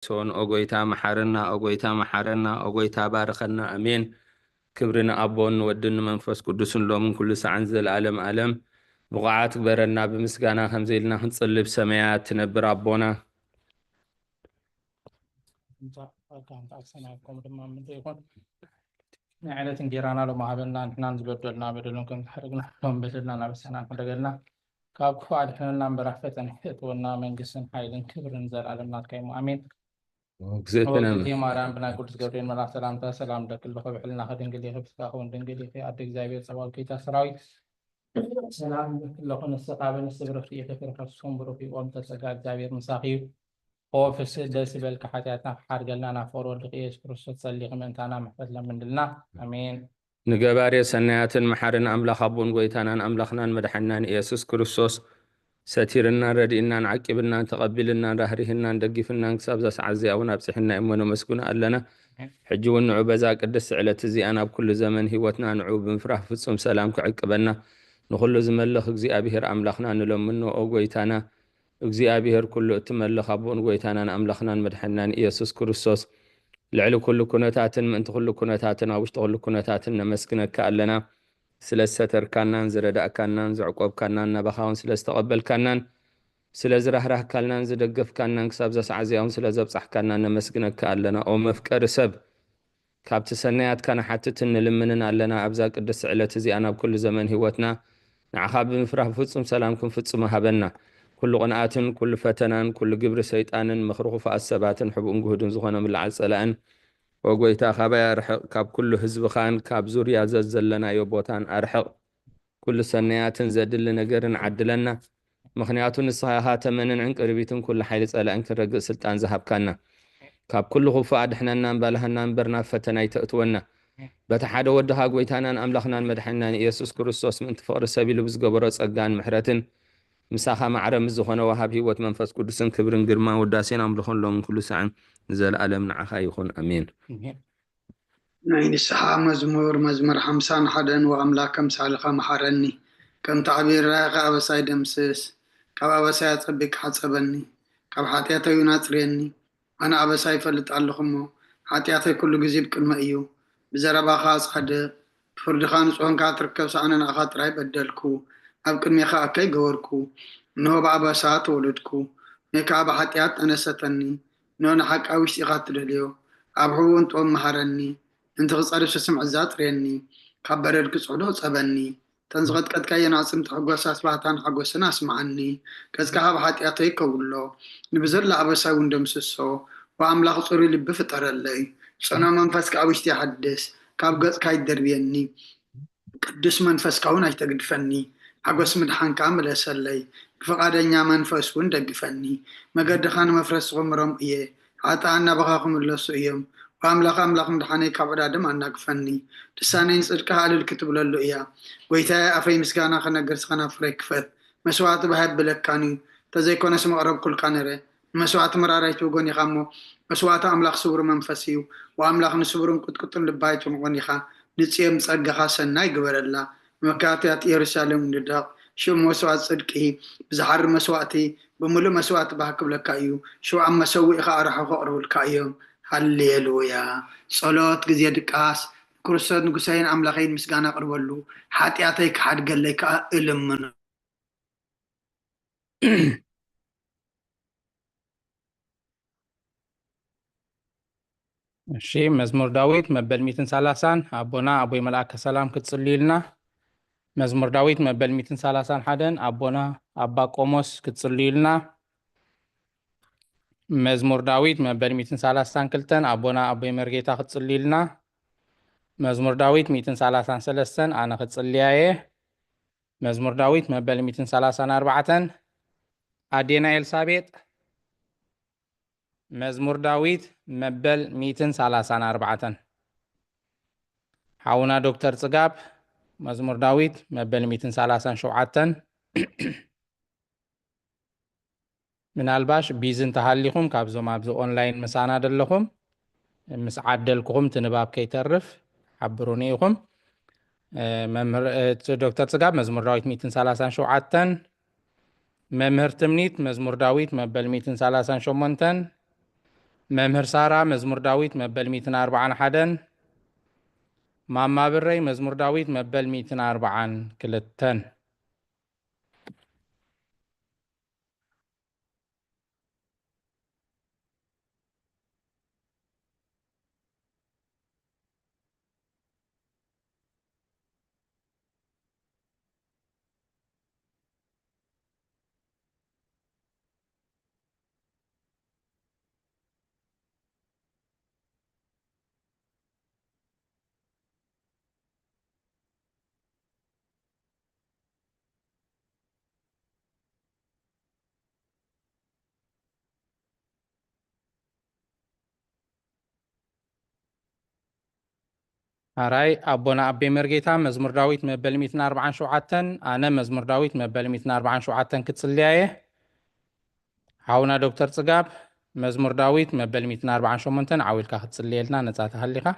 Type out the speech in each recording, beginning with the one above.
سون أقويتا محرنا أقويتا محرنا أقويتا بارخنا أمين كبرنا أبون ودن منفس قدس لو من كل سعنز العالم عالم بقعات برنا بمسكانا خمزيلنا هنصلي بسمايات تنبر أبونا نعلة جيرانا لو ما هبلنا نحن بدلنا بدلنا كن حرقنا لهم بدلنا نبسنا كدقلنا كاب فعل حنا برحفة نحيطنا من جسم حيلن كبر نزل على النار كيمو أمين زيتنا وقتي ما رام بنا قدس قبرين ملا سلام لكل بخو بحلنا خدن قلي خبس كاخون دنقلي في أدك زاوية سوال كيتا سراوي سلام لكل لخون السقابة نستبر في خفر خفصهم برو في وامتا سقاد زاوية مساقيو هو في السيدة سبيل كحاتياتنا حارق لنا نافور والقيس كرسة تسلي غمانتانا محفظ لمن لنا أمين نجباري سنيات محرنا أملاخ أبون قويتانا أملاخنا مدحنا إيسوس كريستوس ساتيرنا ردينا نعقبنا تقبلنا رهرهنا ندقفنا كساب عزي أو نبسحنا إمونا مسكونا ألنا حجو النعو بزاك قدس على تزي أنا بكل زمن هيوتنا نعو بنفرح فتصم سلام كعقبنا نخلو زملخ اكزي أبيهر أملاخنا نلوم منو أو قويتانا اكزي أبيهر كله تملخ أبون قويتانا أملاخنا مدحنا إيسوس كريستوس لعلو كل كنتات من تخل كنتاتنا وش تخل كنتاتنا مسكنا كألنا سلستر كانان زردا كانان زعقوب كانان نبخاون سلستقبل كانان سلزرهره كانان زدقف كانان كساب زس عزيهم سلزبصح كانان نمسكنا كألنا أو مفكر سب كابت سنيات كان حتى تنلمننا لنا أبزا قدس علة زي أنا بكل زمن هوتنا نعخاب بمفرح فتصم سلامكم فتصم هبنا كل قناعات كل فتنان كل قبر سيطان مخروق فأسبات حب انقهد زغنا من العسلان وقويتا خبايا أرحق كاب كل حزب خان كاب زوريا زلنا يوبوتان أرحق كل سنيات زدل نقرن عدلنا مخنياتون الصحيحات منن عنك ربيتون كل حيل سألا عنك رقق سلطان زهب كانا كاب كل خفاء دحنا ننبالها ننبرنا فتنا يتأتونا بتحاد ودها قويتانا أملخنا مدحنا يسوس كريستوس من تفقر السبيل بزقبرات أقان محرتن مساخا معرم الزخون وهاب هيوت منفس قدسن كبرن قرما وداسين أملخون لهم كل ساعة نزال ألم نعخا يخون أمين نين السحاب مزمور 51 وأملاك مسالخة محرني كم تعبير راقة أبساي دمسس كاب أبساي أطبك حسبني كاب حاتياتي يناطريني أنا أبساي فلت علخمو حاتياتي كل جزيب كلمة إيو بزربا خاص حد فرد خانس وان كاتركب سعنن أخاطر بدلكو أبكن ميخا أكي قوركو نهو بأبسات ولدكو ميكا بحاتيات أنا ستني نو نحك أوشتي خاطر اليو أبحو انتو محرني انت غصاري سمع الزات ريني كبر الكسعودو صبني تنزغت قد كاين عصم تحقوس أسبحتان حقوس ناس معني كذكا بحاتياتي كولو نبزر لأبسا وندمسسو وأملاخ صوري لب فطر اللي صنا منفس كاوشتي حدث كاب قد كاي دربيني قدس منفس كاون ايتقدفني حقوس مدحان كامل اسلي فقادنيا منفس وندقفني مقد خان مفرس غمرم ايه حتى أنا بخاكم اللسو ايهم وأملاخ مدحاني كابدا دم أناقفني تسانين صدقها على الكتب للو ايه ويتايا أفاي مسكانا خنقرس خنا فريك فت مسوات بهب بلكاني تزيكونا اسم أقرب كل كانره مسوات مرارايتو غني خامو مسوات أملاخ صبر منفسيو وأملاخ نصبرون كتكتن لبايتو غني خا نتسيم صدقها سناي قبر الله مكاتيات يرسالم نداق شو مسوات صدقه بزحر مسواتي بملو مسوات بحكب لكايو شو عم مسوي خارح وخقرو الكايوم هالليلويا صلاة قزيد قاس كرسات نقسين أملاخين مسقانا قربلو حاتياتيك حد قال لك إلمنا شي مزمور داويد مبل 230 أبونا أبوي ملاك سلام كتصلي مزمور داويد مبل 230 حدن أبونا أبا قوموس كتصلي لنا مزمور داويد مبل 230 كلتن أبونا أبوي مرقيتا كتصلي لنا مزمور داويد 233 أنا كتصلي مزمور داويد مبل 234 أدينا إلسابيت مزمور داويد مبل 234 حاونا دكتور صقاب مزمور داويد مبل 237 من الباش بيزن تهاليكم كابزو مابزو أونلاين مسانا دلكم مس عدلكم تنباب كي ترف حبرونيكم ممر دكتور صقاب مزمور داويد 237 ممر تمنيت مزمور داويد مبل 238 መምህር ሳራ መዝሙር ዳዊት መበል 141 ማማ ብረይ መዝሙር ዳዊት መበል 142 هراي أبونا أبي مرجيتا مزمور داويت مبل 147 أنا مزمور داويت مبل 147 كتصليايه حاونا دكتور صقاب مزمور داويت مبل 148 عاويل كتصلي لنا نزات هليخا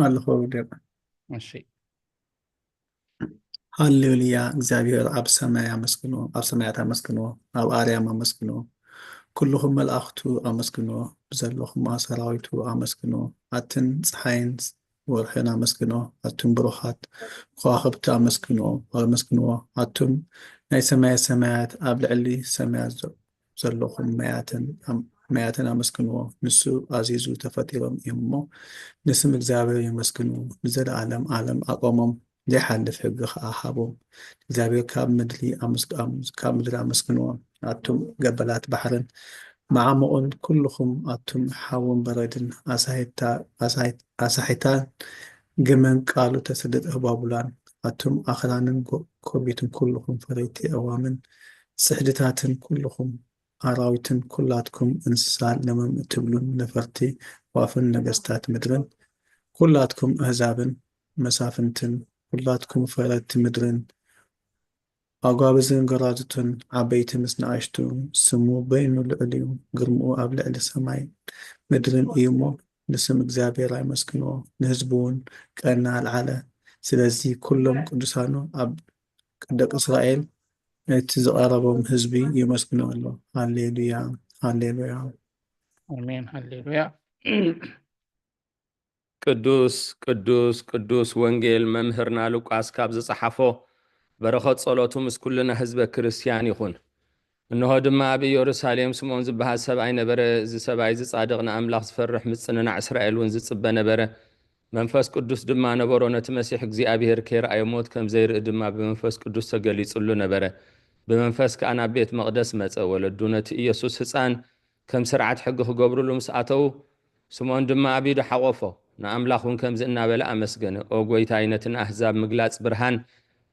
ኣለኹ ደባ ماشي ሃሌሉያ እግዚአብሔር ኣብ ሰማይ ኣመስግኖ ኣብ ሰማያት ኣመስግኖ ኣብ ኣርያም ኣመስግኖ ኩልኹም መላእኽቱ ኣመስግኖ ዘለኹም ሰራዊቱ ኣመስግኖ ኣትን ፀሓይን ወርሕን ኣመስግኖ ኣቱም ብሩኻት ከዋኽብቲ ኣመስግኖ ኣቱም ናይ ሰማያት ኣብ ልዕሊ ሰማያት ዘለኹም ማያትን ኣመስግኖ ንሱ ኣዚዙ ተፈጢሮም እዮም እሞ ንስም እግዚአብሔር ይመስግኑ ንዘለዓለም ዓለም ኣቆሞም ዘይሓልፍ ሕጊ ከዓ ሃቦም እግዚአብሔር ካብ ምድሪ ኣመስግንዎ ኣቱም ገበላት ባሕርን መዓሙቕን ኩልኹም ኣቱም ሓውን በረድን ኣሳሒታን ግመን ቃሉ ተሰደጥ ባቡላን ኣቱም ኣኽራንን ኮቢትን ኩልኹም ፈረይቲ ኣዋምን ስሕድታትን ኩልኹም ኣራዊትን ኩላትኩም እንስሳ ለመም እትብሉን ነፈርቲ ዋፍን ነገስታት ምድርን ኩላትኩም ኣህዛብን መሳፍንትን ኩላትኩም ፈረቲ ምድርን ኣጓብዝን ገራዙትን ዓበይቲ ምስ ንኣሽቱ ስሙ በይኑ ልዕል እዩ ግርምኡ ኣብ ልዕሊ ሰማይ ምድርን እዩ እሞ ንስም እግዚአብሔር ኣይመስግንዎ ንህዝቡ እውን ቀና ኣልዓለ ስለዚ ኩሎም ቅዱሳኑ ኣብ ደቂ እስራኤል እቲ ዝቐረቦም ህዝቢ ይመስግኑ ኣሎ ሃሌሉያ ሃሌሉያ آمين هللويا ቅዱስ ቅዱስ ቅዱስ ወንጌል መምህርና ሉቃስ ካብ ዝፀሓፎ በረኸት ጸሎቱ ምስ ኩልና ህዝበ ክርስቲያን ይኹን እንሆ ድማ ኣብ ኢየሩሳሌም ስምዖን ዝበሃል ሰብኣይ ነበረ እዚ ሰብኣይ ዝጻድቕ ንኣምላኽ ዝፈርሕ ምጽንናዕ እስራኤል እውን ዝጽበ ነበረ መንፈስ ቅዱስ ድማ ነበሮ ነቲ መሲሕ እግዚኣብሔር ከይረኣዮ ሞት ከም ዘይርኢ ድማ ብመንፈስ ቅዱስ ተገሊጹሉ ነበረ ብመንፈስ ከዓ ናብ ቤት መቕደስ መጸ ወለዱ ነቲ ኢየሱስ ህፃን ከም ስርዓት ሕጊ ክገብሩሉ ምስ ኣተው ስምዖን ድማ ኣብ ኢዱ ሓቖፎ ንኣምላኽ እውን ከምዚ እናበለ ኣመስገነ ኦ ጐይታይ ነቲ ንኣሕዛብ ምግላፅ ብርሃን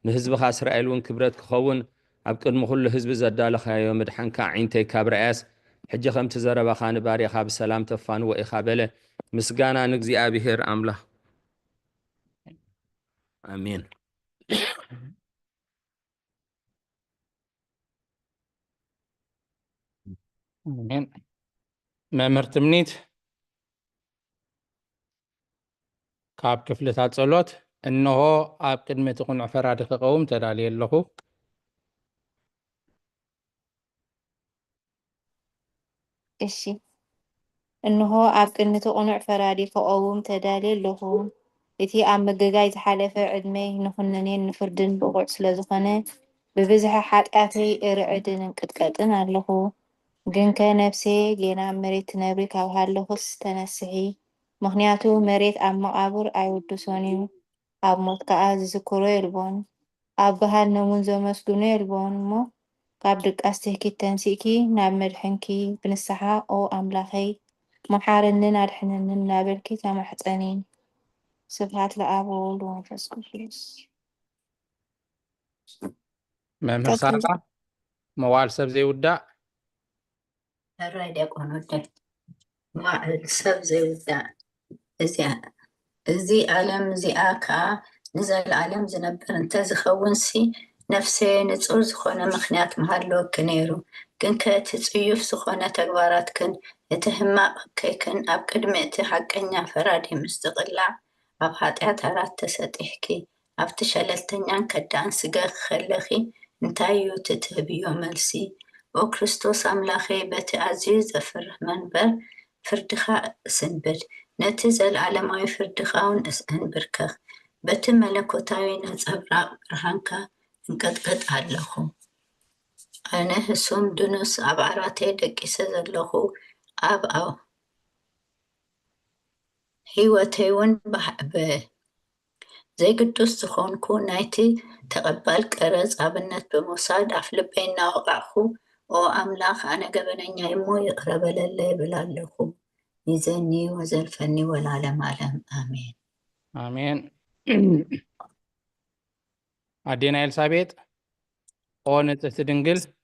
ንህዝብኻ እስራኤል እውን ክብረት ክኸውን ኣብ ቅድሚ ኩሉ ህዝቢ ዘዳለኻዮ ምድሓንካ ዒንተይ ካብ ረኣያስ ሕጂ ከምቲ ዘረባኻ ንባርያኻ ብሰላም ተፋንዎ ኢኻ በለ ምስጋና ንእግዚኣብሔር ኣምላኽ ኣሜን آمين መምህር ትምኒት ካብ ክፍልታት ጸሎት እንሆ ኣብ ቅድሚ እቲ ቁኑዕ ፈራዲ ክቐውም ተዳልየ ኣለኹ እሺ እንሆ ኣብ ቅድሚ እቲ ቁኑዕ ፈራዲ ክቐውም ተዳልየ ኣለኹ እቲ ኣብ ምግጋይ ዝሓለፈ ዕድመይ ንኹነኔን ንፍርድን ብቑዕ ስለ ዝኾነ ብብዝሒ ሓጢኣተይ እርዕድን እንቅጥቀጥን ኣለኹ ግን ከ ነፍሴ ጌና ኣብ መሬት ትነብሪ ካብ ሃለኹስ ተነስሒ ምክንያቱ መሬት ኣብ መቃብር ኣይውድሶን እዩ ኣብ ሞት ከዓ ዝዝክሮ የልቦን ኣብ ገሃነም እውን ዘመስግኖ የልቦን እሞ ካብ ድቃስ ትሕኪት ተንሲእኪ ናብ መድሕንኪ ብንስሓ ኦ ኣምላኸይ መሓረንን ኣድሕነንን እናበልኪ ተማሕፀኒ ስብሃት ለኣብ ወወልድ ወመንፈስ ቅዱስ መምህር ሳራ መዋዕል ሰብ ዘይውዳእ هراي ديكون ودك مع السب زي ودا زي عالم زي آكا نزل العالم زنبر انت زخونسي نفسي نتصور زخونة مخنيات مهارلو كنيرو كن كتتصيف زخونة تقبارات كن يتهمق كيكن أب كدمئتي حقنيا فرادي مستقلع أب حاتيات هرات تساتيحكي أب تشللتنيان كدان سقاق خلخي انتايو تتهبيو ملسي وكريستوس أملاخي بتي عزيز أفرح منبر فردخاء سنبر نتزل على ما يفردخاون أنبركخ بتي ملكوتاوي نزبراء برهانكا انقدقد علىخو أنا هسوم دونس أب عراتي دقيسة زلخو أب أو هيوتيون زي قدوس تخونكو نايتي تقبل كرز أبنت بمصاد أفلبين وقعخو أو أملاخ أنا قبنين يمو يقرب للي بلالخو يزني وزلفني والعالم عالم آمين آمين أدينا إلسابيت أو نتستدنجل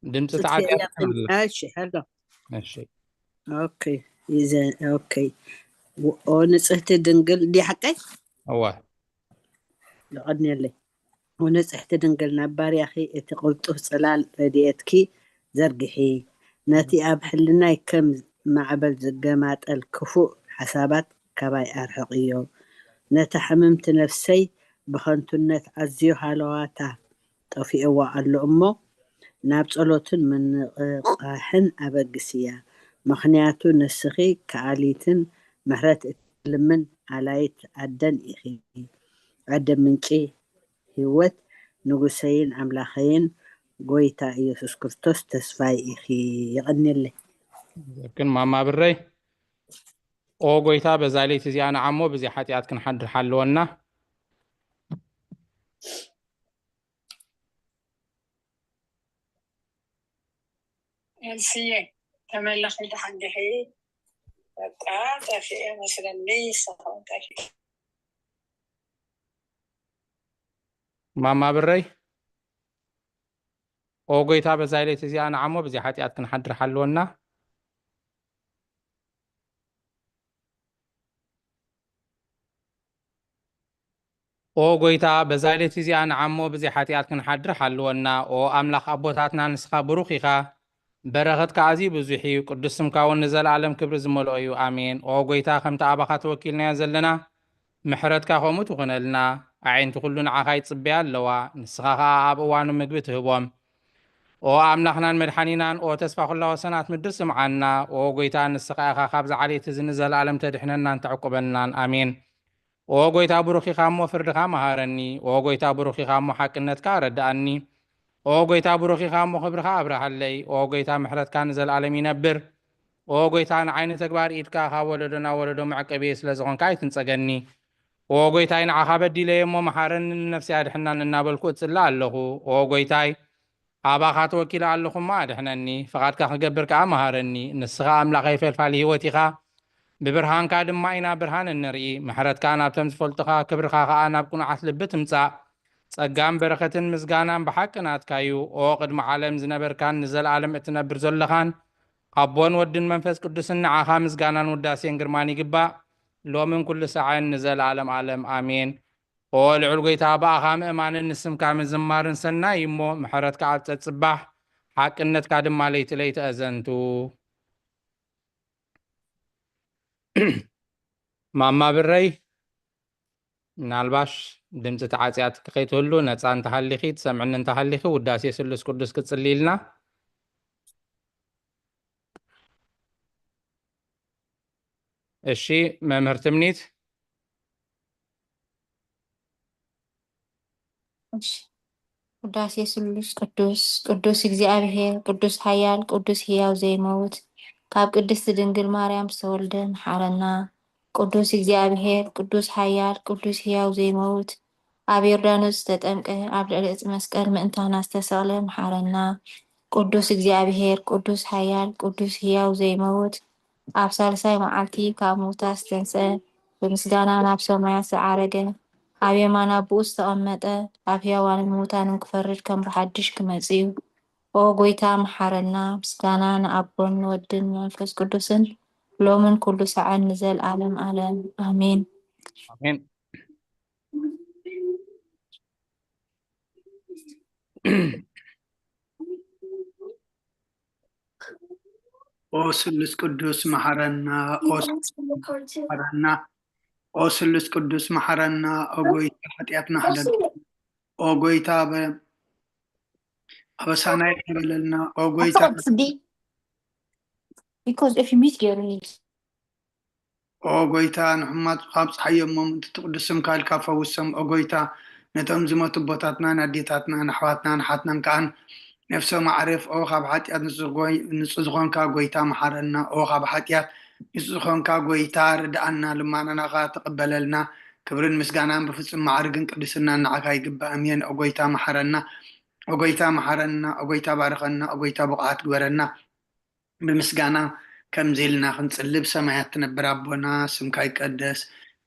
دمت تعدي ماشي حلو ماشي اوكي اذا اوكي ونصحت دنقل دي حقي هو لقدني لي ونصحت دنقل نبار يا اخي اتقلتو صلال رديتكي زرقحي ناتي ابحلنا كم معبل زقامات الكفو حسابات كباي ارحقيو نتحممت نفسي بخنتنت عزيو هالواتا طفي اوا قالو امو ናብ ጸሎትን ምንቕቃሕን ኣበግስያ ምኽንያቱ ንስኺ ከኣሊትን ምሕረት እትልምን ኣላይት ዓደን ኢኺ ዓደ ምንጪ ህይወት ንጉሰይን ኣምላኸይን ጎይታ ኢየሱስ ክርስቶስ ተስፋይ ኢኺ ይቕኒለይ لكن ማማ ብረይ ኦ ጎይታ በዛ ለይቲ እዚኣ ንዓሞ ብዚ ሓጢኣት ክንሓድር ሓለወና ኤልስዬ ተመለኺ ድሓንድሒ በቃ ጠፊአ መስለኒ ይሰኹን ጠፊአ ማማ ብረይ ኦ ጎይታ በዛ ለይቲ እዚኣ ንዓሞ ብዚ ሓጢኣት ክንሓድር ሓለወና ኦ ጎይታ በዛ ለይቲ እዚኣ ንዓሞ ብዚ ሓጢኣት ክንሓድር ሓለወና ኦ ኣምላኽ ኣቦታትና ንስኻ ብሩኽ ኢኻ በረኸትካ ኣዝዩ ብዙሕ እዩ ቅዱስ ስምካ እውን ንዘለኣለም ክብሪ ዝመልኦ እዩ ኣሜን ኦ ጎይታ ከምቲ ኣባኻ ተወኪልናዮ ዘለና ምሕረትካ ከምኡ ትኹነልና ኣዒንቲ ኩሉ ንዓኻ ይፅበያ ኣለዋ ንስኻ ከዓ ኣብ እዋኑ ምግቢ ትህቦም ኦ ኣምላኽናን መድሓኒናን ኦ ተስፋ ኩላ ወሰናት ምድር ስምዓና ኦ ጎይታ ንስኻ ኢኻ ካብዚ ዓሌት እዚ ንዘለኣለም ተድሕነናን ተዕቁበናን ኣሜን ኦ ጎይታ ብሩኽ ኢኻ እሞ ፍርድኻ መሃረኒ ኦ ጎይታ ብሩኽ ኢኻ እሞ ሓቅነትካ ረዳእኒ ኦ ጎይታ ብሩኽ ኢኻ እሞ ክብርኻ ኣብርሃለይ ኦ ጎይታ ምሕረትካ ንዘለኣለም ይነብር ኦ ጎይታ ንዓይኒ ተግባር ኢድካ ካብ ወለዶ ናብ ወለዶ መዕቀብየ ስለ ዝኾንካ ኣይትንፀገኒ ኦ ጎይታይ ንዓኻ በዲለየ እሞ መሓረኒ ንነፍሲ ኣድሕናን እናበልኩ እፅላ ኣለኹ ኦ ጎይታይ ኣባኻ ተወኪለ ኣለኹ እሞ ኣድሕነኒ ፍቓድካ ክገብር ከዓ መሃረኒ ንስኻ ኣምላኸይ ፈልፋሊ ሂወት ኢኻ ብብርሃንካ ድማ ኢና ብርሃን እንርኢ ምሕረትካ ናብቶም ዝፈልጡኻ ክብርኻ ከዓ ናብ ቁኑዓት ልቢ ትምፃእ ጸጋን በረኸትን ምስጋናን ብሓቂ ናትካዩ ኦ ቅድሚ ዓለም ዝነበርካን ንዘለኣለም እትነብር ዘለኻን ኣቦን ወድን መንፈስ ቅዱስን ንዓኻ ምስጋናን ውዳሴን ግርማን ይግባእ ሎምን ኩሉ ሰዓን ንዘለኣለም ዓለም ኣሜን ኦ ልዑል ጎይታ በኣኻ ምእማንን ንስምካ ምዝማርን ሰናይ እሞ ምሕረትካ ኣብ ፀፅባሕ ሓቅነትካ ድማ ለይቲ ለይቲ ኣዘንቱ ማማ ብረይ ምናልባሽ ድምፂ ተዓፅያት ከይትህሉ ነፃ እንተሃሊኺ ትሰምዕኒ እንተሃሊኺ ውዳሴ ስሉስ ቅዱስ ክፅሊ ኢልና እሺ መምህር ትምኒት ውዳሴ ስሉስ ቅዱስ ቅዱስ እግዚአብሔር ቅዱስ ኃያል ቅዱስ ሕያው ዘይመውት ካብ ቅድስቲ ድንግል ማርያም ዝተወልደ መሓረና ቅዱስ እግዚአብሔር ቅዱስ ኃያል ቅዱስ ሕያው ዘይመውት ኣብ ዮርዳኖስ ዝተጠምቀ ኣብ ልዕሊ ዕፅ መስቀል ምእንታና ዝተሰቕለ መሓረና ቅዱስ እግዚአብሔር ቅዱስ ኃያል ቅዱስ ሕያው ዘይመውት ኣብ ሳልሳይ መዓልቲ ካብ ሙታን ዝተንስአ ብምስጋና ናብ ሰማያት ዝዓረገ ኣብ የማን ኣቦኡ ዝተቐመጠ ኣብ ሕያዋንን ሙታንን ክፈርድ ከም ብሓድሽ ክመጽእ እዩ ኦ ጎይታ መሓረና ምስጋና ንኣቦን ንወድን መንፈስ ቅዱስን ሎምን ኩሉ ሰዓን ንዘለኣለም ዓለም ኣሜን ኣሜን او سلس قدوس محرنا او سلس محرنا او سلس قدوس محرنا او غويتا حتياتنا حدد او غويتا أبسانا يقبلنا او غويتا because if you miss your release او غويتا نحمد خامس حيوم تقدسم كالكا فوسم او غويتا نتم زمت بوتاتنا نديتاتنا نحواتنا نحاتنا كان نفسه معرف او خاب حتيات نسزغون كا غويتا محرنا او خاب حتيات نسزغون كا غويتا ردعنا لما أنا تقبللنا كبرن مسغانا بفصل معرقن قدسنا نعكا يقبا أمين او غويتا محرنا او غويتا محرنا او غويتا بارخنا او غويتا بقعات غورنا بمسغانا كم زيلنا خنصلب سمايات تنبر أبونا سمكا يقدس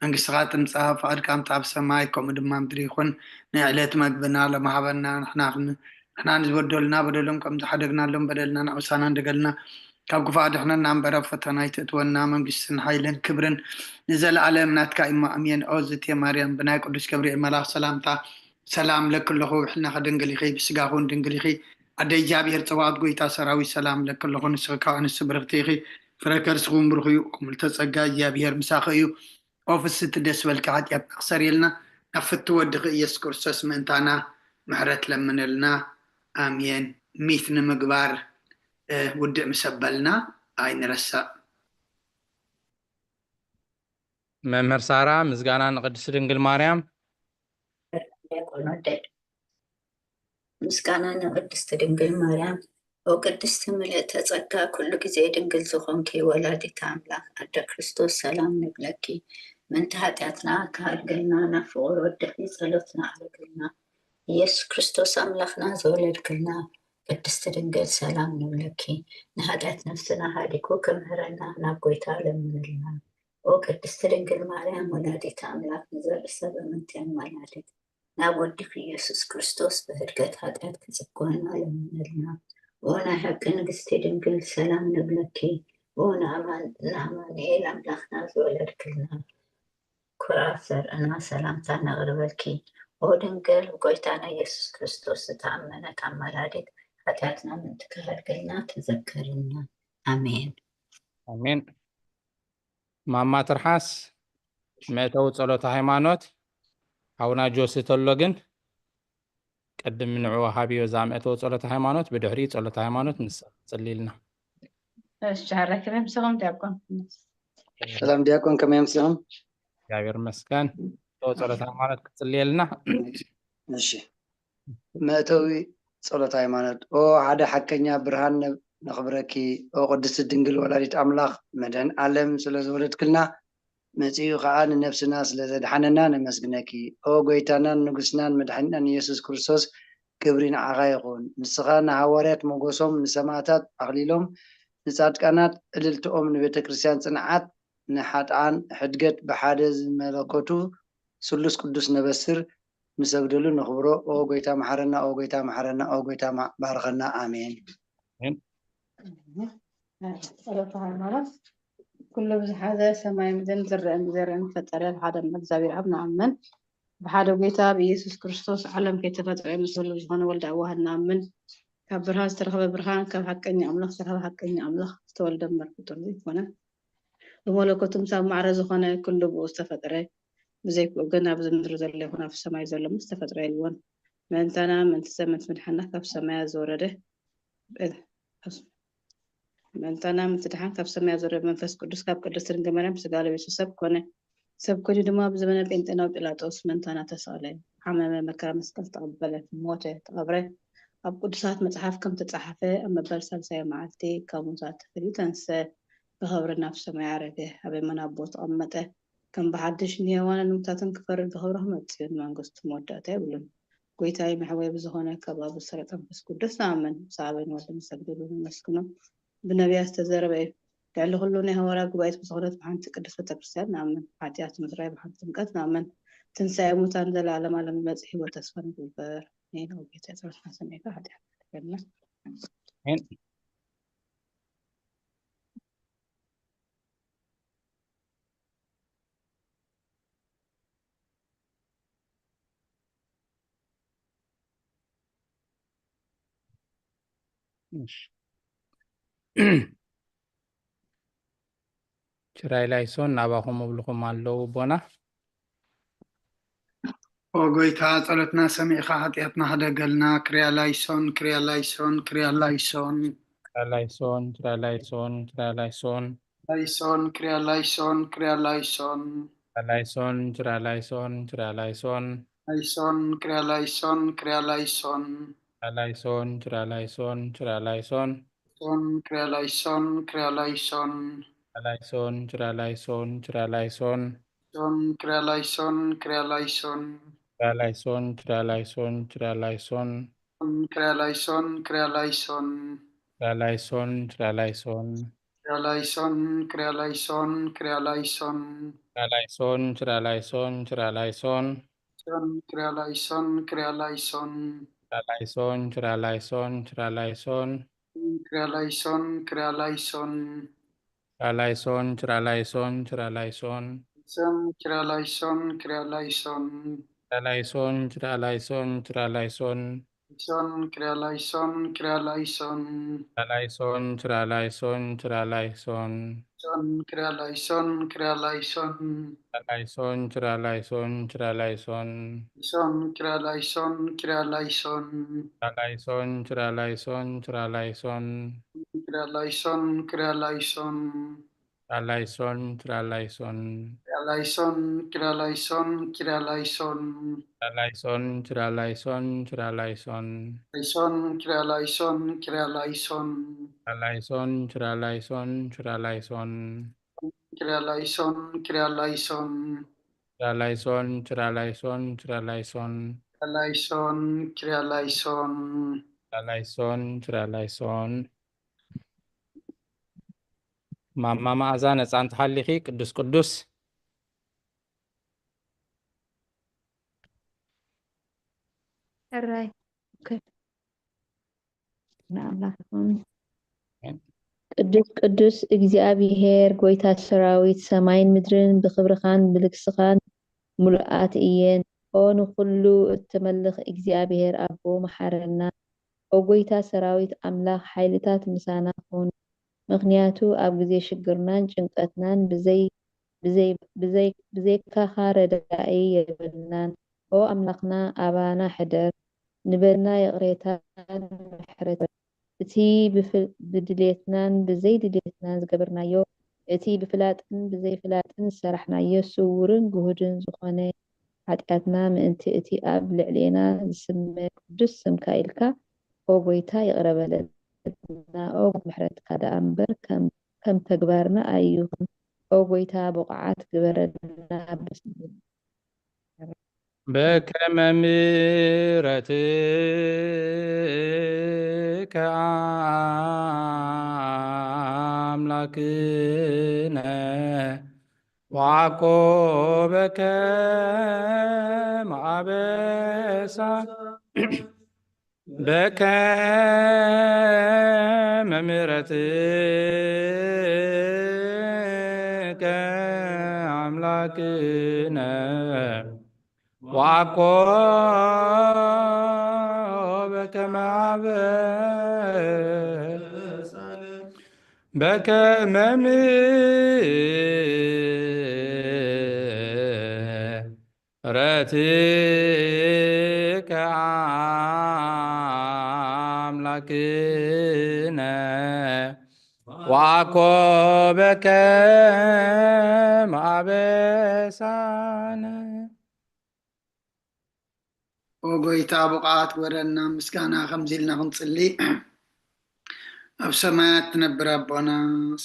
منقصغات امصاف فقد كام تاب سماي كوم دما مدريخون نعلت مقبنا لما هبنا نحنا نزبدلنا بدلهم كم تحدقنا لهم بدلنا نعوسانا ندقلنا كاب كفاد احنا نعمبر فتنا يتتونا منقصن حيلن كبرن نزل على مناتك إما أمين أوزت يا مريم بناي قدس كبريل ملاك سلامتا سلام لكل هو حنا خدنقلي خي بسقاهون دنقلي خي أدي جابير تواد قويتا سراوي سلام لكل هو نسخكا نسبرغتيخي فركر سخون برخيو وملتصقا جابير مساخيو أوفس تدس بالكعات يتنقصر يلنا نفت ودغ يسكر سسمنتانا محرت لمن لنا آمين ميثن مقبار ود مسبلنا أين رسا ممر سارة مزغانا نقدس دنقل مريم مسكانا نقدس دنقل مريم وقدست ملئت ጸጋ كل ጊዜ ድንግል ዝኾንኪ ወላዲተ አምላክ አደ ክርስቶስ ሰላም ንብለኪ ምንታ ኃጢአትና ካልገልና ናፍቆር ወድኺ ጸሎትና አርግልና ኢየሱስ ክርስቶስ አምላክና ዘወለድክልና ቅድስት ድንግል ሰላም ንብለኪ ንኃጢአት ነፍስና ሃዲኩ ክምህረና ናብ ጎይታ ለምንልና ኦ ቅድስት ድንግል ማርያም ወላዲተ አምላክ ንዘርእሰ በምንትያን ማላዲት ናብ ወድኺ ኢየሱስ ክርስቶስ በህድገት ኃጢአት ክጽጎና ለምንልና وانا حق نقستي دنقل سلام نبلكي وانا نعمانيل املاخنا زولد كلنا كراسر انا سلامتانا غربلكي ودنقل وقويتانا يسوس كريستوس تأمنا تعملادك حتاتنا من تكهد قلنا تذكرنا امين امين ماما ترحاس ميتو ጸሎተ ሃይማኖት አውና ጆሲ ተሎግን قدم من عوهابي وزعمته ጸሎተ ሃይማኖት بدحري ጸሎተ ሃይማኖት نصليلنا الشهر كم يمسهم دياكون سلام دياكون كم يمسهم እግዚአብሔር ይመስገን ጸሎተ ሃይማኖት كتصليلنا ماشي مأتوي ጸሎተ ሃይማኖት او ሓደ حكኛ ብርሃን نخبركِ او قدس ድንግል ወላዲት አምላክ መድህን ዓለም ስለዘወለድክልና መጽዩ ከዓ ንነፍስና ስለዘድሓነና ነመስግነኪ ኦ ጎይታናን ንጉስናን መድሓኒናን ኢየሱስ ክርስቶስ ክብሪ ንዓኻ ይኹን ንስኻ ንሃዋርያት ሞገሶም ንሰማዕታት ኣኽሊሎም ንጻድቃናት ዕልልትኦም ንቤተ ክርስቲያን ጽንዓት ንሓጥኣን ሕድገት ብሓደ ዝመለከቱ ስሉስ ቅዱስ ነበስር ንሰግደሉ ንኽብሮ ኦ ጎይታ መሓረና ኦ ጎይታ መሓረና ኦ ጎይታ ባርኸና አሜን ጸሎተ ሃይማኖት كل بزحادة سماي مدن زرن فترة هذا مجزابير أبنا عمن بحدا بيتا بيسوس كريستوس علم كي تفتح مسؤول جهان ولد عواه نامن كبرهان استرخب برهان كم حقني أملاخ استرخب حقني أملاخ استولد مر كترني فنا وملكتم سام معرض خانة كل بوستفترة بزيك وجنا بزمدر زل هنا في السماء زل مستفترة الوان من تنا من تسمت من حنا في السماء زورده منتنا متدحان كاب سماء زور منفس قدس كاب قدس رنجمرم سقال بيسو سب كونه سب كوني دما بزمن بنتنا وبيلاطوس منتنا تسالي حمام مكان مسكل تقبل موته تقبره اب قدسات مصحف كم تتصحفه اما برسل سي معلتي كموزات فريتنس بخبر نفس ما يعرفه ابي منابوت امته كم بحدش نيوان نمتاتن كفر بخبره متين مانغست موداته يقولون قويتاي محوي بزهونه كباب السرطان بس قدس نامن صعبين ولا مسجدون مسكنه بنبيات تزربي قال له كلنا هورا قبايت بصورة بحانت قدس بتبرسال نعمن حاتيات مدرعي بحانت مقات نعمن تنسى موتان دل عالم عالم المزحي وتسفن بالبر نين وبيت يترس حسن إيكا حاتيات تكلنا ችራይ ላይሶን ናባኹም እብልኹም ኣለዉ ቦና ወጎይታ ጸሎትና ሰሚዕኻ ኃጢአትና ሃደገልና ክርያ ላይሶን ክርያ ላይሶን ክርያ ላይሶን ላይሶን ችራ ላይሶን ችራ ላይሶን ላይሶን ክርያ ላይሶን ክርያ ላይሶን ላይሶን ችራ ላይሶን ችራ ላይሶን ላይሶን ክርያ ላይሶን ክርያ ላይሶን ላይሶን ችራ ላይሶን ችራ ላይሶን ሶን ክርያ ላይሶን ክርያ ላይሶን ላይሶን ችራ ላይሶን ችራ ላይሶን ሶን ክርያ ላይሶን ክርያ ላይሶን ላይሶን ችራ ላይሶን ችራ ላይሶን ክርያ ላይሶን ክርያ ላይሶን ላይሶን ችራ ላይሶን ክርያ ላይሶን ክርያ ላይሶን ክርያ ላይሶን ላይሶን ችራ ላይሶን ችራ ላይሶን ሶን ክርያ ላይሶን ክርያ ላይሶን ላይሶን ችራ ላይሶን ችራ ላይሶን ክርያ ላይሶን ክርያ ላይሶን ላይሶን ችራ ላይሶን ችራ ላይሶን ሶን ክርያ ላይሶን ክርያ ላይሶን ላይሶን ችራ ላይሶን ችራ ላይሶን ሶን ክርያ ላይሶን ክርያ ላይሶን ላይሶን ችራ ላይሶን ችራ ላይሶን ሶን ክርያ ላይሶን ክርያ ላይሶን ላይሶን ችራ ላይሶን ችራ ላይሶን ሶን ክርያ ላይሶን ክርያ ላይሶን ላይሶን ችራ ላይሶን ችራ ላይሶን ክርያ ላይሶን ክርያ ላይሶን ላይሶን ችራ ላይሶን ክርያ ላይሶን ክርያ ላይሶን ክርያ ላይሶን ላይሶን ችራ ላይሶን ችራ ላይሶን ላይሶን ክርያ ላይሶን ክርያ ላይሶን ላይሶን ችራ ላይሶን ችራ ላይሶን ክርያ ላይሶን ክርያ ላይሶን ላይሶን ችራ ላይሶን ችራ ላይሶን ላይሶን ክርያ ላይሶን ላይሶን ችራ ላይሶን ማማ መዓዛ ነፃ እንትሓሊኺ ቅዱስ ቅዱስ ሕራይ ንኣምላኽ ይኹን ቅዱስ ቅዱስ እግዚአብሔር ጎይታ ሰራዊት ሰማይን ምድርን ብክብርኻን ብልግስኻን ሙሉኣት እየን ኦ ንኩሉ እትመልኽ እግዚአብሔር ኣቦ መሓረና ኦ ጎይታ ሰራዊት ኣምላኽ ሓይልታት ምሳና ኩን ምክንያቱ ኣብ ግዜ ሽግርናን ጭንቀትናን ብዘይካኻ ረዳኢ የብልናን ኦ ኣምላኽና ኣባና ሕደር ንበልና የቕሬታን ምሕረት እቲ ብድሌትናን ብዘይድሌትናን ዝገበርናዮ እቲ ብፍላጥን ብዘይፍላጥን ዝሰራሕናዮ ስውርን ጉህድን ዝኾነ ሓጢኣትና ምእንቲ እቲ ኣብ ልዕሌና ዝስመ ቅዱስ ስምካ ኢልካ ኦ ጎይታ ይቕረበለና ኦ ምሕረትካ ደኣ እምበር ከም ተግባርና ኣይኹን ኦ ጎይታ ብቕዓት ግበረልና በከመ ምሕረትከ አምላክነ ወዓቆበከ ማዕበሳ በከመ ምሕረትከ አምላክነ وعقوبك معبس بك ممرتك أملاكنا وعقوبك معبسنا ወጎይታ ብቕዓት ግበረና ምስጋና ከምዚ ኢልና ክንፅሊ ኣብ ሰማያት ትነብር ኣቦና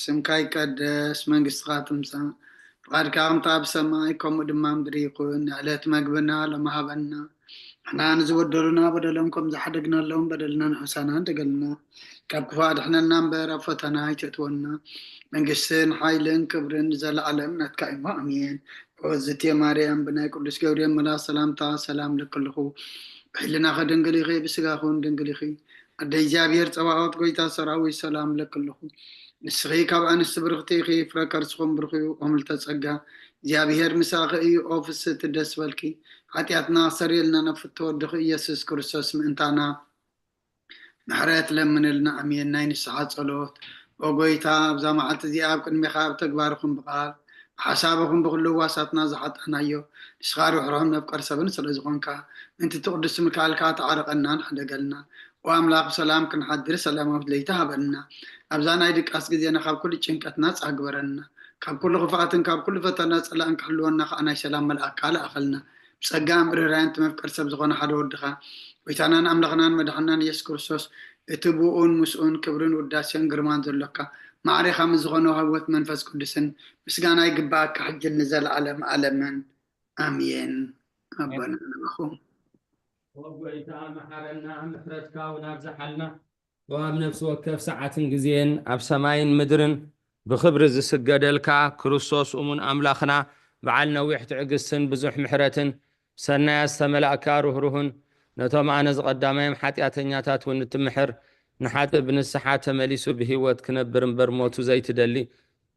ስምካ ይቀደስ መንግስትካ ትምፃእ ፍቃድካ ከምታ ኣብ ሰማይ ከምኡ ድማ ምድሪ ይኩን ዕለት መግብና ሎሚ ሃበና ንሕና ንዝበደሉና በደሎም ከም ዝሓደግናሎም በደልና ንሕሳና ንደገልና ካብ ክፉእ ኣድሕነና እምበር ኣብ ፈተና ኣይተእትወና መንግስትን ሓይልን ክብርን ዘለዓለም ናትካ እዩ ኣሜን ወዝቴ ማርያም ብናይ ቅዱስ ገብርኤል መልኣክ ሰላምታ ሰላም ለክልኹ ብሕልና ከድንግል ኢኺ ብስጋኹን ድንግል ኢኺ ኣደይ እግዚኣብሔር ፀባዖት ጎይታ ሰራዊት ሰላም ለክልኹ ንስኺ ካብ ኣንስቲ ብርክቲ ኢኺ ፍረ ከርስኹም ብርኪ እዩ ኦምልተ ፀጋ እግዚኣብሔር ምሳኺ እዩ ኦ ፍስቲ ደስ በልኪ ሓጢኣትና ሰሪየልና ነፍቲ ወድኺ ኢየሱስ ክርስቶስ ምእንታና ምሕረት ለምንልና ኣሜን ናይ ንስሓ ጸሎት وقويتا بزا معلت زي أب كن مخاب تكباركم بقال حسابكم بكل واسطنا زحطنا يو إسخار وحرهم نبقر سبن سلزقونكا أنت تقدس مكالكا تعرقنا نحدقلنا وأملاق سلام كن حدر سلام ليتها بنا أبزانا يدك أسقي زينا خاب كل تشنكتنا أكبرنا كاب كل غفاتن كاب كل فتنا سلام كحلونا أنا سلام ملأك على أخلنا بسقام ريرانت مفكر سبزقونا حد ودخا ويتانان أملغنان مدحنان يسكرسوس اتبوون مسؤون كبرون وداسين قرمان زلقا معرخة مزغنو هوت منفس قدسن مسقانا يقباك حج النزل علما آمين ربنا نبخون وقويتا محرنا محرتك ونابزحلنا واب نفس وكف ساعة جزين أب سماين مدرن بخبر زسجدلكا كريستوس أمون أملاخنا بعلنا ويحت عقسن بزح محرتن سنة استملأكا روحن نتوم أنا قدامهم حتياتنياتات ونتمحر نحات ابن السحات مليسو بهيوت كنبر برموتو زي تدلي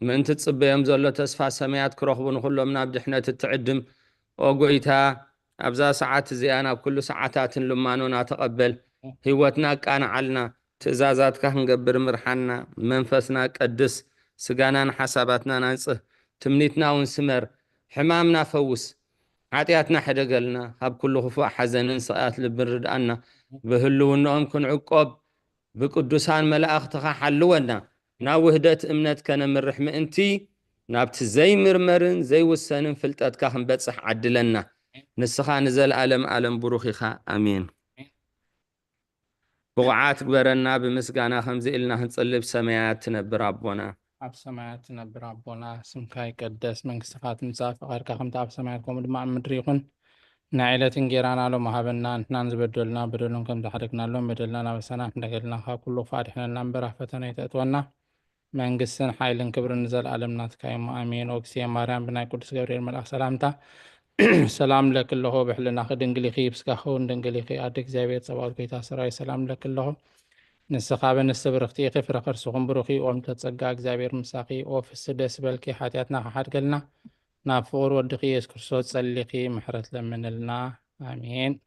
ما انت تصبي يمزلو تسفى سميات كروخبون كلهم نابد احنا تتعدم وقويتا أبزا ساعات زي أنا بكل ساعاتات لمانونا تقبل هيوتنا كان علنا تزازات كهن قبر مرحنا منفسنا قدس سقانا حساباتنا ننصه تمنيتنا ونسمر حمامنا فوس عطياتنا حدا قالنا هب كل خفاء حزن ساعات لبرد أنا بهلو إنهم كن عقاب بقدسان ملائكتها حلونا نا وهدت امنت كان من رحمة انتي نابت زي مرمرن زي وسانن فلتات كاهم بتصح عدلنا نسخا نزل عالم بروخيخا امين بقعات قبرنا بمسقانا خمزي إلنا هنصلب سمايات تنبر ربنا أب سماعات نبر ربنا سمكاي قدس من كسفات مسافة غير كخمت أب سماعتكم دماء مدريقن نعيلة جيرانا لو مهابنا نحن بدلنا بدلنا كم تحركنا لهم بدلنا نفسنا نقلنا خا كله فاتحنا نمبر فتنا يتأتونا من قسن حيلن كبر نزل علمنا تكايم آمين أوكسيا مريم بنا قدس جبريل ملأ سلامتا سلام لك الله بحلنا خد دنقلي خي بسكاخون دنقلي خي أدك زاوية صواب كيتا سراي سلام لك الله نسخابة نستبر اختيقي فرقر سخن بروخي ومت تسقاك زاوير مساقي وفي السدس بالكي حاتياتنا حد قلنا نافور ودقي يسكرسوت سلقي محرت لمن لنا آمين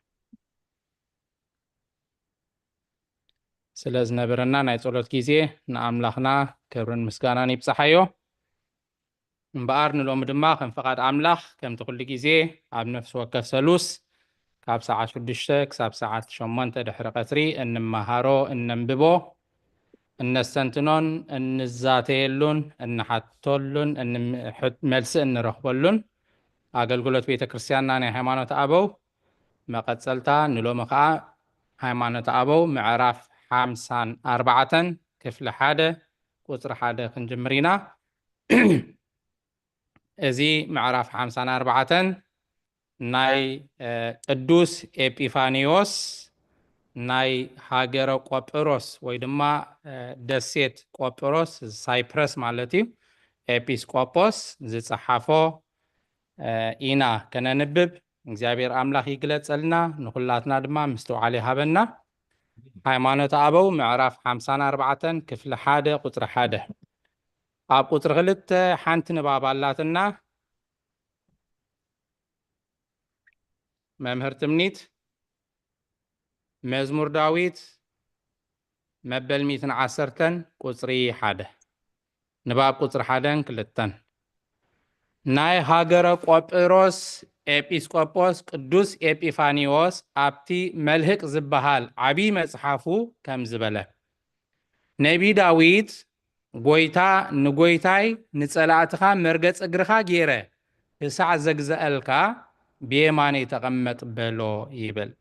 سلاز نبرنا نايت صلوت كيزي نأملاخنا كبرن مسكاناني بصحيو مبار نلوم دماغ فقط أملاخ كم تقول كيزي عب نفس وكف سلوس كاب ساعة شدشتك كاب ساعة شمان تدحر قطري إن مهارو إن نببو إن السنتنون إن الزاتيلون إن حتولون إن ملس إن رخبلون أقل قلت بيت كريستيان ناني حيمانة أبو ما قد سلتا نلو مقا حيمانة أبو معراف 54 كفل حادة قطر حادة خنجمرينا ازي معراف 54 ناي قدوس إبيفانيوس ناي هاجر قوبروس ويدما دسيت قوبروس سايبرس مالتي ኤጲስቆጶስ ዝፀሓፎ ኢና ከነንብብ እግዚአብሔር አምላኽ ይግለጸልና ንኩላትና ድማ ምስተውዓለ ይሃበና ሃይማኖት አበው ምዕራፍ 54 ክፍሊ 1 ቁጥሪ 1 ኣብ ቁጥሪ 2 ሓንቲ ንባብ ኣላትና መምህር ትምኒት መዝሙር ዳዊት መበል 110 ቁጥሪ 1 ንባብ ቁጥሪ 1 2 ናይ ሃገረ ቆጵሮስ ኤጲስቆጶስ ቅዱስ ኤጲፋኒዎስ ኣብቲ መልህቅ ዝበሃል ዓብይ መጽሓፉ ከም ዝበለ ነቢ ዳዊት ጎይታ ንጎይታይ ንጸላእትኻ መርገጽ እግርኻ ገይረ ክሳዕ ዘግዘአልካ ብየማነይ ተቐመጥ በሎ ይብል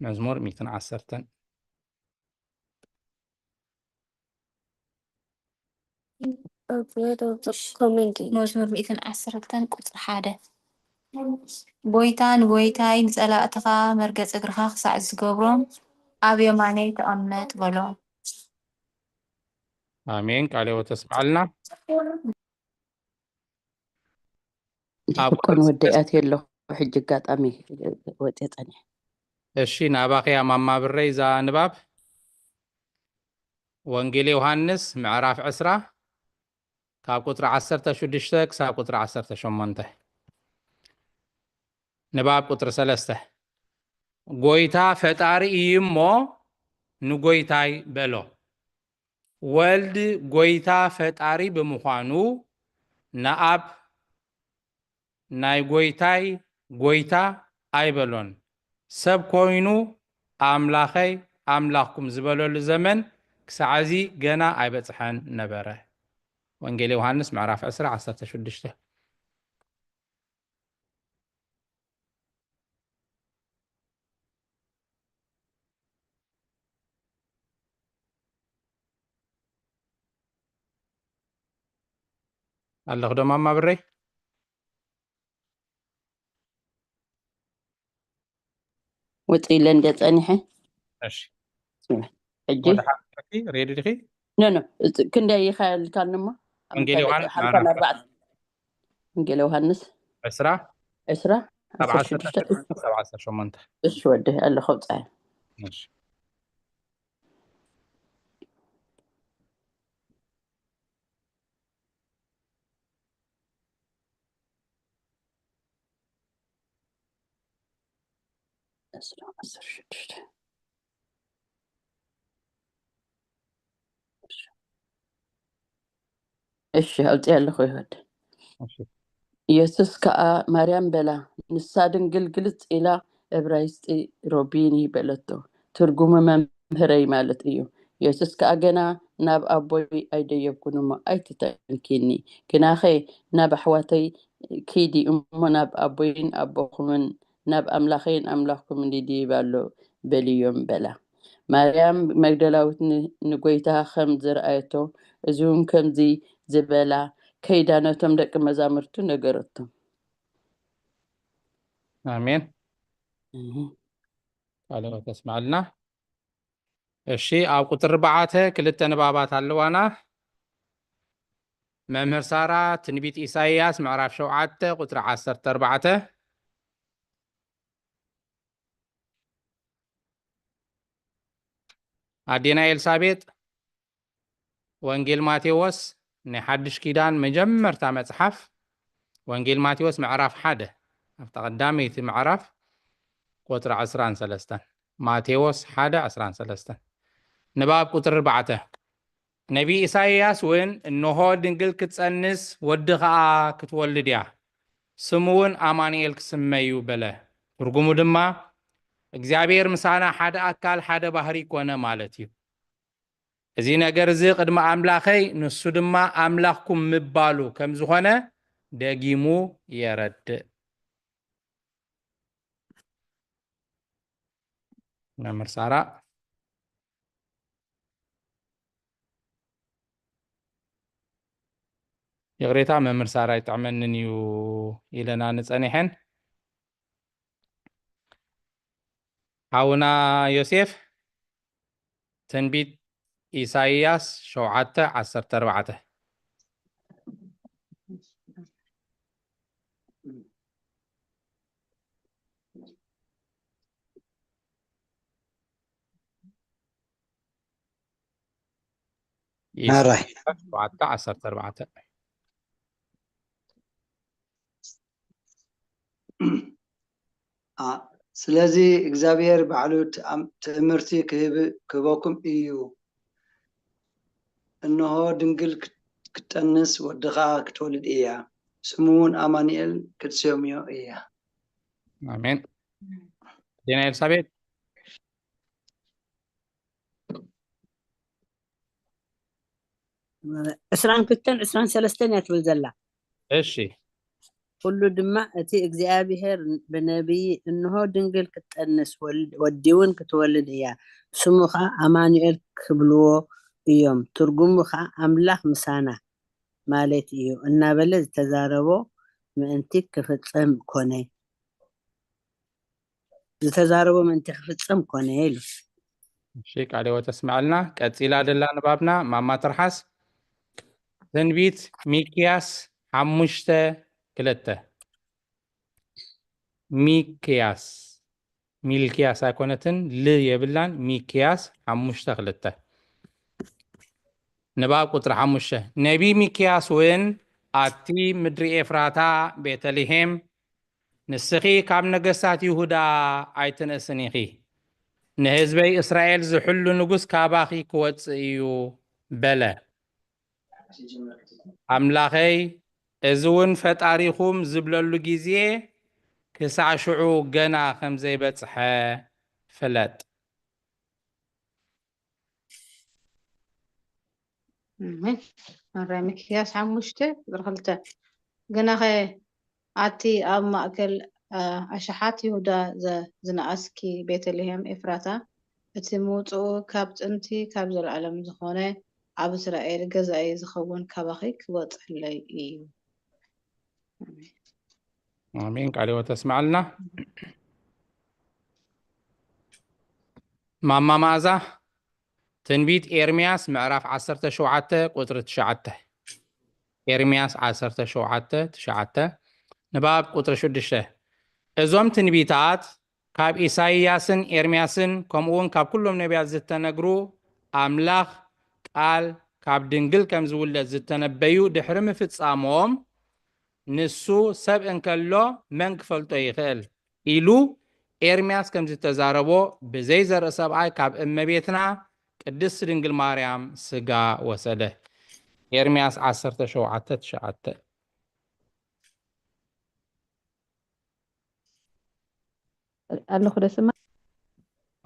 መዝሙር 110 መዝሙር 110 ቁጥሪ 1 ጎይታ ንጎይታይ ንጸላእትኻ መርገጽ እግርኻ ክሳዕ ዝገብሮም ኣብ የማነይ ተቐመጥ በሎ አሜን ቃልዎ ተስማዕልና ኮን ወደያት የለሁ ሕጂ አጋጣሚ ወጤጠኒ እሺ ናባኺያ ማማ ብረይ ዛ ንባብ ወንጌል ዮሐንስ ምዕራፍ 10 ካብ ቁጥሪ 16 ክሳብ ቁጥሪ 18 ንባብ ቁጥሪ 3 ጎይታ ፈጣሪ እዩ እሞ ንጎይታይ በሎ ወልድ ጎይታ ፈጣሪ ብምዃኑ ንኣብ ናይ ጎይታይ ጎይታ ኣይበሎን ሰብ ኮይኑ ኣምላኸይ ኣምላኽኩም ዝበለሉ ዘመን ክሳዕዚ ገና ኣይበፅሐን ነበረ። ወንጌል ዮሃንስ ምዕራፍ 10:16 ኣለኹ ዶ ማማ ብረይ? وطيل لندي ጸኒሐ እሺ ሕጂ ሬዲ ዲኺ? ኖ ክንደይ ይኸል ካልንሞ ወንጌል ዮሐንስ ወንጌል ዮሐንስ 10 17 እሺ ወደ ኣለኹ ጻይ እሺ እሺ አውጥ ያለሁ ይወድ ኢየሱስ ከአ ማርያም በላ ንሳ ድንግል ግልጽ ኢላ ዕብራይስጥ ሮቢኒ በለቶ ትርጉሙ መምህረይ ማለት እዩ። ኢየሱስ ከአ ገና ናብ አቦይ አይደየብኩንሞ አይትተንኪኒ ግናኸ ናብ አሕዋተይ ኪዲ እሞ ናብ አቦይን አቦኹምን ናብ አምላኸይን አምላኽኩምን ዲባሎ በልዮም በላ። ማርያም መግደላዊት ንጎይታ ከም ዝረአየቶ እዚውን ከምዚ ዝበላ ከይዳነቶም ደቂ መዛሙርቱ ነገረቶም። አሜን ቃሉ ተስማዕልና። እሺ ኣብ ቁጥር 4 ክልተ ንባባት ኣለዋና። መምህር ሳራ ትንቢት ኢሳይያስ ምዕራፍ 7 ቁጥሪ 14 ኣዴና ኤልሳቤጥ ወንጌል ማቴዎስ ናይ ሓድሽ ኪዳን መጀመርታ መጽሓፍ ወንጌል ማቴዎስ ምዕራፍ 1 ኣብታ ቀዳመይቲ ምዕራፍ ቁጥሪ 13 ማቴዎስ 1:13 ንባብ ቁጥሪ 4 ነቢ ኢሳይያስ እውን እነሆ ድንግል ክትጸንስ ወዲ ከዓ ክትወልድ እያ ስሙ እውን አማኑኤል ክስመዩ በለ። ትርጉሙ ድማ እግዚአብሔር ምሳና ሓደ አካል ሓደ ባህሪ ኮነ ማለት እዩ። እዚ ነገር እዚ ቅድሚ አምላኸይ ንሱ ድማ አምላኽኩም ምባሉ ከም ዝኾነ ደጊሙ የረድእ። መምህር ሳራ የግሬታ መምህር ሳራ ይጥዕመንን እዩ ኢለና ንጸኒሐን። ሓውና ዮሴፍ ትንቢት ኢሳይያስ 7:14 ናራይ 7:14 ስለዚ እግዚአብሔር ባዕሉ ትእምርቲ ክህበኩም እዩ። እነሆ ድንግል ክትጠንስ ወድኻ ክትወልድ እያ ስሙ እውን አማኑኤል ክትሰምዮ እያ። አሜን። ዴና ኤልሳቤጥ ዕስራን ክልተን ዕስራን ሰለስተን እያ ትብል ዘላ። እሺ ኩሉ ድማ እቲ እግዚአብሔር ብነቢይ እንሆ ድንግል ክትጠንስ ወዲ እውን ክትወልድ እያ ስሙ ከዓ አማኑኤል ክብልዎ እዮም ትርጉሙ ከዓ አምላኽ ምሳና ማለት እዩ እናበለ ዝተዛረቦ ምእንቲ ክፍጸም ኮነ። ዝተዛረቦ ምእንቲ ክፍጸም ኮነ ኢሉ እሺ ቃልዎ ተስማዕልና። ቀፂላ ደላ ንባብና ማማ ትርሓስ ትንቢት ሚክያስ 5:2 ሚክያስ ሚልክያስ ኣይኮነትን ል የብላን ሚክያስ 5:2 ንባብ ቁጥሪ 5 ነቢ ሚክያስ እውን ኣቲ ምድሪ ኤፍራታ ቤተልሔም ንስኺ ካብ ነገስታት ይሁዳ ኣይትነእስን ኢኺ ንህዝበይ እስራኤል ዝሕሉ ንጉስ ካባኺ ክወፅእ እዩ بلا أملاخي إزون فتاريخهم زبللو جيزيه كسع شعو جنا خمزي بتصحى فلات مرة مكياس حموشته درخلته قنا خي عتي أب مأكل أشحات يهودا زنأسكي بيت لهم إفراتا اتموتو كابت انتي كابز العالم زخونة عب إسرائيل جزائي زخون كبخيك وطح لي إيو آمين قالوا وتسمع لنا ماما مازا تنبيت إيرمياس معرف 17 قطر 9 إيرمياس 17 نباب قطر 6 إزوم تنبيتات كاب إساياسن إيرمياسن كمون كاب كلهم نبيات زتنقرو أملاخ قال كاب دنقل كم زولة زتنبيو دحرم في تصامهم نسو سب انكالو من كفلتو يخيل إلو إيرمياس كم زتزاربو بزي زر سبعي كاب إمبيتنا قدس دنقل ماريام سقا وسده إيرمياس 17 قال له خد اسمع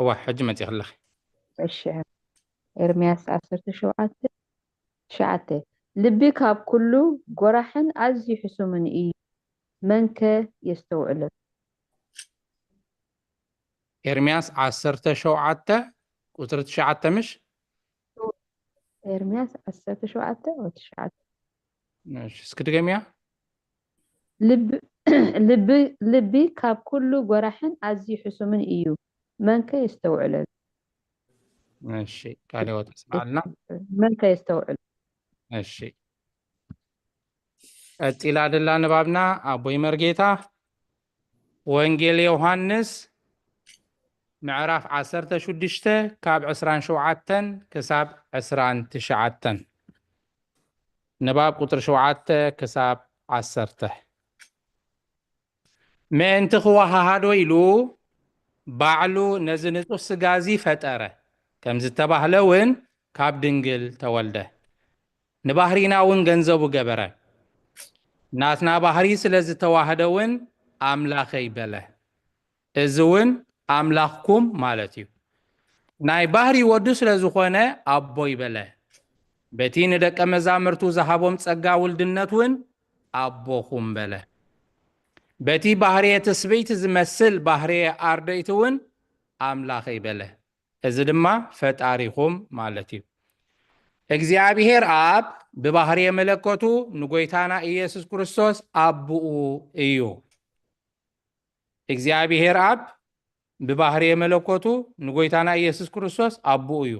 هو حجمتي خلخ الشعر إرمياس 17 لبي كاب كله جرحن عز يحسو من إيه منك يستوعب إرمياس 17 قطر 9 مش إرمياس 17 أو 9 مش سكت جميع لبي كاب كله جرحن عز يحسو من إيه منك يستوعب ماشي قال هو تسمع لنا منك يستوعب ماشي أتيلا دلا نبابنا أبوي مرجيتا وإنجيل يوحنس معرف 16 كاب 27 كساب 29 نباب قطر 7 كساب 10 ما انت خواها هادو إلو بعلو نزنتو سقازي فترة كم زتباهلون كاب دنجل تولده نباهرينا ون جنزبو جبره ناتنا باهري سلز تواهدون أملاخي بله إزون أملاخكم مالتيو ناي باهري ودو سلزخونه أبوي بله بتين دك مزامرتو زهابهم تسقا ولدنتون أبوخم بله بتي باهري تسبيت زمسل باهري أرديتون أملاخي بله إزدما فتاريخم مالتيو እግዚአብሔር አብ በባህሪ መለኮቱ ንጎይታና ኢየሱስ ክርስቶስ አብኡ እዩ እግዚአብሔር አብ በባህሪ መለኮቱ ንጎይታና ኢየሱስ ክርስቶስ አብኡ እዩ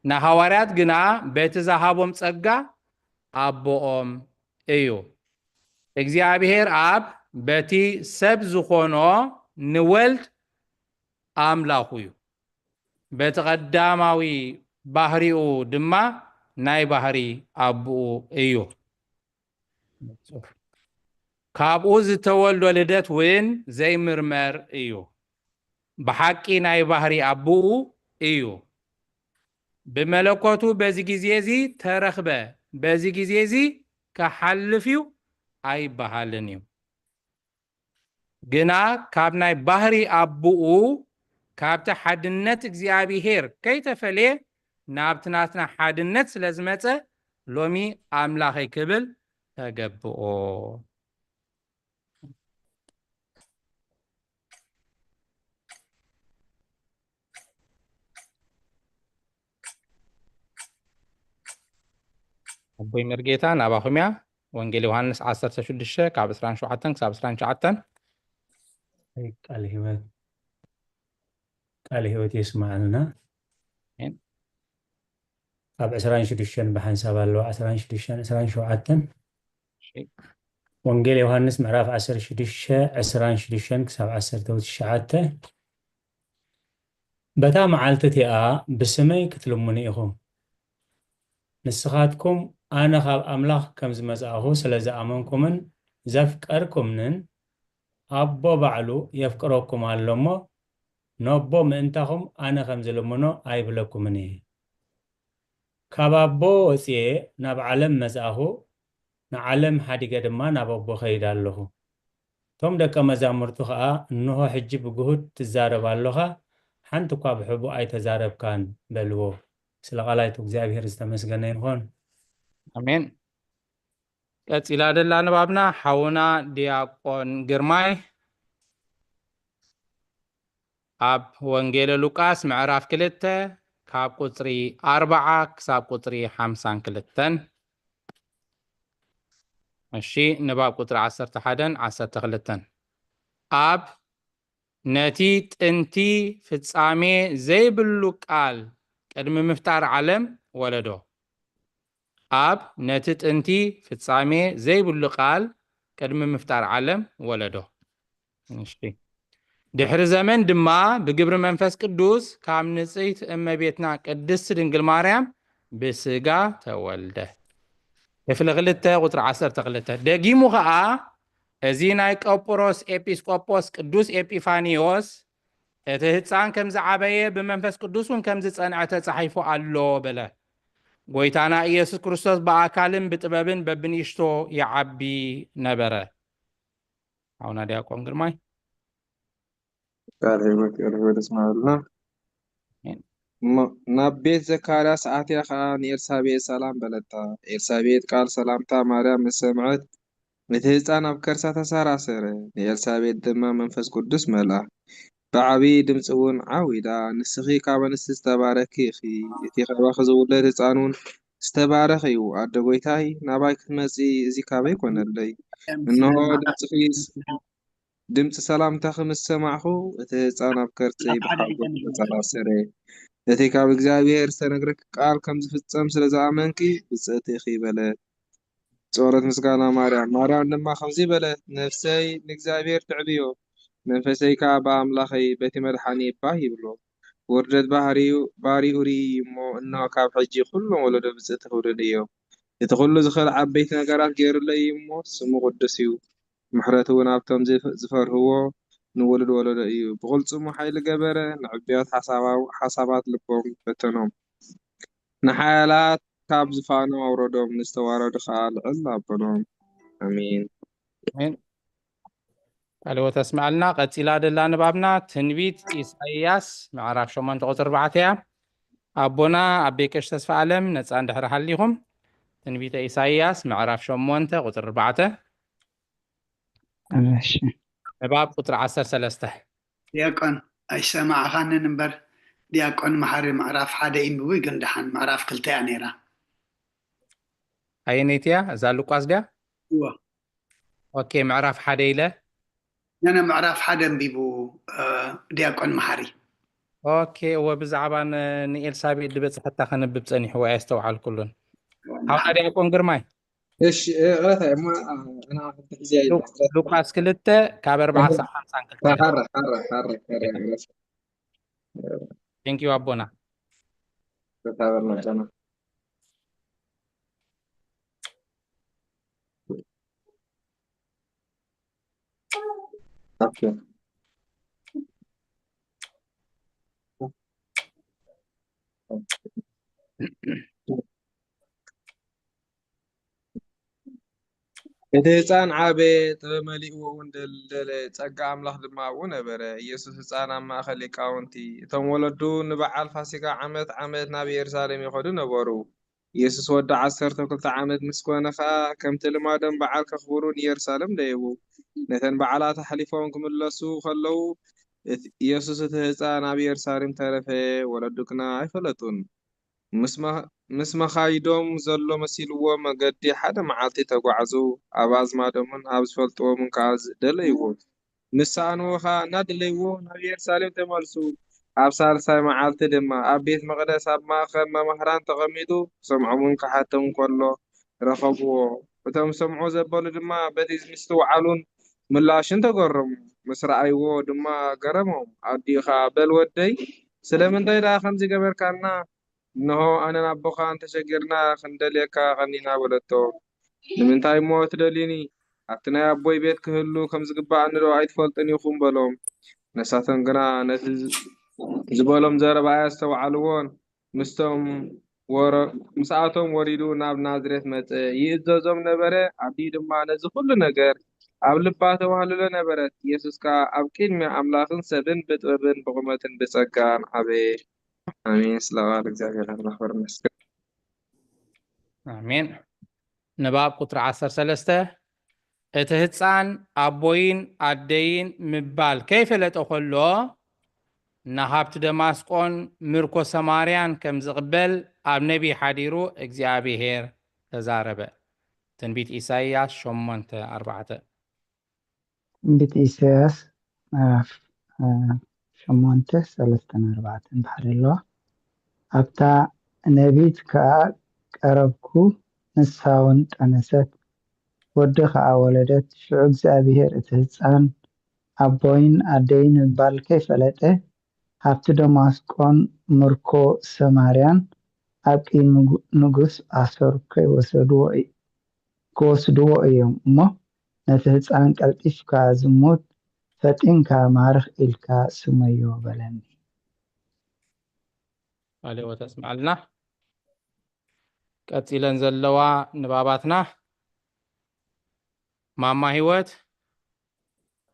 ናሐዋርያት ግና በተዛሃቦም ጸጋ አብኦም እዩ እግዚአብሔር አብ በቲ ሰብ ዝኾኖ ንወልድ አምላኹ እዩ በተቀዳማዊ ባህሪኡ ድማ ናይ ባህሪ አብኡ እዩ ካብኡ ዝተወልዶ ልደት ውን ዘይምርመር እዩ ብሓቂ ናይ ባህሪ አብኡ እዩ ብመለኮቱ በዚ ግዜ እዚ ተረኽበ በዚ ግዜ እዚ ከሓልፍ እዩ ኣይበሃልን እዩ ግና ካብ ናይ ባህሪ አብኡ ካብቲ ሓድነት እግዚአብሔር ከይተፈልየ ናብትናትና ሓድነት ስለዝመፀ ሎሚ አምላኸይ ክብል ተገብኦ አቦይ መርጌታ ናባኹምያ ወንጌል ዮሐንስ 16 ካብ 27 ክሳብ 29 ቃል ህይወት ይስማዓልና ካብ 26 ብሓንሳብ ኣለዋ 27 ወንጌል ዮሐንስ ምዕራፍ 16 ክሳብ 19 በታ መዓልቲ እቲኣ ብስመይ ክትልሙኒ ኢኹም ንስኻትኩም ኣነ ካብ ኣምላኽ ከም ዝመጻእኹ ስለ ዝኣመንኩምን ዘፍቀርኩምን ኣቦ ባዕሉ የፍቅረኩም ኣሎ እሞ ነቦ ምእንታኹም ኣነ ከም ዝልሙኖ ኣይብለኩምን እየ ካባቦ ወፅየ ናብ ዓለም መጽኣኹ ንዓለም ሓዲገ ድማ ናብ ኣቦ ኸይድ ኣለኹ ቶም ደቀ መዛሙርቱ ከዓ እንሆ ሕጂ ብግሁድ ትዛረብ ኣለኻ ሓንቲ እኳ ብሕቡእ ኣይተዛረብካን በልዎ ስለ ቃላይቱ እግዚአብሔር ዝተመስገነ ይሁን አሜን። ቀፂላ ደላ ንባብና ሓውና ዲያቆን ግርማይ ኣብ ወንጌለ ሉቃስ ምዕራፍ 2 ካብ ቁፅሪ 40 ክሳብ ቁፅሪ 52 እሺ ንባብ ቁጥሪ 11 12 ኣብ ነቲ ጥንቲ ፍጻሜ ዘይብሉ ቃል ቅድሚ ምፍጣር ዓለም ወለዶ ኣብ ነቲ ጥንቲ ፍጻሜ ዘይብሉ ቃል ቅድሚ ምፍጣር ዓለም ወለዶ እሺ ድሕሪ ዘመን ድማ ብግብሪ መንፈስ ቅዱስ ካብ ንጽሕት እመቤትና ቅድስት ድንግል ማርያም ብስጋ ተወልደ ክፍሊ 2 ቁጥሪ 12 ደጊሙ ከዓ እዚ ናይ ቆጵሮስ ኤጲስቆጶስ ቅዱስ ኤጲፋኒዮስ እቲ ህፃን ከም ዝዓበየ ብመንፈስ ቅዱስ እውን ከም ዝጸንዐ ተጻሒፉ ኣሎ በለ ጎይታና ኢየሱስ ክርስቶስ በአካልን ብጥበብን በብንእሽቶ ይዓቢ ነበረ አሁን ዲያቆን ግርማይ ቃል ህይወት እስማኤልና ናብ ቤት ዘካርያስ ኣትያ ከዓ ንኤልሳቤጥ ሰላም በለታ ኤልሳቤጥ ቃል ሰላምታ ማርያም ምስ ሰምዐት እቲ ህፃን ኣብ ከርሳ ተሰራሰረ ንኤልሳቤጥ ድማ መንፈስ ቅዱስ መልአ ብዓብዪ ድምፂ እውን ዓዊዳ ንስኺ ካብ ኣንስቲ ዝተባረኪ ኢኺ እቲ ካባኺ ዝውለድ ህፃን እውን ዝተባረኸ እዩ ኣደ ጎይታይ ናባይ ክትመፅእ እዚ ካበይ ኮነለይ እንሆ ድምፂ ሰላምታኺ ምስ ሰማዕኹ እቲ ህፃን ኣብ ከርሰይ ብሓጎስ ተሰራሰረ እቲ ካብ እግዚኣብሔር ዝተነግረኪ ቃል ከም ዝፍፀም ስለ ዝኣመንኪ ብፅእቲ ኢኺ በለት ጾረት ምስጋና ማርያም ድማ ከምዚ በለት ነፍሰይ ንእግዚኣብሔር ትዕብዮ መንፈሰይ ከዓ በኣምላኸይ በቲ መድሓኒ ባህ ይብሎ ውርደት ባሪኡ ርኢ እሞ እንሆ ካብ ሕጂ ኩሎም ወለዶ ብፅእቲ ክውደድ እዮም እቲ ኩሉ ዝኽእል ዓበይቲ ነገራት ገይሩለይ እሞ ስሙ ቅዱስ እዩ ምሕረቱ እውን ኣብቶም ዝፈርህዎ ንወለዶ ወለዶ እዩ ብቕልፅሙ ሓይሊ ገበረ ንዕብዮት ሓሳባት ልቦም ፈተኖም ንሓያላት ካብ ዝፋኖም ኣውረዶም ንዝተዋረዱ ከዓ ልዕል ኣበሎም ኣሚን ቃልዎ ተስማዕልና ቀፂላ ደላ ንባብና ትንቢት ኢሳይያስ ምዕራፍ 8 ቁጥሪ 4 እያ ኣቦና ኣቤ ቀሽ ተስፋ ዓለም ነፃ እንድሕሪ ሓሊኹም ትንቢተ ኢሳይያስ ምዕራፍ 8 ቁጥሪ 4 እሺ ንባብ ቁጥሪ 13 ዲያቆን ኣይሰማዕኻንን እምበር ዲያቆን መሓሪ ምዕራፍ 1 ይንብቡ ይግንድሓን ምዕራፍ 2 እያ ነይራ ኣየነይቲ እያ እዛ ሉቃስ ድያ እዎ ኦኬ ምዕራፍ 1 ኢለ ነነ ምዕራፍ 1 እንቢቡ ዲያቆን መሓሪ ኦኬ ወብዛዕባ ንኤልሳቤጥ ዝበፅሐታ ከንብብ ፀኒሕዎ እያ ዝተውዓል ኩሉን ሓውና ዲያቆን ግርማይ እሺ قرأت ما انا افتح زي ሉቃስ 2 ካብ 4 حرك ثانك يو አቦና تتابعنا جنا اوكي እቲ ህፃን ዓበ ጥበብ መሊእዎ እውን ደልደለ ፀጋ ኣምላኽ ድማ ኣብኡ ነበረ ኢየሱስ ህፃን ኣብ ማእኸል ሊቃውንቲ እቶም ወለዱ ንበዓል ፋሲካ ዓመት ናብ ኢየሩሳሌም ይኸዱ ነበሩ ኢየሱስ ወዲ 12 ዓመት ምስ ኮነ ከዓ ከምቲ ልማዶም በዓል ከኽብሩ ንኢየሩሳሌም ደይቡ ነተን በዓላት ሓሊፎም ክምለሱ ከለዉ ኢየሱስ እቲ ህፃን ኣብ ኢየሩሳሌም ተረፈ ወለዱ ግና ኣይፈለጡን ምስ መኻይዶም ዘሎ መሲልዎ መገዲ ሓደ መዓልቲ ተጓዕዙ ኣብ ኣዝማዶምን ኣብ ዝፈልጥዎምን ከዓ ደለይዎ ምስ ሰኣንዎ ከዓ እናደለይዎ ናብ ኢየሩሳሌም ተመልሱ ኣብ ሳልሳይ መዓልቲ ድማ ኣብ ቤት መቕደስ ኣብ ማእኸል መምህራን ተቐሚጡ ሰምዖምን ክሓቶም ከሎ ረኸብዎ እቶም ሰምዖ ዘበሉ ድማ በቲ ምስትውዓሉን ምላሽን ተገረሙ ምስ ረኣይዎ ድማ ገረሞም ኣዲኻ በል ወደይ ስለምንታይ ዳ ከምዚ ገበርካና እንሆ ኣነን ኣቦኻን ተሸጊርና ክንደልየካ ቀኒና በለቶ ንምንታይ እሞ ትደልዩኒ ኣብቲ ናይ ኣቦይ ቤት ክህሉ ከም ዝግባእ ንዶ ኣይትፈልጥን ኢኹም በሎም ነሳቶም ግና ነቲ ዝበሎም ዘረባያ ዝተውዓልዎን ምስቶም مساعتهم وريدو ناب نازريت مت يزوزهم نبره عبدي دما نزي كل ነገር ኣብ ልባቶም ሃልሎ ነበረት ኢየሱስ ከዓ ኣብ ቅድሚ ኣምላኽን ሰብን ብጥበብን ብቑመትን ብጸጋን ዓበየ ኣሜን ስለቓል እግዚአብሔር ኣምላኽ መስገን አሜን ንባብ ቁጥሪ 13 እቲ ህፃን ኣቦይን ኣደይን ምባል ከይፈለጠ ከሎ ናሃብቲ ደማስቆን ምርኮ ሰማርያን ከም ዝቕበል ኣብ ነቢ ሓዲሩ እግዚአብሔር ተዛረበ ትንቢት ኢሳይያስ 8:4 ትንቢት ኢሳይያስ ምዕራፍ 8:3-4 እንድሕር ኣለዋ ኣብታ ነቢት ከዓ ቀረብኩ ንሳ እውን ጠነሰት ወዲ ከዓ ወለደት ሽዑ እግዚአብሔር እቲ ህፃን ኣቦይን ኣደይን ምባል ከይፈለጠ ሃብቲ ደማስቆን ምርኮ ሰማርያን ኣብ ቅድሚ ንጉስ ኣሶር ክወስድዎ እዮም እሞ ነቲ ህፃን ቀልጢፍካ ዝሙት ፈጢንካ ማርኽ ኢልካ ስመዮ በለኒ ኣሌዎ ተስማዕልና ቀፂለን ዘለዋ ንባባትና ማማ ህይወት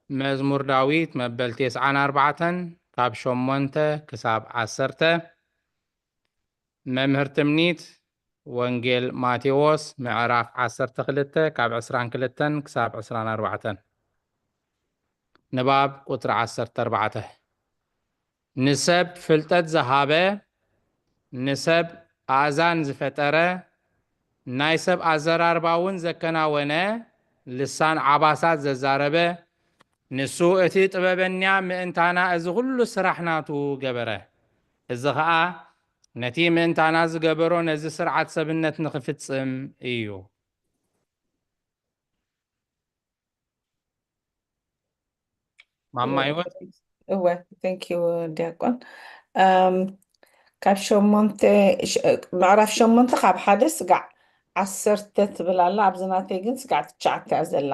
መዝሙር ዳዊት መበል 94 ካብ 8 ክሳብ 10 መምህር ትምኒት ወንጌል ማቴዎስ ምዕራፍ 12 ካብ 22 ክሳብ 24 ንባብ ቁጥሪ 14 ንሰብ ፍልጠት ዝሃበ ንሰብ ኣእዛን ዝፈጠረ ናይ ሰብ ኣዘራርባውን ዘከናወነ ልሳን ዓባሳት ዘዛረበ ንሱ እቲ ጥበበኛ ምእንታና እዚ ኩሉ ስራሕናቱ ገበረ እዚ ከዓ ነቲ ምእንታና ዝገበሮ ነዚ ስርዓት ሰብነት ንኽፍጽም እዩ ማማ ህይወት እወ ቴንክ ዩ ዲያቆን ካብ ምዕራፍ 8 ካብ 1 ስጋዕ 10 ትብል ኣላ ኣብዚ ናተይ ግን ስጋዕ 9 እያ ዘላ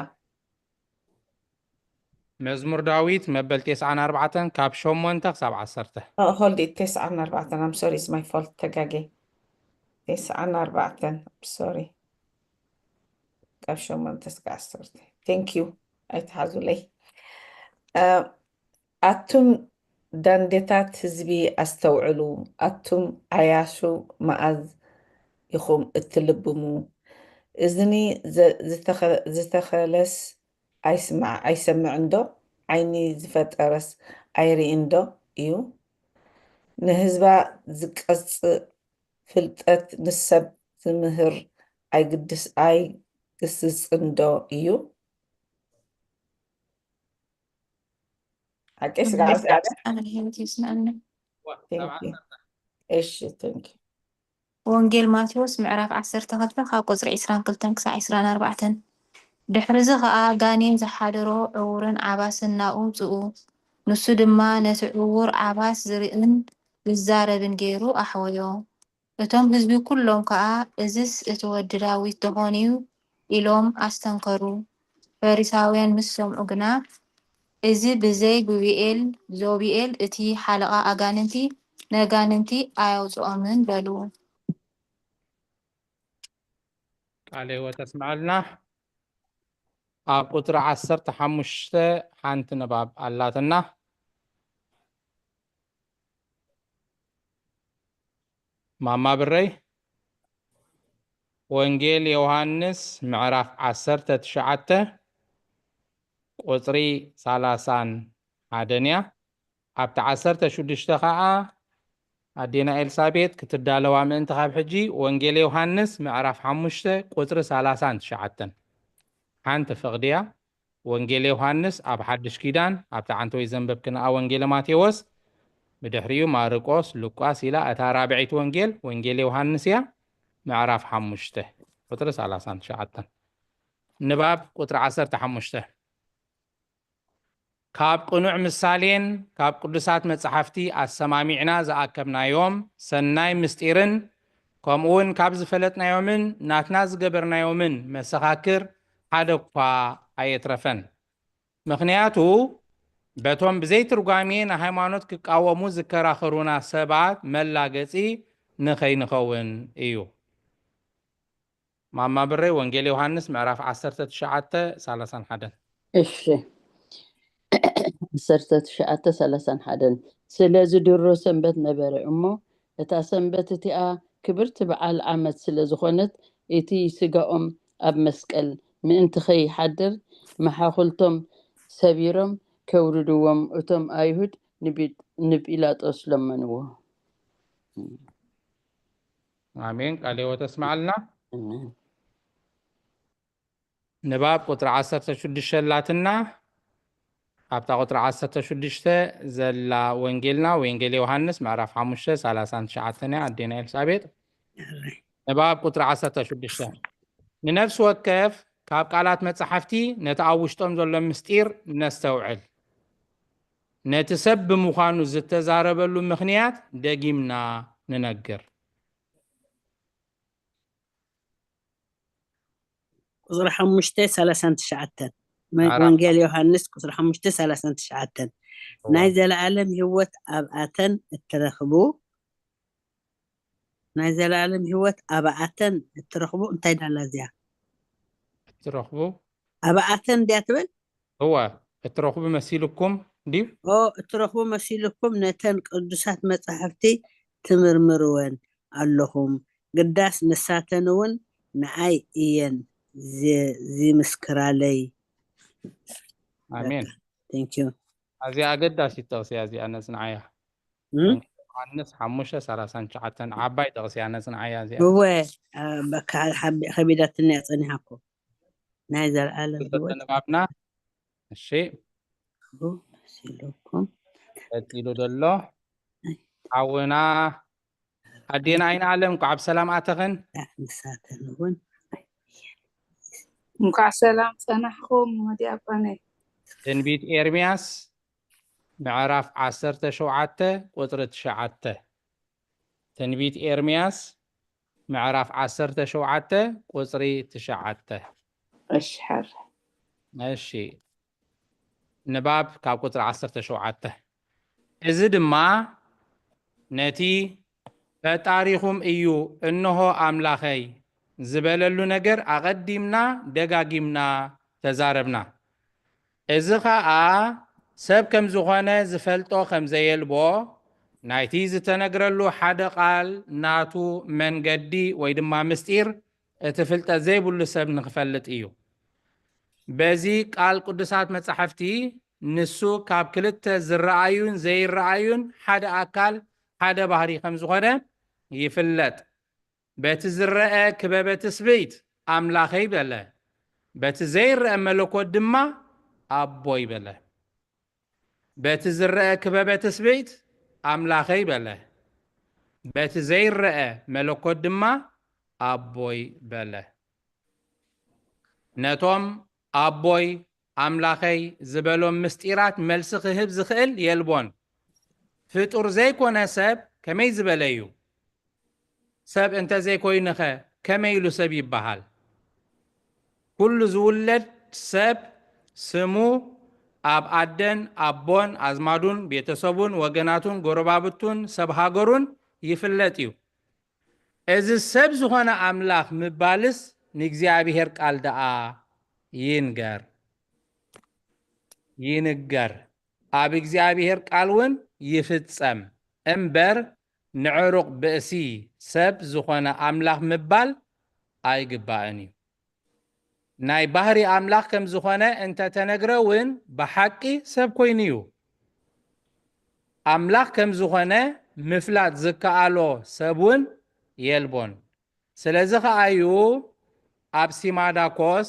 መዝሙር ዳዊት መበል 94 ካብ 8 ክሳብ 10 hold it 94 I'm sorry it's my fault ተጋጌ 94 sorry ካብ 8 እስካብ 10 thank you ኣይተሓዙለይ ኣቱም ዳንዴታት ህዝቢ ኣስተውዕሉ ኣቱም ኣያሹ መዓዝ ኢኹም እትልብሙ እዝኒ ዝተኸለስ ኣይሰምዕ እንዶ ዓይኒ ዝፈጠረስ ኣይርኢ እንዶ እዩ ንህዝባ ዝቀፅእ ፍልጠት ንሰብ ትምህር ኣይግስፅ እንዶ እዩ ወንጌል ማቴዎስ ምዕራፍ 12 ካብ ቁፅሪ 22 ክሳብ 24 ድሕሪዚ ከዓ ጋኔን ዝሓደሮ ዕውርን ዓባስን ናውፅኡ ንሱ ድማ ነቲ ዕውር ዓባስ ዝርእን ዝዛረብን ገይሩ ኣሕወዮ እቶም ህዝቢ ኩሎም ከዓ እዝስ እቲ ወዲ ዳዊት ተኾን እዩ ኢሎም ኣስተንከሩ ፈሪሳውያን ምስ ሰምዑ ግና እዚ ብዘይ ዞቢኤል እቲ ሓለቓ ኣጋንንቲ ነጋንንቲ ኣያውፅኦምን በሉ ቃል ህይወት ተስማዕልና ኣብ ቁጥሪ 15 ሓንቲ ንባብ ኣላትና ማማ ብረይ ወንጌል ዮሃንስ ምዕራፍ 19 ቁፅሪ 31 እያ ኣብቲ 16 ከዓ ኣዴና ኤልሳቤጥ ክትዳለዋ ምእንቲ ካብ ሕጂ ወንጌል ዮሃንስ ምዕራፍ 5 ቁፅሪ 39 ሓንቲ ፍቕድያ ወንጌል ዮሃንስ ኣብ ሓድሽ ኪዳን ኣብቲ ዓንተ ወይ ዘንበብክንኣ ወንጌል ማቴዎስ ብድሕሪኡ ማርቆስ ሉቃስ ኢላ እታ ራብዒት ወንጌል ዮሃንስ እያ ምዕራፍ 5 ቁጥሪ 39 ንባብ ቁጥሪ 15 ካብ ቅኑዕ ምሳሌን ካብ ቅዱሳት መጽሓፍቲ ኣሰማሚዕና ዝኣከብናዮም ሰናይ ምስጢርን ከምኡውን ካብ ዝፈለጥናዮምን ናትና ዝገበርናዮምን መሰኻክር ሓደ እኳ ኣየትረፈን ምክንያቱ በቶም ብዘይ ትርጓሜ ንሃይማኖት ክቃወሙ ዝከራኸሩና ሰባት መላገፂ ንኸይንኸውን እዩ ማማ ብሬ ወንጌል ዮሃንስ ምዕራፍ 19:31 እሺ 19:31 ስለዚ ድሮ ሰንበት ነበረ እሞ እታ ሰንበት እቲኣ ክብርቲ በዓል ዓመት ስለ ዝኾነት እቲ ስጋኦም ኣብ መስቀል ምእንቲ ኸይሓድር መሓኹልቶም ሰቢሮም ከውርድዎም እቶም ኣይሁድ ንጲላጦስ ለመንዎ አሜን ቃል ሕይወት ተስማዓልና ንባብ ቁጥሪ 16 ላትና ኣብታ ቁጥሪ 16 ዘላ ወንጌልና ወንጌል ዮሃንስ ምዕራፍ 5:39 ኣዴና ኤልሳቤጥ ንባብ ቁጥሪ 16 ንነፍሲ ወከፍ ካብ ቃላት መጽሓፍቲ ነቲ ኣብ ውሽጦም ዘሎ ምስጢር ነስተውዕል ነቲ ሰብ ብምዃኑ ዝተዛረበሉ ምኽንያት ደጊምና ንነግር ቁጥሪ 5:39 ወንጌል ዮሃንስ ቁጥሪ 5:39 ናይ ዘለዓለም ህይወት ኣብኣተን እትረኽቡ ናይ ዘለዓለም ህይወት ኣብኣተን እትረኽቡ እንታይ ዳላ እዚኣ እትረኽቡ ኣብኣተን እንድያ ትብል هو እትረኽቡ መሲልኩም ድዩ እትረኽቡ መሲልኩም ነተን ቅዱሳት መጻሕፍቲ ትምርምርወን ኣለኹም ግዳስ ንሳተን እውን ንዓይ እየን ዝምስክራለይ አሜን ቴንክ ዩ እዚኣ ኣገዳሲት ጠቕሲያ እዚኣ ነፅንዓያ ዮሃንስ 5:39 ዓባይ ጠቕሲያ ነፅንዓያ እዚኣ هو ከቢዳትኒ ያፀኒሓኩ ናይ ዘለዓለም ህይወት ንባብና እሺ መሲልኩም ቀጢሉ ደሎ ሓውና ኣዴና ኣይነ ዓለም ኳዕ ብሰላም ኣተኽን ንሳተን እውን እንኳዕ ሰላም ፀናሕኩም ወዲኣባነይ ትንቢት ኤርምያስ ምዕራፍ 17 ቁጥሪ 9 ትንቢት ኤርምያስ ምዕራፍ 17 ቁጥሪ 9 እሽሐር እሺ ንባብ ካብ ቁጥሪ 17 እዚ ድማ ነቲ ፈጣሪኹም እዩ እንሆ ኣምላኸይ ዝበለሉ ነገር ኣቐዲምና ደጋጊምና ተዛረብና እዚ ኸዓ ሰብ ከም ዝኾነ ዝፈልጦ ከም ዘየልቦ ናይቲ ዝተነግረሉ ሓደ ቃል ናቱ መንገዲ ወይ ድማ ምስጢር እቲ ፍልጠት ዘይብሉ ሰብ ንክፈልጥ እዩ በዚ ቃል ቅዱሳት መጻሕፍቲ ንሱ ካብ ክልተ ዝረአዩን ዘይረአዩን ሓደ ኣካል ሓደ ባህሪ ከም ዝኾነ ይፍለጥ በቲ ዝረአ ክበበ ትስብእት ኣምላኸይ በለ በቲ ዘይረአ መለኮት ድማ ኣቦይ በለ በቲ ዝረአ ክበበ ትስብእት ኣምላኸይ በለ በቲ ዘይረአ መለኮት ድማ ኣቦይ በለ ነቶም ኣቦይ ኣምላኸይ ዝበሎም ምስጢራት መልሲ ክህብ ዝኽእል የልቦን ፍጡር ዘይኮነ ሰብ ከመይ ዝበለ እዩ ሰብ እንተ ዘይኮይንኸ ከመይ ኢሉ ሰብ ይበሃል ኩሉ ዝውለድ ሰብ ስሙ ኣብ ኣደን ኣቦን ኣዝማዱን ቤተሰቡን ወገናቱን ጎረባብቱን ሰብ ሃገሩን ይፍለጥ እዩ እዚ ሰብ ዝኾነ ኣምላኽ ምባልስ ንእግዚኣብሔር ቃል ደኣ ይንገር ኣብ እግዚኣብሔር ቃል እውን ይፍጸም እምበር ንዕሩቕ ብእሲ ሰብ ዝኾነ ኣምላኽ ምባል ኣይግባእን እዩ ናይ ባህሪ ኣምላኽ ከም ዝኾነ እንተተነግረ እውን ብሓቂ ሰብ ኮይኑ እዩ ኣምላኽ ከም ዝኾነ ምፍላጥ ዝከኣሎ ሰብ እውን የልቦን ስለዚ ከዓ እዩ ኣብ ሲማዳኮስ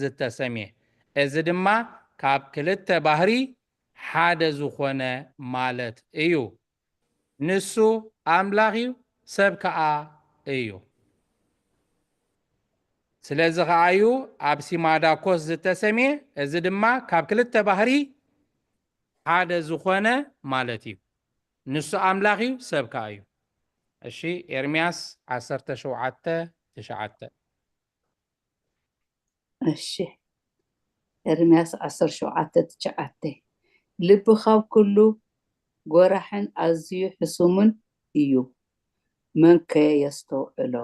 ዝተሰምየ እዚ ድማ ካብ ክልተ ባህሪ ሓደ ዝኾነ ማለት እዩ ንሱ ኣምላኽ እዩ ሰብ ከዓ እዩ ስለዚ ከዓ እዩ ኣብ ሲማዳኮስ ዝተሰምየ እዚ ድማ ካብ ክልተ ባህሪ ሓደ ዝኾነ ማለት እዩ ንሱ ኣምላኽ እዩ ሰብ ከዓ እዩ እሺ ኤርምያስ 17:9 እሺ ኤርምያስ 17:9 ልቢ ካብ ኩሉ ጎራሕን ኣዝዩ ሕሱምን እዩ መን ከ የስተውዕሎ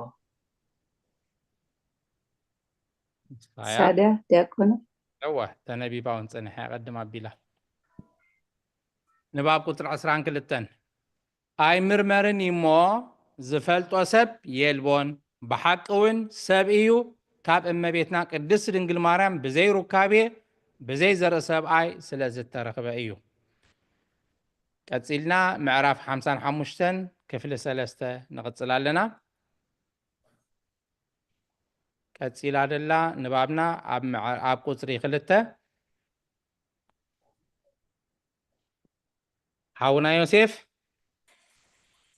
ሳዳ ዲያቆን أوه تنبي باون صنح قدم أبيلا نباب قطر 22 أي مرمرن يمو زفلت وسب يلبون بحقون سب إيو كاب إما بيتنا قدس دنجل مارام بزي ركابي بزي زر سب أي سلازت ترخب إيو كتسيلنا معراف 55 كفل سلسته نغتسل لنا كتسيل عدلا نبابنا عب قطري خلته حاونا يوسف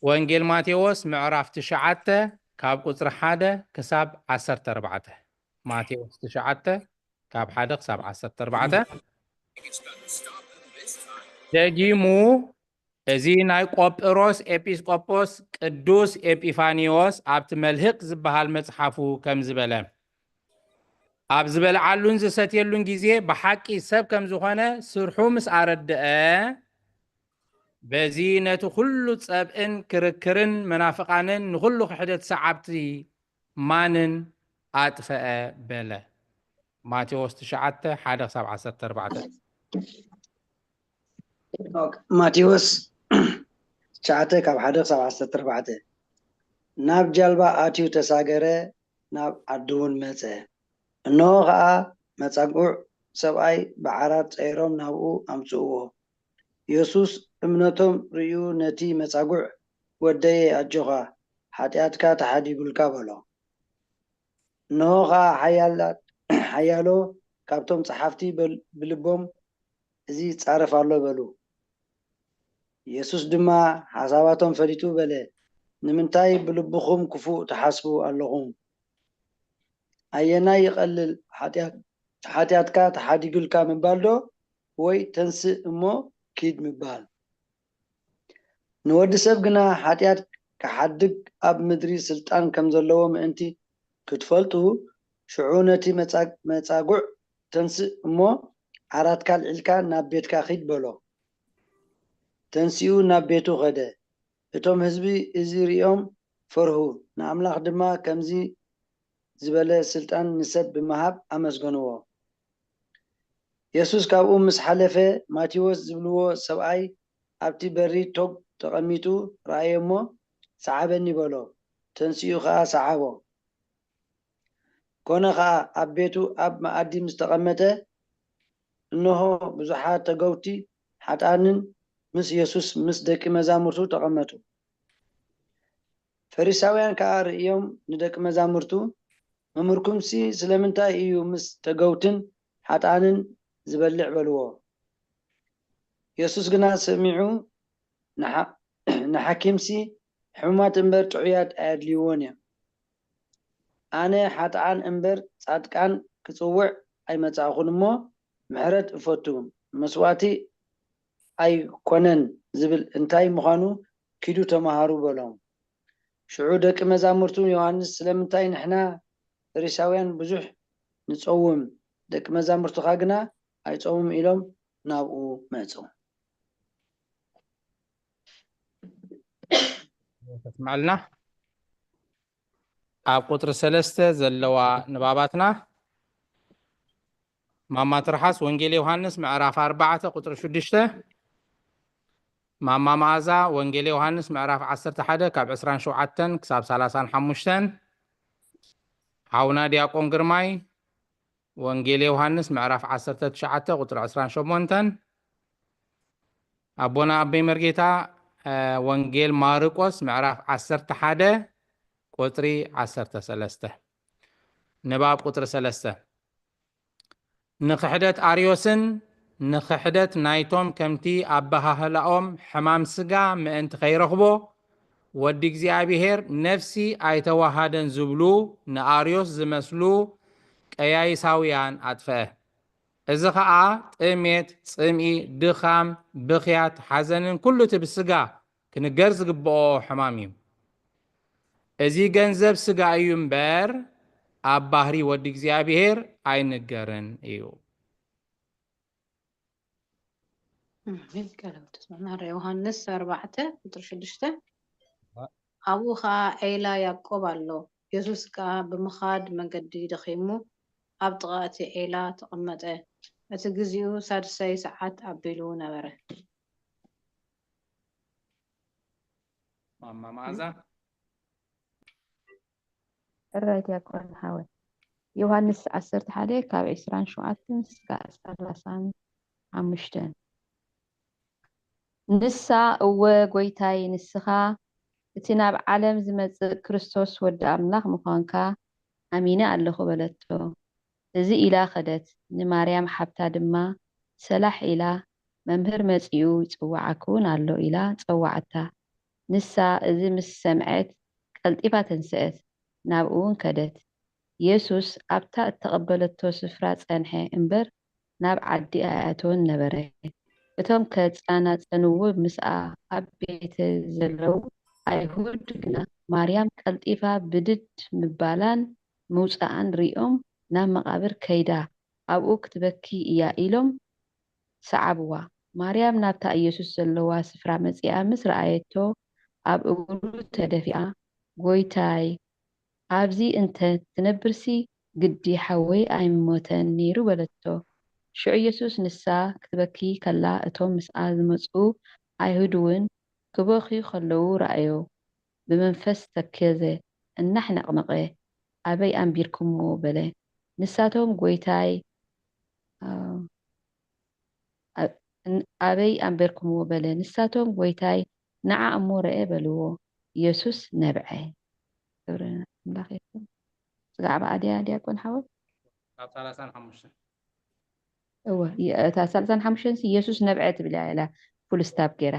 وانجيل ماتيوس معراف 9 كاب قطر 1 كساب 14 ماتيوس 9 كاب 1 كساب 14 دجيمو ازي ناي قوبروس ابيسقوبوس قدوس ابيفانيوس ابت ملحق زبحال مصحفو كم زبله اب زبل علون زستيلون غيزي بحقي سب كم زخونه سرحو مس اردئه بزينة كل صبئن كركرن منافقانن نخلو حدث سعبتي مانن أطفأ بلا ماتيوس 9 1 7 6 4 ማቴዎስ 9 ካብ 1 ክሳብ 14 ናብ ጃልባ ኣትዩ ተሳገረ ናብ ዓዲ እውን መፀ እነሆ ከዓ መጻጉዕ ሰብኣይ ብዓራት ፀይሮም ናብኡ ኣምፅእዎ ኢየሱስ እምነቶም ርዩ ነቲ መጻጉዕ ወደየ ኣጆኻ ሓጢኣትካ ተሓዲጉልካ በሎ እነሆ ከዓ ሓያሎ ካብቶም ጸሓፍቲ ብልቦም እዚ ጻረፍ ኣሎ በሉ ኢየሱስ ድማ ሓሳባቶም ፈሊጡ በለ ንምንታይ ብልብኹም ክፉእ ተሓስቡ ኣለኹም ኣየናይ ይቐልል ሓጢኣትካ ተሓዲጉልካ ምባል ዶ ወይ ተንስእ እሞ ኪድ ምባል ንወዲ ሰብ ግና ሓጢኣት ክሓድግ ኣብ ምድሪ ስልጣን ከም ዘለዎ ምእንቲ ክትፈልጡ ሽዑ ነቲ መጻጉዕ ተንስእ እሞ ዓራትካ ልዕልካ ናብ ቤትካ ኺድ በሎ ተንሲኡ ናብ ቤቱ ኸደ እቶም ህዝቢ እዚ ሪኦም ፈርሁ ንኣምላኽ ድማ ከምዚ ዝበለ ስልጣን ንሰብ ብምሃብ ኣመስገንዎ ኢየሱስ ካብኡ ምስ ሓለፈ ማቴዎስ ዝብልዎ ሰብኣይ ኣብቲ በሪ ቶግ ተቐሚጡ ረኣየ እሞ ሰዓበኒ በሎ ተንሲኡ ከዓ ሰዓቦ ኮነ ከዓ ኣብ ቤቱ ኣብ መኣዲ ምስ ተቐመጠ እነሆ ብዙሓት ተገውቲ ሓጣንን ምስ ኢየሱስ ምስ ደቂ መዛሙርቱ ተቐመጡ ፈሪሳውያን ከዓ ርእዮም ንደቂ መዛሙርቱ መምህርኩምሲ ስለምንታይ እዩ ምስ ተገውትን ሓጣንን ዝበልዕ በልዎ ኢየሱስ ግና ሰሚዑ ንሓኪምሲ ሕሙማት እምበር ጥዑያት ኣየድልይዎን እዮም ኣነ ሓጥኣን እምበር ጻድቃን ክጽውዕ ኣይመጻእኹን እሞ ምሕረት እፈቱ መስዋዕቲ ኣይኮነን ዝብል እንታይ ምዃኑ ኪዱ ተማሃሩ በሎም ሽዑ ደቂ መዛሙርቱ ዮሃንስ ስለምንታይ ንሕና ፈሪሳውያን ብዙሕ ንጸውም ደቂ መዛሙርቱኻ ግና ኣይጸውም ኢሎም ናብኡ መጹ تسمعلنا ኣብ ቁጥሪ 3 ዘለዋ ንባባትና ማማ ትርሓስ ወንጌል ዮሃንስ ምዕራፍ 4 ቁጥሪ 6 ማማ መዓዛ ወንጌል ዮሃንስ ምዕራፍ 11 ካብ 27 ክሳብ 35 ሓውና ዲያቆን ግርማይ ወንጌል ዮሃንስ ምዕራፍ 19 ቁጥሪ 28 ኣቦና ኣበይ መርጌታ ወንጌል ማርቆስ ምዕራፍ 11 ቁጥሪ 13 ንባብ ቁጥሪ 3 ንኽሕደት ኣርዮስን ንኽሕደት ናይቶም ከምቲ ኣባሃህላኦም ሕማም ስጋ ምእንቲ ኸይረኽቦ ወዲ እግዚኣብሔር ነፍሲ ኣይተዋሃደን ዝብሉ ንኣርዮስ ዝመስሉ ቀያይሳውያን ኣጥፍአ እዚ ከዓ ጥሜት ጽምኢ ድኻም ብኽያት ሓዘንን ኩሉ እቲ ብስጋ ክንገር ዝግብኦ ሕማም እዩ እዚ ገንዘብ ስጋ እዩ እምበር ኣብ ባህሪ ወዲ እግዚኣብሔር ኣይንገርን እዩ كلام تسمعنا يوحنس 4:6 أبوها إيلا يعقوب الله يسوس كا بمخاد منقدي دخيمو أبطغاتي إيلا تقمته أتجزيو سادسي ساعات أبيلو نبره ماما ماذا؟ الرايت يكون حاول يوحنس 11 كاب 27 سكا 35 ንሳ እወ ጎይታይ ንስኻ እቲ ናብ ዓለም ዝመጽእ ክርስቶስ ወዲ ኣምላኽ ምዃንካ ኣሚነ ኣለኹ በለቶ። እዚ ኢላ ኸደት ንማርያም ሓብታ ድማ ሰላሕ ኢላ መምህር መጺኡ ይጽዋዓክውን ኣሎ ኢላ ጸዋዕታ። ንሳ እዚ ምስ ሰምዐት ቀልጢፋ ተንስአት ናብኡ እውን ከደት። ኢየሱስ ኣብታ እተቐበለቶ ስፍራ ጸንሐ እምበር ናብ ዓዲ ኣያእተወን ነበረ። እቶም ከጸናጸንዎ ምስኣ ኣብ ቤተ ዘለዉ ኣይሁድ ግና ማርያም ቀልጢፋ ብድድ ምባላን ምውፃኣን ሪኦም ናብ መቃብር ከይዳ ኣብኡ ክትበኪ እያ ኢሎም ሰዓብዋ። ማርያም ናብታ ኢየሱስ ዘለዋ ስፍራ መጺኣ ምስ ረኣየቶ ኣብ እግሩ ተደፊኣ ጎይታይ ኣብዚ እንተ ትነብርሲ ግዲ ሓወይ ኣይሞተን ነይሩ በለቶ። ሽዑ ኢየሱስ ንሳ ክትበኪ ከላ እቶም ምስኣ ዝመፁ ኣይሁድ እውን ክበኪዩ ከለዉ ረኣዮ። ብመንፈስ ተከዘ እናሕነቕነቐ ኣበይ ኣንቢርኩምዎ በለ። ንሳቶም ጎይታይ ኣበይ ኣንቢርኩምዎ በለ። ንሳቶም ጎይታይ ንዓ እሞ ረአ በልዎ። ኢየሱስ ነብዐ። ክብሪ ኣምላኽ ይኹን። ስጋዕ በኣድያ ዲያቆን ሓወት ኣብ 35 እወ እታ 35 ኢየሱስ ነብዐ ትብል እያ ፉል ስታፕ ገይራ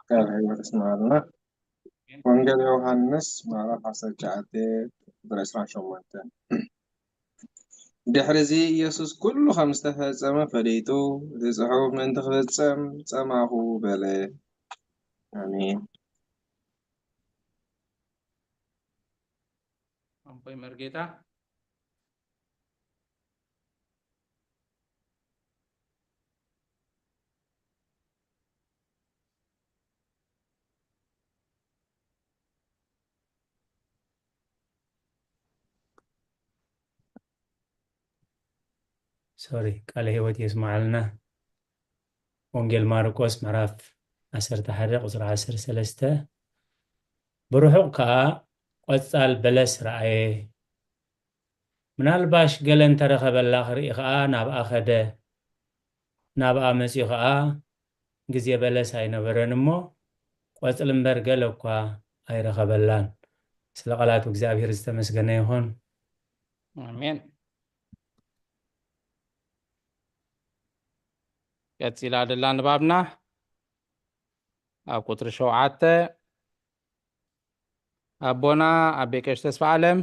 ቃል ሕይወት እስማልና ወንጌል ዮሐንስ ምዕራፍ 19:28 ድሕሪዚ ኢየሱስ ኩሉ ከም ዝተፈጸመ ፈሊጡ እቲ ጽሑፍ ምእንቲ ክፍጸም ጸማኹ በለ። ኣሜን። ኣምቦይ መርጌታ ሶሪ ቃለ ሕይወት የስማዓልና ወንጌል ማርቆስ ምዕራፍ 11:13 ብርሑቕ ከዓ ቆጻል በለስ ረአየ። ምናልባሽ ገለ እንተረኸበላ ክርኢ ከዓ ናብኣ ኸደ። ናብኣ መጺኡ ከዓ ግዜ በለስ ኣይነበረን እሞ ቆጽሊ እምበር ገለ እኳ ኣይረኸበላን። ስለ ቃላቱ እግዚአብሔር ዝተመስገነ ይኹን። አሜን። ቀፂላ ደላ ንባብና ኣብ ቁጥሪ 7 ኣቦና ኣቤ ቀሺ ተስፋ ዓለም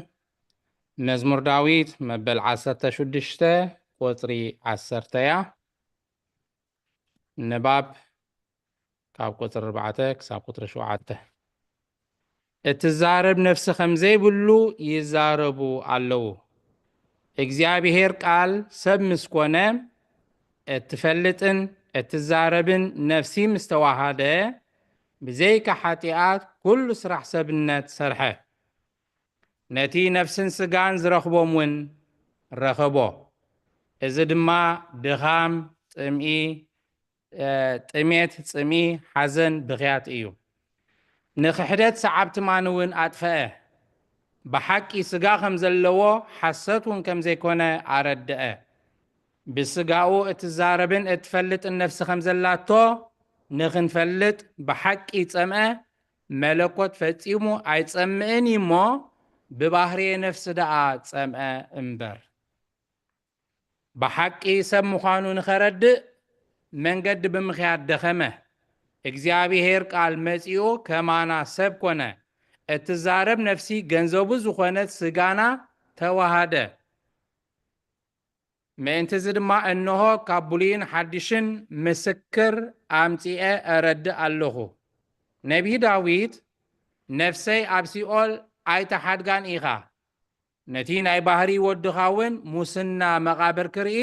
መዝሙር ዳዊት መበል 16 ቁጥሪ 10 እያ። ንባብ ካብ ቁጥሪ 4 ክሳብ ቁጥሪ 7 እትዛረብ ነፍሲ ከምዘይብሉ ይዛረቡ ኣለዉ። እግዚአብሔር ቃል ሰብ ምስኮነ እትፈልጥን እትዛረብን ነፍሲ ምስተዋሃደ ብዘይካ ሓጢአት ኩሉ ስራሕ ሰብነት ሰርሐ። ነቲ ነፍስን ስጋን ዝረኽቦም እውን ረኸቦ። እዚ ድማ ድኻም፣ ጥሜት፣ ጽምኢ፣ ሓዘን፣ ብኽያት እዩ። ንክሕደት ሰዓብቲ ማን እውን ኣጥፈአ። ብሓቂ ስጋ ከም ዘለዎ ሓሰት እውን ከም ዘይኮነ ኣረድአ። ብስጋኡ እትዛረብን እትፈልጥን ነፍሲ ከም ዘላቶ ንክንፈልጥ ብሓቂ ጸምአ። መለኮት ፈጺሙ ኣይጸምእን እሞ ብባህርየ ነፍሲ ደኣ ጸምአ እምበር። ብሓቂ ሰብ ምዃኑ ንኸረድእ መንገዲ ብምኽያድ ደኸመ። እግዚአብሔር ቃል መጺኡ ከማና ሰብ ኮነ። እትዛረብ ነፍሲ ገንዘቡ ዝኾነት ስጋና ተዋሃደ። ምእንቲ እዚ ድማ እንሆ ካብ ብሉይን ሓድሽን ምስክር ኣምፂአ ኣረድእ ኣለኹ። ነቢይ ዳዊት ነፍሰይ ኣብ ሲኦል ኣይተሓድጋን ኢኻ፣ ነቲ ናይ ባህሪ ወድኻ እውን ሙስና መቓብር ክርኢ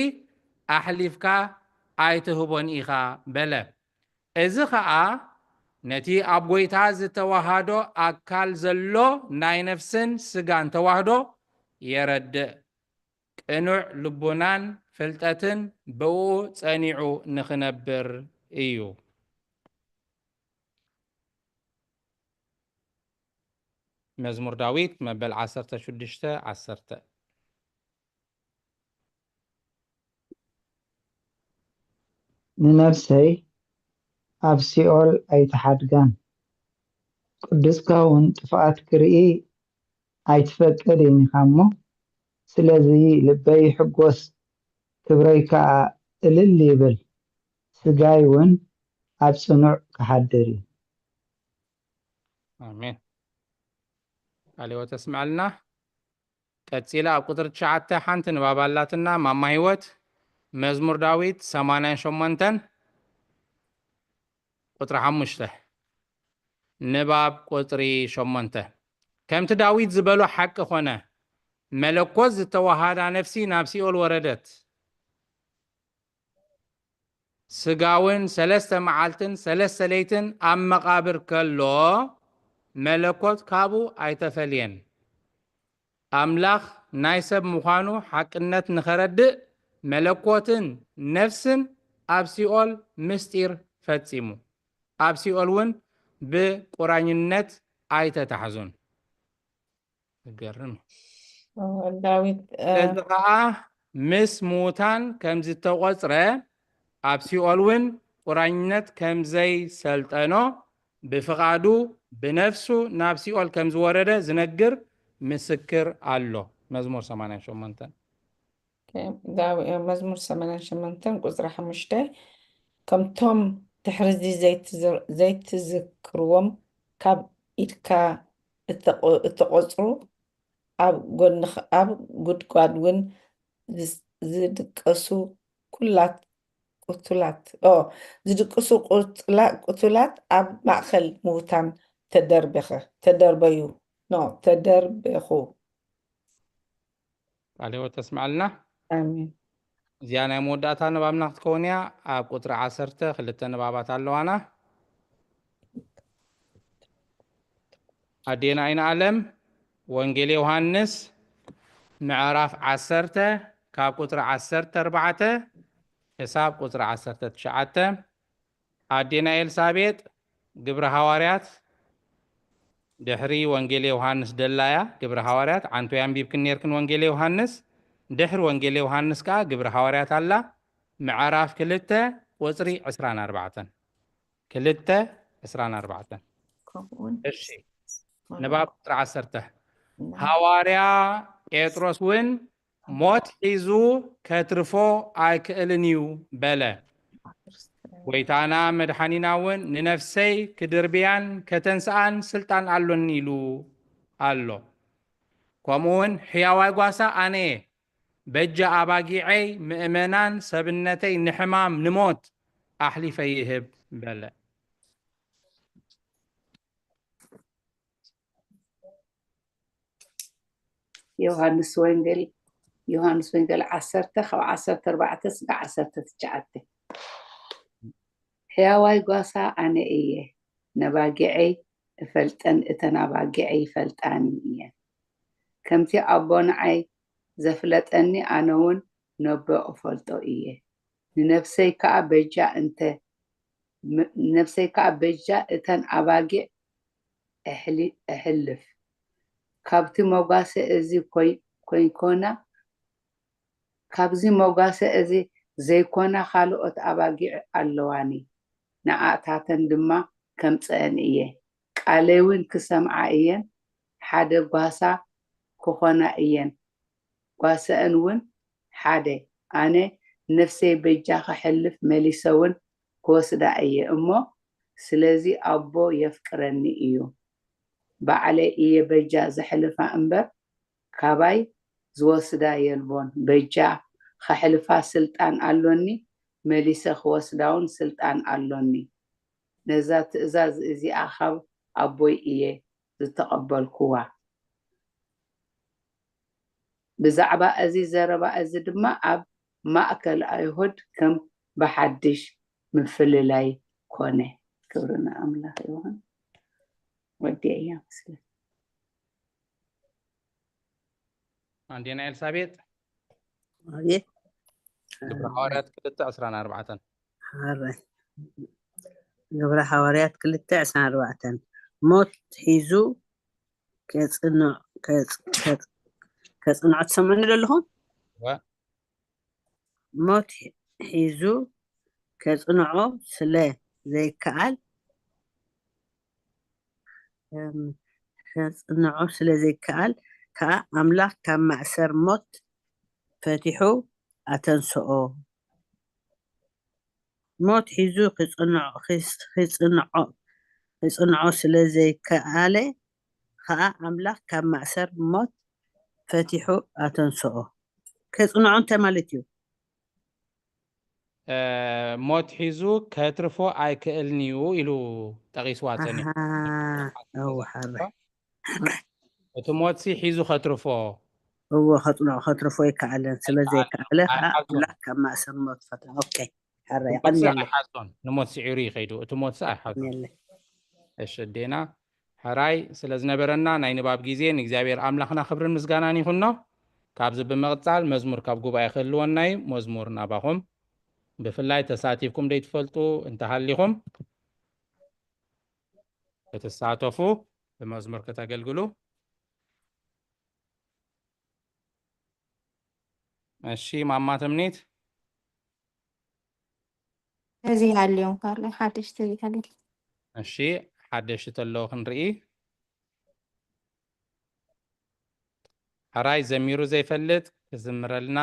ኣሕሊፍካ ኣይትህቦን ኢኻ በለ እዚ ኸዓ ነቲ ኣብ ጎይታ ዝተዋሃዶ ኣካል ዘሎ ናይ ነፍስን ስጋን ተዋህዶ የረድእ ቅኑዕ ልቡናን ፍልጠትን ብኡ ጸኒዑ ንኽነብር እዩ መዝሙር ዳዊት መበል 16:10 ንነፍሰይ ኣብ ሲኦል ኣይተሓድጋን ቅዱስካ እውን ጥፍኣት ክርኢ ኣይትፈቅድን ኢኻ እሞ ስለዚ ልበይ ሕጎስ ክብረይ ከዓ እልል ይብል ስጋይ እውን ኣብ ጽኑዕ ክሓድር እዩ ኣሜን ቃልዎ ተስማዕልና ቀፂላ ኣብ ቁጥሪ 9 ሓንቲ ንባብ ኣላትና ማማ ህይወት መዝሙር ዳዊት 88 ቁጥሪ 5 ንባብ ቁጥሪ 8 ከምቲ ዳዊት ዝበሎ ሓቂ ኾነ መለኮት ዝተዋሃዳ ነፍሲ ናብ ሲኦል ወረደት ስጋውን 3 መዓልትን 3 ለይትን ኣብ መቃብር ከሎ መለኮት ካብኡ ኣይተፈልየን ኣምላኽ ናይ ሰብ ምዃኑ ሓቅነት ንኸረድእ መለኮትን ነፍስን ኣብ ሲኦል ምስጢር ፈጺሙ ኣብ ሲኦል እውን ብቁራኝነት ኣይተታሕዙን ገርም ዳዊት እዚ ከዓ ምስ ሙታን ከም ዝተቆፅረ ኣብ ሲኦል እውን ቁራኝነት ከም ዘይሰልጠኖ ብፍቃዱ ብነፍሱ ናብ ሲኦል ከም ዝወረደ ዝነግር ምስክር ኣሎ መዝሙር 88 መዝሙር 88 ቁፅሪ 5 ከምቶም ድሕርዚ ዘይትዝክርዎም ካብ ኢድካ እተቆፅሩ ኣብ ጉድጓድ እውን ዝድቀሱ ቁቱላት ኣብ ማእከል ምውታን ተደርበዩ ተደርበኹ ቃልዎ ተስማዕልና ኣሜን እዚኣ ናይ መወዳእታ ንባብና ክትከውን እያ ኣብ ቁጥሪ 10 ክልተ ንባባት ኣለዋና ኣዴና ኢና ዓለም ወንጌል ዮሃንስ ምዕራፍ 10 ካብ ቁጥሪ 14 حساب ቁጥሪ 19 ኣዴና ኤልሳቤጥ ግብረ ሐዋርያት ድሕሪ ወንጌል ዮሃንስ ደላያ ግብረ ሐዋርያት አንቶ ያንቢብክን ነርክን ወንጌል ዮሃንስ ድሕሪ ወንጌል ዮሃንስ ካ ግብረ ሐዋርያት ኣላ ምዕራፍ 2 ቁጥሪ 24 2:24 እሺ ንባብ ቁጥሪ 10 ሐዋርያ ጴጥሮስ እውን ሞት ሒዙ ከትርፎ ኣይክእልን እዩ በለ ጎይታና መድሓኒና እውን ንነፍሰይ ክድርብያን ከተንስኣን ስልጣን ኣሎን ኢሉ ኣሎ ከምኡውን ሕያዋይ ጓሳ ኣነ በጃ ኣባጊዐይ ምእመናን ሰብነተይ ንሕማም ንሞት ኣሕሊፈ ይህብ በለ ዮሃንስ ወንጌል 10 ካብ 14 እስካብ 19 ሕያዋይ ጓሳ ኣነ እየ ነባጊዐይ እፈልጠን እተን ኣባጊዐይ ይፈልጣኒ እየን ከምቲ ኣቦ ንዓይ ዘፍለጠኒ ኣነ እውን ነቦ እፈልጦ እየ ንነፍሰይ ከዓ በጃ እተን ኣባጊዕ እሕልፍ ካብቲ መጓሰ እዚ ኮይንኮና ካብዚ መጓሰ እዚ ዘይኮና ካልኦት ኣባጊዕ ኣለዋኒ ንኣታተን ድማ ከምፀአን እየ ቃለይ እውን ክሰምዓ እየን ሓደ ጓሳ ክኾና እየን ጓሰአን እውን ሓደ ኣነ ነፍሰይ በጃ ክሕልፍ መሊሰ እውን ክወስዳ እየ እሞ ስለዚ ኣቦ የፍቅረኒ እዩ ባዕለይ እየ በጃ ዘሕልፋ እምበር ካባይ ዝወስዳ የልቦን በጃ ክሕልፋ ስልጣን ኣሎኒ መሊሰ ክወስዳውን ስልጣን ኣሎኒ ነዛ ትእዛዝ እዚኣ ካብ ኣቦይ እየ ዝተቐበልኩዋ ብዛዕባ እዚ ዘረባ እዚ ድማ ኣብ ማእከል አይሁድ ከም በሓድሽ ምፍልላይ ኮነ ክብርና አምላክ ይሁን ወዲያ እያ መስለ عندنا ኤልሳቤጥ አቤት ግብረ ሐዋርያት 2:14 ሃራይ ግብረ ሐዋርያት 2:14 ሞት ሒዙ ከጽንዖት ሰመን ለለኹም ሞት ሒዙ ከጽንዖ ስለ ዘይከኣል ከጽንዖ ስለ ዘይከኣል ከዓ አምላክ ካብ ማእሰር ሞት ፈቲሑ አተንስኦ ሞት ሒዙ ክጽንዖ ስለ ዘይከኣለ ከዓ አምላክ ካብ ማእሰር ሞት ፈቲሑ አተንስኦ ከጽንዖ እንታይ ማለት እዩ ሞት ሒዙ ከትርፎ ኣይክእልኒዩ ኢሉ ጠቂስዋ ፀኒ እቲ ሞት ሒዙ ከትርፎ هو خطرفو يكعلن سلازي كعله لا كما سموت فتح اوكي حري قني حسن نموت سعيري خيدو تموت ساعه حسن ايش دينا حراي سلاز نبرنا ناي نباب غيزين እግዚአብሔር አምላክና ክብርን ምስጋናን ይሁን ነው ካብዝ በመቅጻል መዝሙር ካብ ጉባኤ ክልወናይ መዝሙር ናባኹም ብፍላይ ተሳቲፍኩም ደይትፈልጡ እንተሃሊኹም ከተሳተፉ በመዝሙር ከተገልግሉ እሺ ማማ ተምኔት እዚህ አለውን ካለ ሓድሽ ተይካለ እሺ ሓድሽ ተለው ክንርኢ ሓራይ ዘሚሩ ዘይፈልጥ ክዝምረልና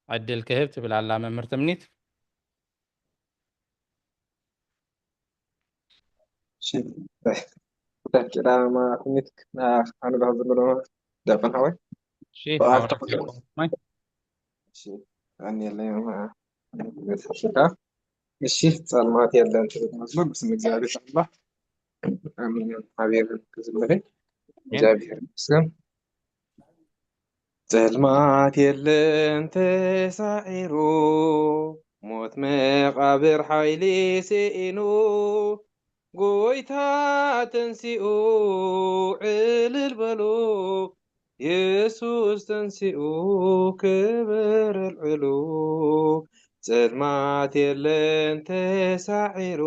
ዕድል ክህብ ትብላላ መምህር ተምኔት ما كنت أنا بعض المرات دافن هواي شيء عني اللي ما الشيء صار ما تيلا أنت مزبوط بس مجزاري الله آمين حبيب كزمري جابي مسلم زلمات يلا أنت سعيرو موت مقابر حيلي سئنو ጎይታ ተንሲኡ ዕልል በሉ ኢየሱስ ተንሲኡ ክብር ልዕሉ ጽልማት የለን ተሳዒሩ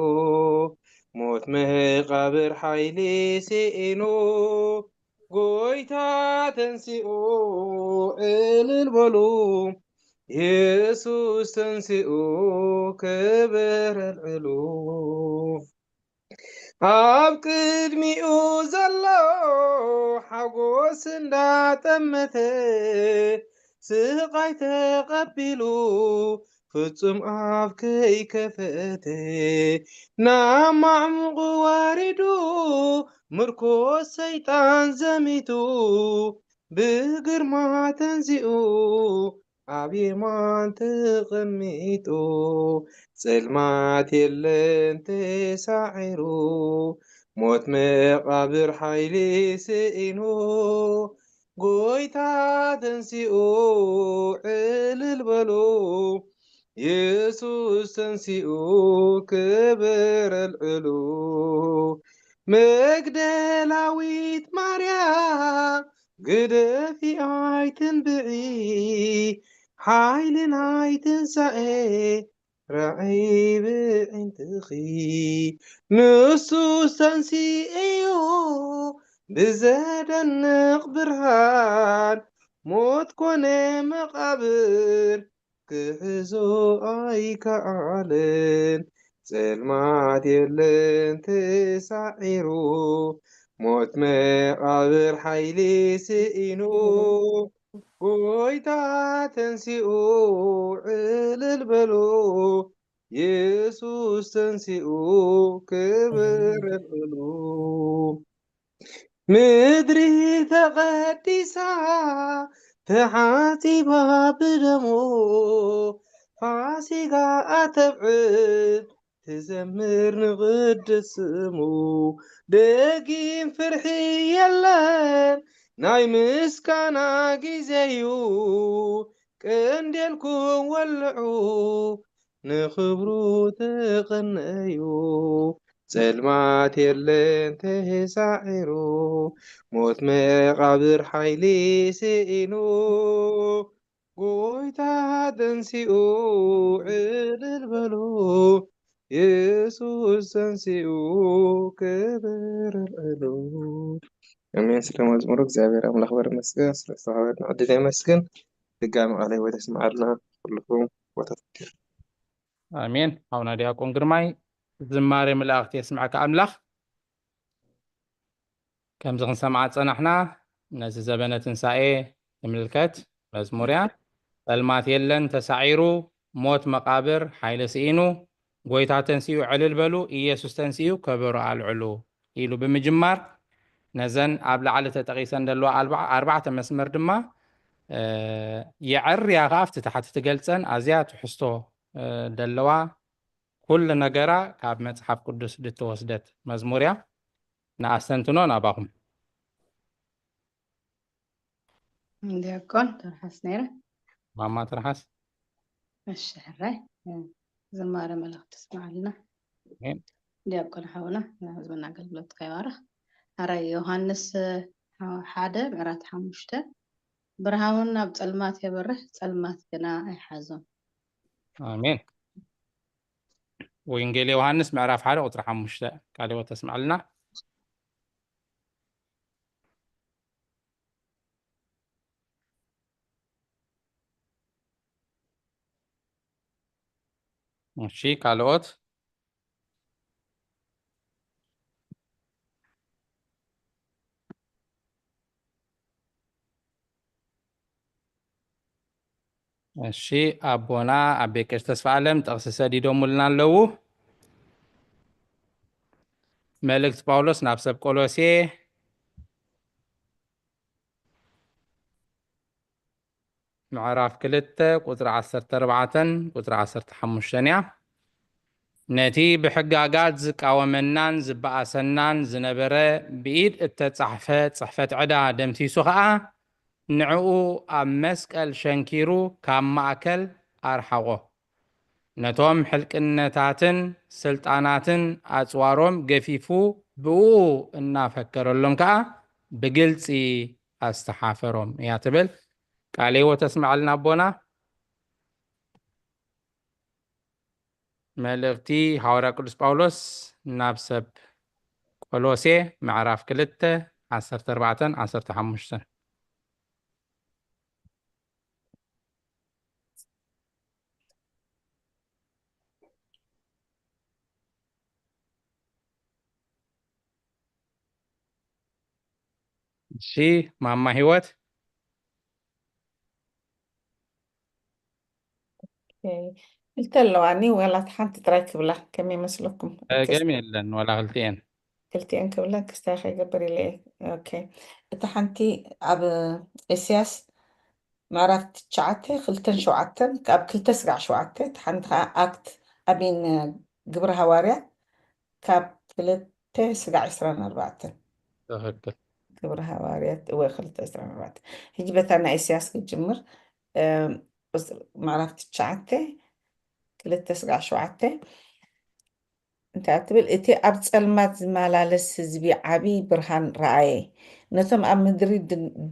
ሞት መቃብር ሓይሊ ሲኢኑ ጎይታ ተንሲኡ ዕልል በሉ ኢየሱስ ተንሲኡ ክብር ልዕሉ ኣብ ቅድሚኡ ዘሎ ሓጎስ እንዳጠመተ ስቃይ ተቐቢሉ ፍጹም ኣብ ከይከፈተ ናብ ማዕሙቕ ዋሪዱ ምርኮስ ሰይጣን ዘሚቱ ብግርማ ተንዚኡ ኣብ የማን ተቐሚጡ ጽልማት የለን ተሳዒሩ ሞት መቃብር ሓይሊ ስኢኑ ጎይታ ተንሲኡ ዕልል በሉ ኢየሱስ ተንሲኡ ክብር ልዕሉ መግደላዊት ማርያም ግደፊ ኣይትንብዒ ሓይሊ ናይ ትንሣኤ رعيب انتخي نصوص تنسيئيو بزادنق برهان موت كوني مقابر كحزو اي كعالن سلمات يلن تسعيرو موت مقابر حيلي سئينو ጎይታ ተንሲኡ ዕልል በሉ ኢየሱስ ተንሲኡ ክብር ልዕሉ ምድሪ ተቐዲሳ ተሓፂባ ብደሙ ፋሲጋ ኣተብዕል ትዘምር ንቅድስ ስሙ ደጊም ፍርሒ የለን ናይ ምስጋና ጊዜ እዩ ቅንዴልኩም ወልዑ ንክብሩ ትቕነዩ ጸልማት የለን ተሳዒሩ ሞት መቃብር ሓይሊ ስኢኑ ጎይታ ተንሲኡ ዕልል በሉ ኢየሱስ ተንሲኡ ክብር አልዕሉ አሜን። ስለ መዝሙሩ እግዚአብሔር አምላክ በር መስገን ስለተዋህድ ዕድል ይመስገን። ድጋሚ ቃለ ሕይወት ይስማዓልና ኩልኩም ቦታ ትክክል አሜን። አቡነ ዲያቆን ግርማይ ዝማሬ መላእክት የስምዐካ አምላኽ ከምዚ ክንሰምዓ ፀናሕና ነዚ ዘበነ ትንሣኤ ይምልከት መዝሙርያ ጸልማት የለን ተሳዒሩ ሞት መቃብር ሓይለ ስኢኑ ጎይታ ተንስኡ ዕልል በሉ ኢየሱስ ተንስኡ ከበሮ አልዕሉ ኢሉ ብምጅማር ነዘን ኣብ ላዕሊ ተጠቂሰን ዘለዋ ኣርባዕተ መስመር ድማ የዕርያ ኸ ኣብቲ ታሕቲ ትገልፀን ኣዝያ ትሕዝቶ ደለዋ ኩሉ ነገራ ካብ መፅሓፍ ቅዱስ ድትወስደት መዝሙር እያ ንኣስተንትኖ ናባኹም ዲያቆን ተርሓስ ነይረ ማማ ትርሓስ እሺ ሕራይ ዝማረ መልእክቲ ትስማዓልና ዲያቆን ሓውና ህዝብና ኣገልግሎት ከይባርኽ ኣራይ ዮሃንስ 1:5 ብርሃኑን ናብ ጸልማት የበርህ ጸልማት ግና ኣይሓዞም አሜን። ወንጌል ዮሐንስ ምዕራፍ 1:5 ካልኦት ተስማዓልና እሺ ካልኦት እሺ አቦና አቤ ቀሽ ተስፋ ዓለም ጠቅሲ ሰዲዶሙልና ኣለዉ መልእክት ጳውሎስ ናብ ሰብ ቆሎሴ ምዕራፍ 2 ቁጥሪ 14 ቁጥሪ 15 እያ ነቲ ብሕጋጋት ዝቃወመናን ዝበኣሰናን ዝነበረ ብኢድ እተፃሕፈ ፅሕፈት ዕዳ ደምሲሱ ከዓ ንዕኡ ኣብ መስቀል ሸንኪሩ ካብ ማእከል ኣርሓቆ ነቶም ሕልቅነታትን ስልጣናትን ኣፅዋሮም ገፊፉ ብኡ እናፈከረሎም ከዓ ብግልፂ ኣስተሓፈሮም እያ ትብል ቃል ሕይወት ተስማዓልና ኣቦና መልእክቲ ሐዋርያ ቅዱስ ጳውሎስ ናብ ሰብ ቆሎሴ ምዕራፍ 2 14 15 እሺ ማማ ሕይወት قلت له عني ولا تحنت تراك بلا كم يمسلكم جميل ولا غلطين قلتين كبلا كستاخي قبري ليه اوكي تحنتي اب اسياس معرفت شعتي خلتن شوعتن كاب كل تسرع شوعتي تحنت اكت ابين قبر هواريا كاب كل تسرع 24 تهكل قبر هواريا وخلت 24 هجبت انا اسياس كجمر بس معرفت شعتي كل تسرع شوعتي انت اعتبر اتي اب ጸልማት ዝመላለስ ህዝቢ ዓብይ ብርሃን ረአየ ነቶም ኣብ ምድሪ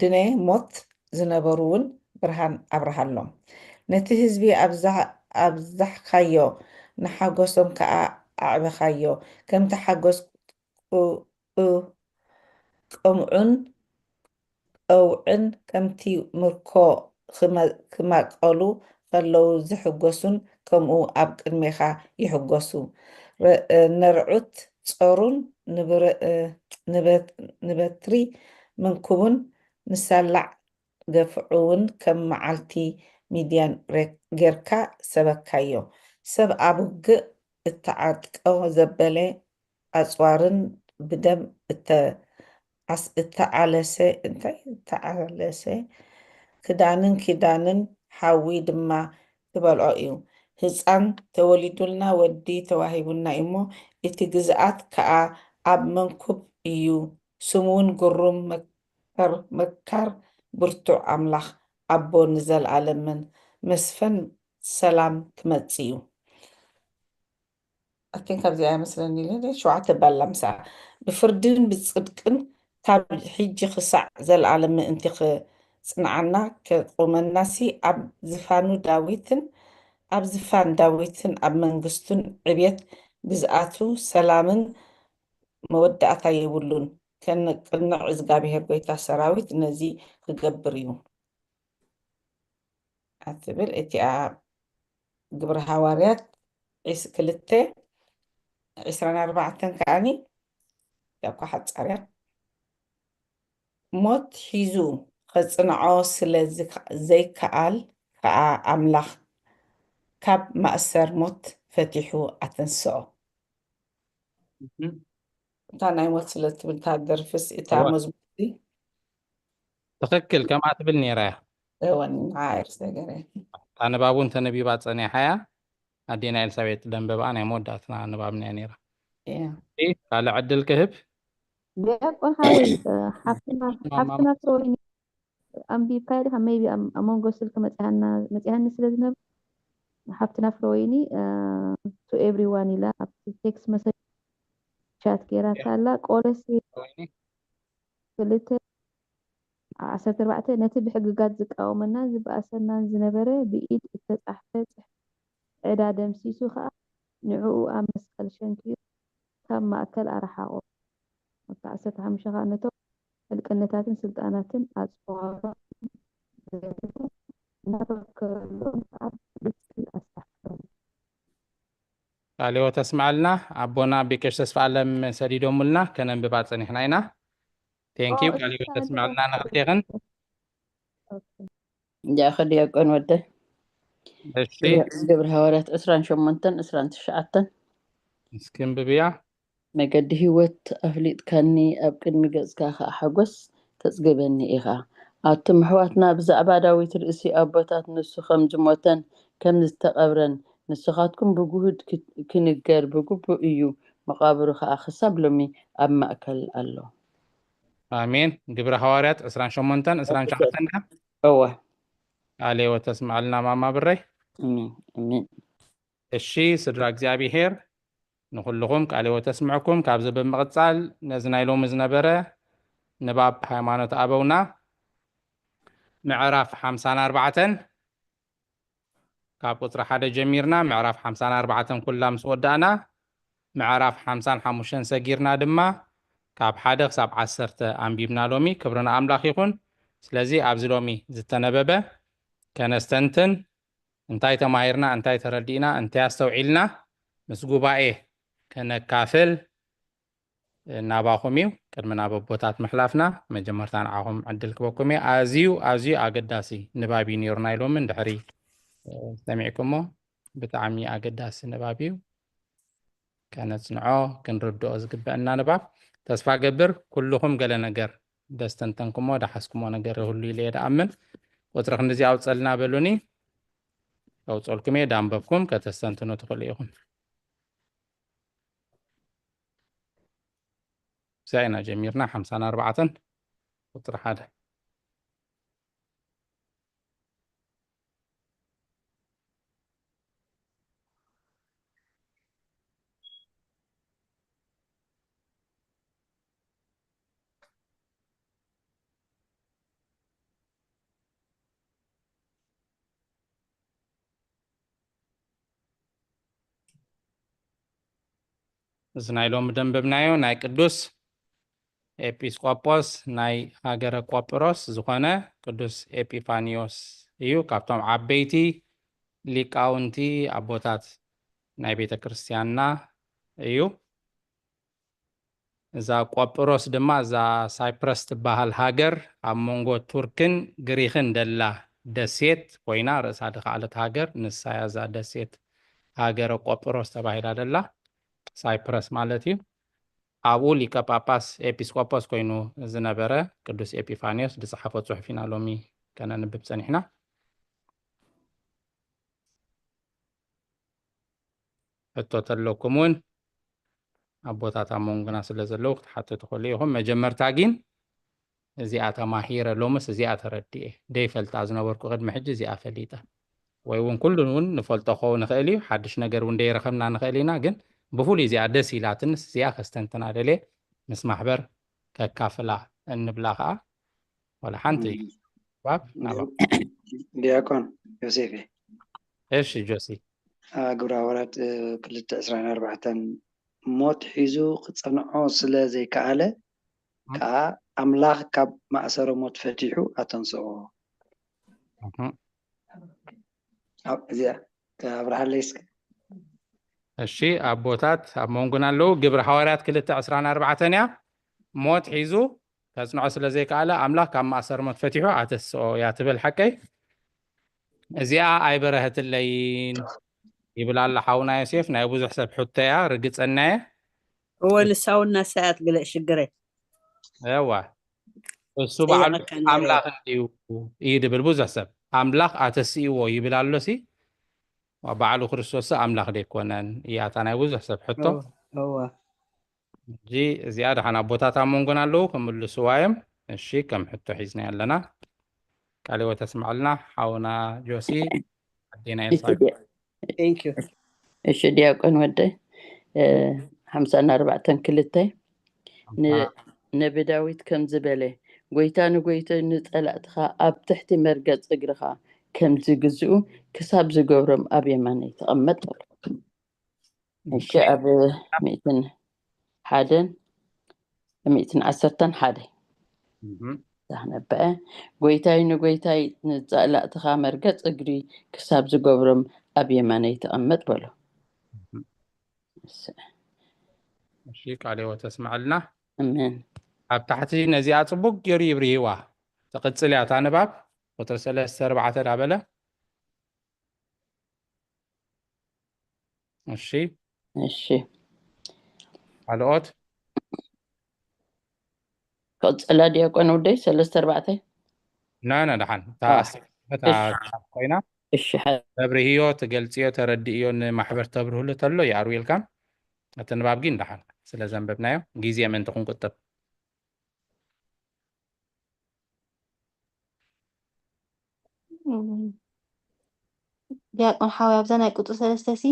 ድነ ሞት ዝነበሩውን ብርሃን ኣብርሃሎም ነቲ ህዝቢ ኣብዛሕካዮ ንሓጎሶም ከዓ ኣዕበኻዮ ከምቲ ሓጎስ ቆምዑን ቀውዕን ከምቲ ምርኮ ክማቀሉ ከለዉ ዝሕጎሱን ከምኡ ኣብ ቅድሜኻ ይሕጎሱ ነርዑት ጾሩን ንበትሪ መንኩቡን ንሳላዕ ገፍዑውን ከም መዓልቲ ሚድያን ጌርካ ሰበካዮ ሰብ ኣብ ውግእ እተዓጥቀ ዘበለ ኣፅዋርን ብደም እተዓለሰ ክዳንን ኪዳንን ሓዊ ድማ ትበልዖ እዩ ህፃን ተወሊዱልና ወዲ ተዋሂቡና እሞ እቲ ግዝኣት ከዓ ኣብ መንኩብ እዩ ስሙውን ግሩም መካር ብርቱዕ ኣምላኽ ኣቦ ንዘለኣለምን መስፈን ሰላም ክመጽእ እዩ ኣቴንካ ኣብዚኣ ይመስለኒ ሸውዓተ ባላ ምሳ ብፍርድን ብጽድቅን ካብ ሕጂ ክሳዕ ዘለኣለም ምእንቲ ክጽንዓና ከቁመናሲ ኣብ ዝፋን ዳዊትን ኣብ መንግስቱን ዕብየት ግዝኣቱ ሰላምን መወዳእታ የብሉን ከነቅንዕ እግዚኣብሔር ጎይታ ሰራዊት ነዚ ክገብር እዩ ኣትብል እቲኣ ግብረ ሃዋርያት 2:24 ከዓኒ ያብካ ሓፃርያ ሞት ሒዙ ከጽንዖ ስለ ዘይከኣል ከዓ ኣምላኽ ካብ ማእሰር ሞት ፈቲሑ ኣተንስኦ እንታ ናይ ሞት ስለ ትብል ታደርፍስ እታ መዝሙርቲ ትክክል ከምኣ ትብል ነይራ እያ እወን ዓርስ ነገር ኣነባቡን ተነቢባ ፀኒሓያ ኣዴና ኤልሳቤጥ ደንበባ ናይ መወዳእትና ንባብ ነያ ነይራ ካልእ ዕድል ክህብ ዲያቆን ሃወይ ሓፍትና ፍሮይኒ ኣንቢብካ ኢልካ ሜይቢ ኣብ መንጎ ስልኪ መፅያኒ ስለ ዝነበረ ሓፍትና ፍሮይኒ ቱ ኤቭሪዋን ኢላ ኣብቲ ቴክስት መሰጅ ቻት ጌራታ ኣላ ቆለሴ 2:14 ነቲ ብሕግጋት ዝቃወመና ዝበኣሰናን ዝነበረ ብኢድ እተጻሕፈ ዕዳ ደምሲሱ ከዓ ንዕኡ ኣብ መስቀል ሸንኪሩ ካብ ማእከል ኣረሓቆ 15 ከዓ ነቶም ሕልቅነታትን ስልጣናትን ኣጽዋራ እናተወከረሎም ኣብ ብስል ኣሳሕሮም ካልኦት ተስማዕልና ኣቦና ቢቀሽ ተስፋ ኣለም ሰዲዶሙልና ከነንብባ ፀኒሕና ኢና ቴንኪው ካልኦት ተስማዕልና ንኽልቴኽን ጃኸ ዲያቆን ወደ እሺ ግብረ ሃዋርያት 28-29 እስክንብብያ መገዲ ህይወት ኣፍሊጥካኒ ኣብ ቅድሚ ገጽካ ከዓ ሓጎስ ተጽግበኒ ኢኻ ኣቶም ኣሕዋትና ብዛዕባ ዳዊት ርእሲ ኣቦታት ንሱ ከም ዝሞተን ከም ዝተቐብረን ንስኻትኩም ብጉህድ ክንገር ብግቡእ እዩ መቃብሩ ከዓ ክሳብ ሎሚ ኣብ ማእከል ኣሎ ኣሜን ግብረ ሃዋርያት 28-29 እወ ካልኦት ተስማዕልና ማማ ብረይ ኣሜን እሺ ስድራ እግዚኣብሔር ንኩልኩም ካልኦት ተስምዐኩም ካብዚ ብምቕፃል ነዚ ናይ ሎሚ ዝነበረ ንባብ ሃይማኖት ኣበውና ምዕራፍ 54 ካብ ቁፅሪ 1 ጀሚርና ምዕራፍ 54 ኩላ ምስ ወዳእና ምዕራፍ 55 ሰጊርና ድማ ካብ 1 ክሳብ 10 ኣንቢብና ሎሚ ክብርና ኣምላኽ ይኹን ስለዚ ኣብዚ ሎሚ ዝተነበበ ከነስተንትን እንታይ ተማሂርና እንታይ ተረዲእና እንታይ ኣስተውዒልና ምስ ጉባኤ ከነካፍል ናባኹም እዩ ቅድሚ ናብ ኣቦታት ምሕላፍና መጀመርታ ንዓኹም ዕድል ክበኩም እየ ኣዝዩ ኣገዳሲ ንባብ እዩ ነይሩ ናይ ሎምን ድሕሪ ሰሚዕኩሞ ብጣዕሚ ኣገዳሲ ንባብ እዩ ከነፅንዖ ክንርድኦ ዝግበአና ንባብ ተስፋ ገብር ኩልኩም ገለ ነገር ደስተንተንኩሞ ዳሓስኩሞ ነገር ይህሉ ኢለ ደኣምን ቁፅሪ ክንዚ ኣውፀልና በሉኒ ኣውፀልኩም እየ ዳንበብኩም ከተስተንትኑ ትኽእሉ ኢኹም زينا جميرنا 54 قطر حدا زنايلوم دنببنايو ناي قدوس ኤጲስቆጶስ ናይ ሃገረ ቆጵሮስ ዝኾነ ቅዱስ ኤጲፋኒዮስ እዩ ካብቶም ዓበይቲ ሊቃውንቲ ኣቦታት ናይ ቤተ ክርስቲያንና እዩ እዛ ቆጵሮስ ድማ እዛ ሳይፕረስ ትበሃል ሃገር ኣብ መንጎ ቱርክን ግሪክን ደላ ደሴት ኮይና ርእሳ ድኻለት ሃገር ንሳያ እዛ ደሴት ሃገረ ቆጵሮስ ተባሂላ ደላ ሳይፕረስ ማለት እዩ ኣብኡ ሊቀ ጳጳስ ኤጲስቆጶስ ኮይኑ ዝነበረ ቅዱስ ኤጲፋኒዮስ ዝፀሓፎ ፅሑፍ ኢና ሎሚ ከነንብብ ፀኒሕና ሕቶ ተለኩም እውን ኣቦታት ኣብ መንጎና ስለ ዘለው ክትሓትቱ ትኽእሉ ኢኹም መጀመርታ ግን እዚኣ ተማሂረ ሎምስ እዚኣ ተረዲኤ ደይፈልጣ ዝነበርኩ ቅድሚ ሕጂ እዚኣ ፈሊጠ ወይ እውን ኩሉ እውን ንፈልጦ ክኸውን ንኽእል እዩ ሓድሽ ነገር እውን ደይረኸብና ንኽእል ኢና ግን ብፍሉይ እዚኣ ደስ ኢላትንስ እዚኣ ከስተንትና ደልየ ምስ ማሕበር ከካፍላ እንብላ ከዓ ወላ ሓንቲ ባብ ናባ ዲያቆን ዮሴፍ እሺ ጆሲ ግብረ ሐዋርያት 2:24 ሞት ሒዙ ክፀንዖ ስለ ዘይከኣለ ከዓ ኣምላኽ ካብ ማእሰሮ ሞት ፈቲሑ ኣተንስኦ እዚኣ ኣብርሃለይስ እሺ ኣቦታት ኣብ መንጎና ኣለዉ ግብረ ሐዋርያት 2:24 እያ ሞት ሒዙ ከጽንዖ ስለ ዘይከኣለ ኣምላኽ ካብ ማእሰሮ ሞት ፈቲሑ ኣተንስኦ እያ ትብል ሓቀይ እዚኣ ኣይበረህትለይን ይብላ ኣላ ሓውና ዮሴፍ ናይ ብዙሕ ሰብ ሕቶ እያ ርግፀናየ هو لساونا ساعات قلق شجرة እዋ እሱ በዓሉ ኣምላኽ እንዲዩ እዩ ድብል ብዙሕ ሰብ ኣምላኽ ኣተስኢዎ ይብል ኣሎሲ በዓሉ ክርስቶስ ኣምላኽ ደይኮነን እያ እታ ናይ ብዙሕ ሰብ ሕቶ هو እጂ እዚኣ ድሓን ኣቦታት ኣብ መንጎና ኣለዉ ክምልስዋ እዮም እሺ ከም ሕቶ ሒዝና ኣለና ቃል ህይወት ተስማዕልና ሓውና ጆሲ ኣዴና ኤልሳ ثانك يو እሺ ዲያቆን ወደይ 54:2 ነቢ ዳዊት ከም ዝበለ ጎይታ ንጎይታ ንጸላእትኻ ኣብ ትሕቲ መርገጽ እግርኻ ከም ዝግዝኡ ክሳብ ዝገብሮም ኣብ የማን ይተቐመጥ እሺ ኣብ 111 ዛህነበአ ጎይታይ ንጎይታይ ንጸላእትኻ መርገጽ እግሪ ክሳብ ዝገብሮም ኣብ የማን ይተቐመጥ በሎ እሺ ቃል ህይወት ተስማዕልና ኣሜን ኣብ ታሕቲ ነዚኣ ጽቡቅ ገይሩ ይብርሂዋ ተቕጽል እያ እታ ንባብ ቁጥሪ 3:4 ዳበለ እሺ እሺ ካልኦት ቅጽላ ዲያቆን ወደይ 3:4 ናና ድሓን እታ ኮይና እሺ ተብርህዮ ትገልጽዮ ተረዲእዮ ንማሕበር ተብርህሉ ተሎ ይኣርው ኢልካ እቲ ንባብ ግን ድሓን ስለ ዘንበብናዮ ግዜ ምንቲ ክንቁጥብ ዲያቆን ሓዊ ኣብዛ ናይ ቁጥር 3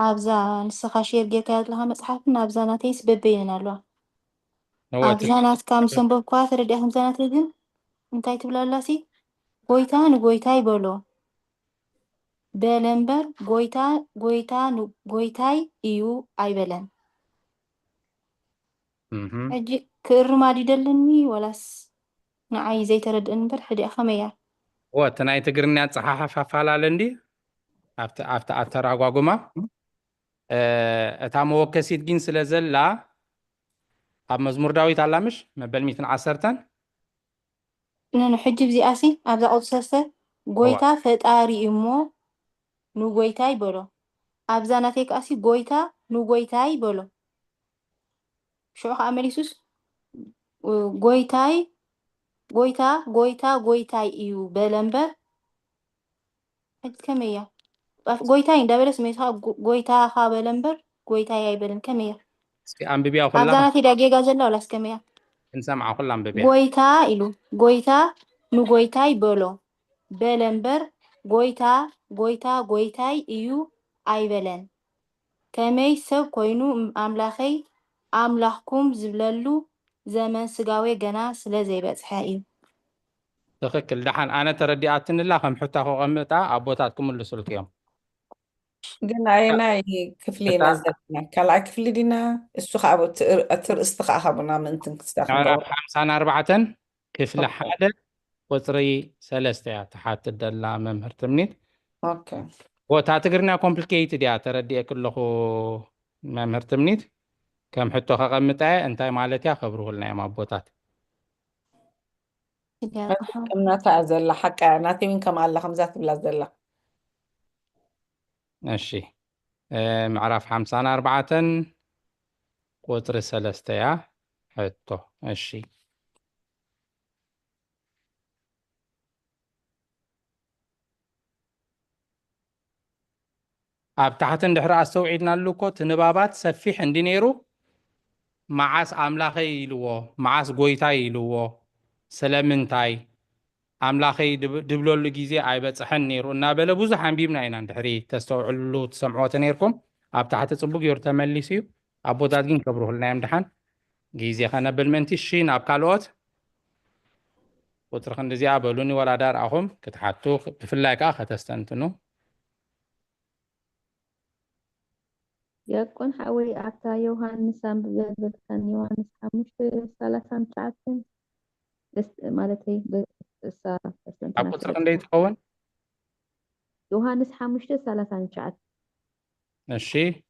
ኣብዛ ንስኻ ሼር ጌርካ ዘለካ መፅሓፍን ኣብዛ ናተይስ በበይነን ኣለዋ ኣብዛ ናትካ ምስ ኣንበብኳ ተረዲኣ ከምዛ ናተይ ግን እንታይ ትብላላሲ ጎይታ ንጎይታ ይበሎ በለ እምበር ጎይታይ እዩ ኣይበለን ሕጂ ክእርማድ ይደልኒ ወላስ ንዓይ ዘይተረድእን እምበር ሕዲኣ ከመይ እያ እቲ ናይ ትግርኛ ኣፀሓሓፍ ኣፈላለ እንዲ ኣብቲ ኣተራጓጉማ እታ መወከሲት ግን ስለ ዘላ ኣብ መዝሙር ዳዊት ኣላምሽ መበል 110 ነን ሕጂ ብዚኣሲ ኣብዛ ቁጥሪ 3 ጎይታ ፈጣሪ እሞ ንጎይታ ይበሎ ኣብዛ ናተይ ከኣሲ ጎይታ ንጎይታ ይበሎ ሽዑ ከዓ መሊሱስ ጎይታይ እዩ በለ እምበር ሕጂ ከመይ እያ ጎይታይ እንዳበለስ ሜስኻ ጎይታኻ በለ እምበር ጎይታይ ኣይበለን ከመይ እያ እስኪ ኣንብቢያ ኩላ ኣብዛ ናተይ ዳጌጋ ዘላ ወላስ ከመይ እያ እንሰምዓ ኩላ ኣንብቢያ ጎይታ ኢሉ ጎይታ ንጎይታ ይበሎ በለ እምበር ጎይታይ እዩ ኣይበለን ከመይ ሰብ ኮይኑ ኣምላኸይ ኣምላኽኩም ዝብለሉ ዘመን ስጋዌ ገና ስለ ዘይበፅሐ እዩ ትክክል ድሓን ኣነ ተረዲኣትንላ ከም ሕታ ከቐምጣ ኣቦታት ክምልሱልክ እዮም ግን ኣየናይ ክፍሊ ኢና ዘለና ካልኣይ ክፍሊ ዲና እሱ ከዓ እቲ ርእስቲ ከዓ ካብና ምንትን ምዕራፍ 54 ክፍሊ 1 ቁፅሪ 3 እያ ተሓትት ደላ መምህርቲ እምኒት ወታ ትግርኛ ኮምፕሊኬትድ እያ ተረዲአ ከለኹ መምህርቲ እምኒት ከም ሕቶ ከቐምጣ እንታይ ማለት እያ ከብርሁልና እዮም ኣቦታት እምነታ ዘላ ሓቃ ናተይ እውን ከም ኣላ ከምዛ ትብላ ዘላ እሺ ምዕራፍ 54 ቁጥሪ 3 እያ ሕቶ እሺ ኣብ ታሕቲ እንድሕር ኣስተውዒድናሉ እኮ እቲ ንባባት ሰፊሕ እንዲ ነይሩ معاس أملاخي يلوه معاس قويتاي يلوه سلامنتاي أملاخي دبلو الجيزي عيبت حنير ونابله بوزح عم بيمنا إن دحري تستوعلوا تسمعوا تنيركم أبتحت تصبق يرتملي سيو أبو دادين كبروه لنا يمدحن جيزي خنا بالمنتشين أبكالوت وترخن دزي أبلوني ولا دار أهم كتحطوا بفلاك آخر تستنتنو يكون حوي أبتا يوهانس بجد كان يوهانس 5:39 بس مالتي بس أبو ترخن دي تكون يوهانس 5:39 الشي